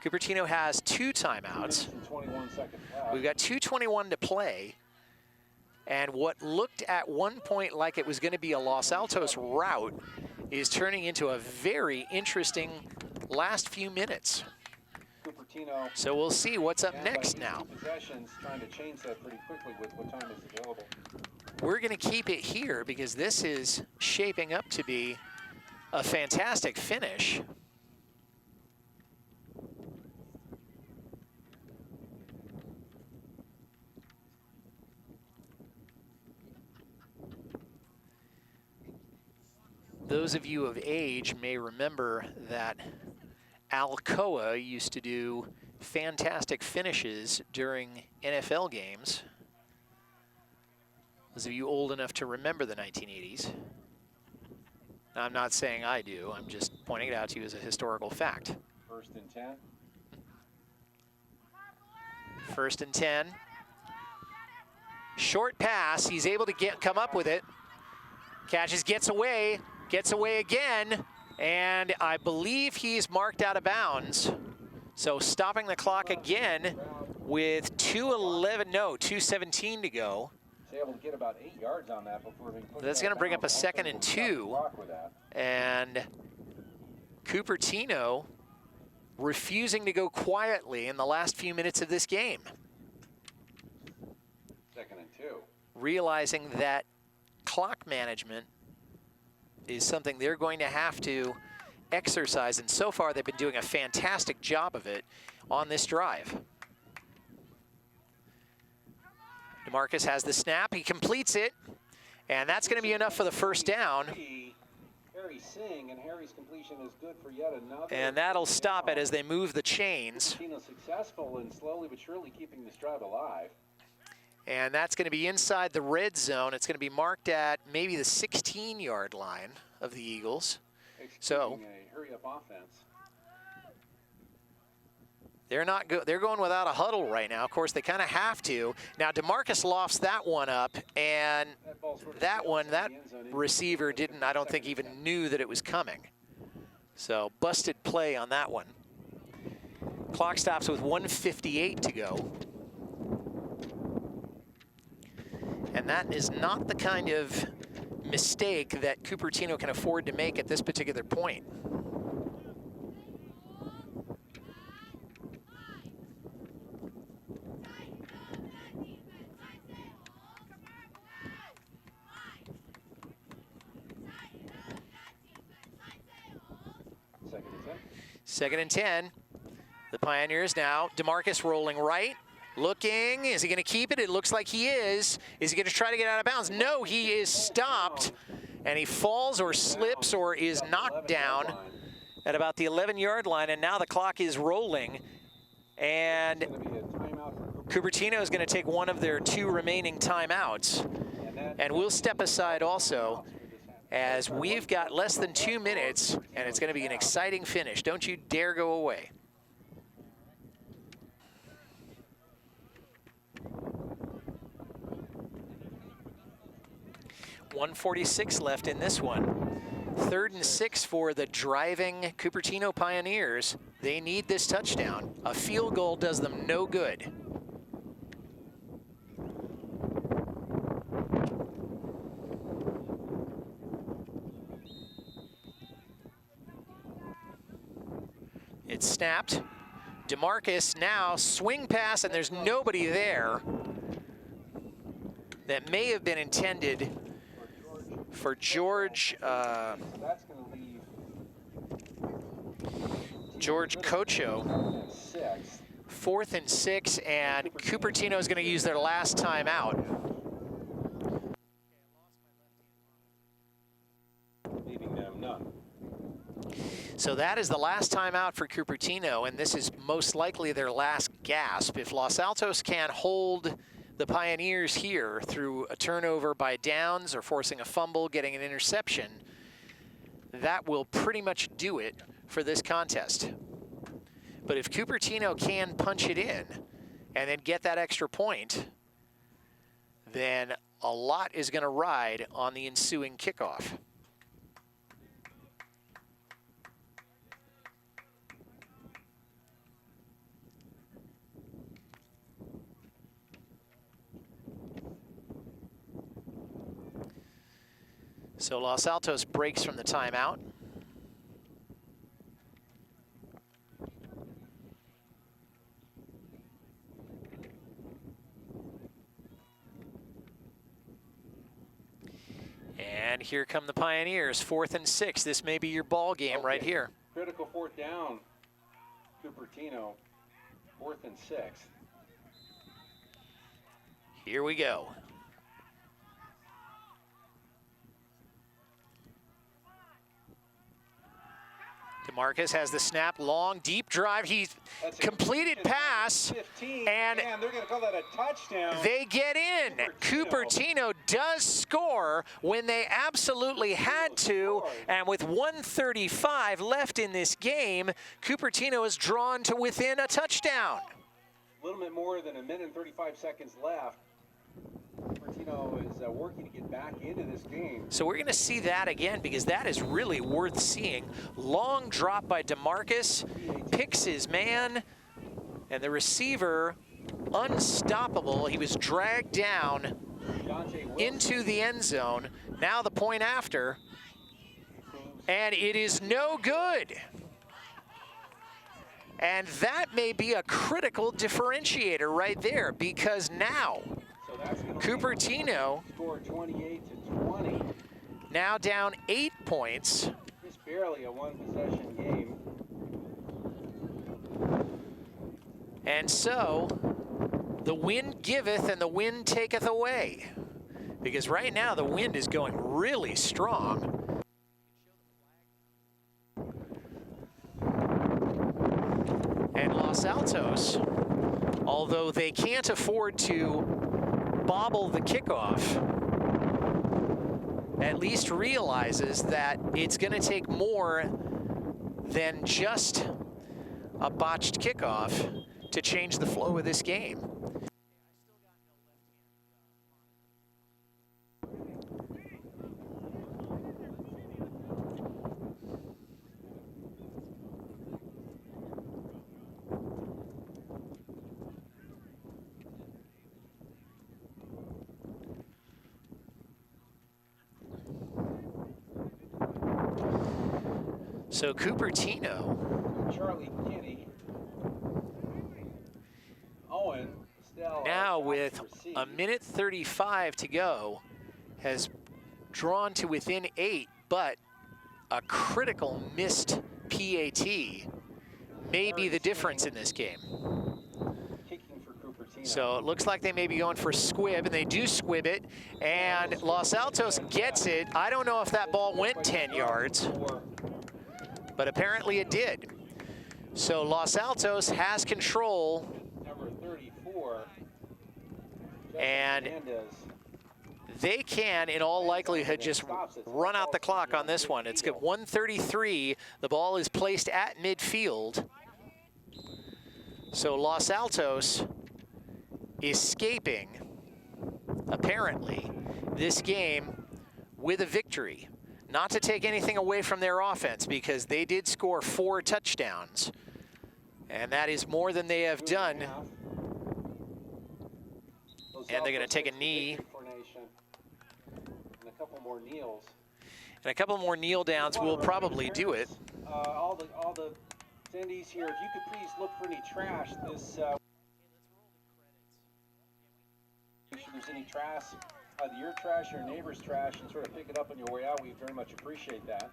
S1: Cupertino has 2 timeouts.
S2: 21 seconds left.
S1: We've got 2:21 to play. And what looked at one point like it was going to be a Los Altos rout is turning into a very interesting last few minutes.
S2: Cupertino.
S1: So we'll see what's up next now.
S2: Possessions, trying to change that pretty quickly with what time is available.
S1: We're going to keep it here because this is shaping up to be a fantastic finish. Those of you of age may remember that Alcoa used to do fantastic finishes during NFL games. Those of you old enough to remember the 1980s. I'm not saying I do, I'm just pointing it out to you as a historical fact.
S2: 1st and 10.
S1: 1st and 10. Short pass, he's able to come up with it. Catches, gets away again, and I believe he's marked out of bounds. So stopping the clock again with 2:17 to go.
S2: He's able to get about 8 yards on that before being put.
S1: That's going to bring up a 2nd and 2. And Cupertino refusing to go quietly in the last few minutes of this game. realizing that clock management is something they're going to have to exercise, and so far they've been doing a fantastic job of it on this drive. DeMarcus has the snap, he completes it, and that's going to be enough for the first down.
S2: Harry's completion is good for yet another.
S1: And that'll stop it as they move the chains.
S2: Cupertino successful in slowly but surely keeping this drive alive.
S1: And that's going to be inside the red zone. It's going to be marked at maybe the 16-yard line of the Eagles. So
S2: a hurry-up offense.
S1: They're going without a huddle right now. Of course, they kind of have to. Now, DeMarcus lofts that one up, and that receiver didn't, I don't think, even knew that it was coming. So, busted play on that one. Clock stops with 1:58 to go. And that is not the kind of mistake that Cupertino can afford to make at this particular point. Second and 10. The Pioneers now. DeMarcus rolling right. Looking. Is he going to keep it? It looks like he is. Is he going to try to get out of bounds? No, he is stopped. And he falls or slips or is knocked down at about the 11-yard line. And now the clock is rolling. And Cupertino is going to take one of their 2 remaining timeouts. And we'll step aside also, as we've got less than 2 minutes, and it's going to be an exciting finish. Don't you dare go away. .146 left in this one. 3rd and 6 for the driving Cupertino Pioneers. They need this touchdown. A field goal does them no good. It's snapped. DeMarcus now swing pass, and there's nobody there. That may have been intended for George Cocho. 4th and 6, and Cupertino is going to use their last timeout.
S2: Leaving them none.
S1: So that is the last timeout for Cupertino, and this is most likely their last gasp. If Los Altos can hold the Pioneers here through a turnover by downs or forcing a fumble, getting an interception, that will pretty much do it for this contest. But if Cupertino can punch it in and then get that extra point, then a lot is going to ride on the ensuing kickoff. So Los Altos breaks from the timeout. And here come the Pioneers, 4th and 6. This may be your ball game right here.
S2: Critical 4th down, Cupertino, 4th and 6.
S1: Here we go. DeMarcus has the snap, long, deep drive. He's completed pass,
S2: 15,
S1: and
S2: they're going to call that a touchdown.
S1: They get in. Cupertino does score when they absolutely had to, and with 1:35 left in this game, Cupertino is drawn to within a touchdown.
S2: A little bit more than 1 minute and 35 seconds left. Cupertino is working to get back into this game.
S1: So we're going to see that again, because that is really worth seeing. Long drop by DeMarcus, picks his man, and the receiver unstoppable. He was dragged down into the end zone. Now the point after, and it is no good. And that may be a critical differentiator right there, because now
S2: that's gonna
S1: Cupertino
S2: score 28-20.
S1: now down 8 points.
S2: Just barely a one-possession game.
S1: And so the wind giveth and the wind taketh away. Because right now the wind is going really strong. And Los Altos, although they can't afford to bobble the kickoff, at least realizes that it's going to take more than just a botched kickoff to change the flow of this game. So Cupertino,
S2: Charlie Kinney, Owen, Stella,
S1: now with a minute 35 to go, has drawn to within 8, but a critical missed PAT may be the difference in this game.
S2: kicking for Cupertino.
S1: So it looks like they may be going for squib, and they do squib it, and Los Altos gets it. I don't know if that ball went 10 yards, but apparently it did. So Los Altos has control,
S2: Number 34,
S1: and
S2: Hernandez.
S1: they can, in all likelihood, just run out the clock on this one. It's got 1:33. The ball is placed at midfield. So Los Altos escaping, apparently, this game with a victory. Not to take anything away from their offense, because they did score 4 touchdowns. And that is more than they have done. And they're going to take a knee.
S2: And a couple more kneels.
S1: And a couple more kneel downs will probably do it.
S2: All the attendees here, if you could please look for any trash. If there's any trash, either your trash or your neighbor's trash, and sort of pick it up on your way out, we very much appreciate that.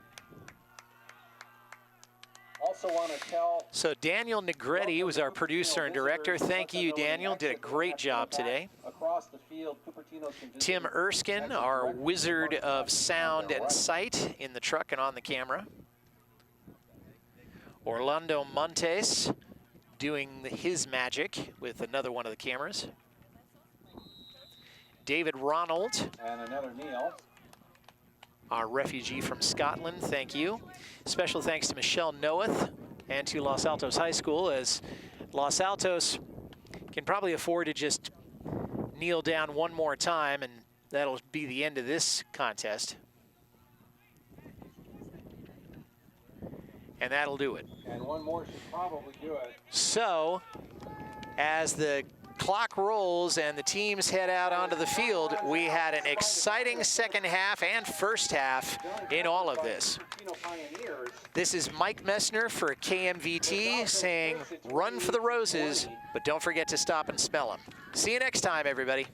S2: Also want to tell...
S1: So Daniel Negretti was our producer and director. Thank you, Daniel. Did a great job today.
S2: Across the field, Cupertino can visit
S1: Tim Erskine, our wizard of sound and sight in the truck and on the camera. Orlando Montes doing his magic with another one of the cameras. David Ronald,
S2: and another kneel.
S1: our refugee from Scotland, thank you. Special thanks to Michelle Noeth and to Los Altos High School, as Los Altos can probably afford to just kneel down one more time, and that'll be the end of this contest. And that'll do it.
S2: And one more should probably do it.
S1: So, as the clock rolls and the teams head out onto the field, we had an exciting second half and first half in all of this. This is Mike Messner for KMVT saying, run for the roses, but don't forget to stop and smell them. See you next time, everybody.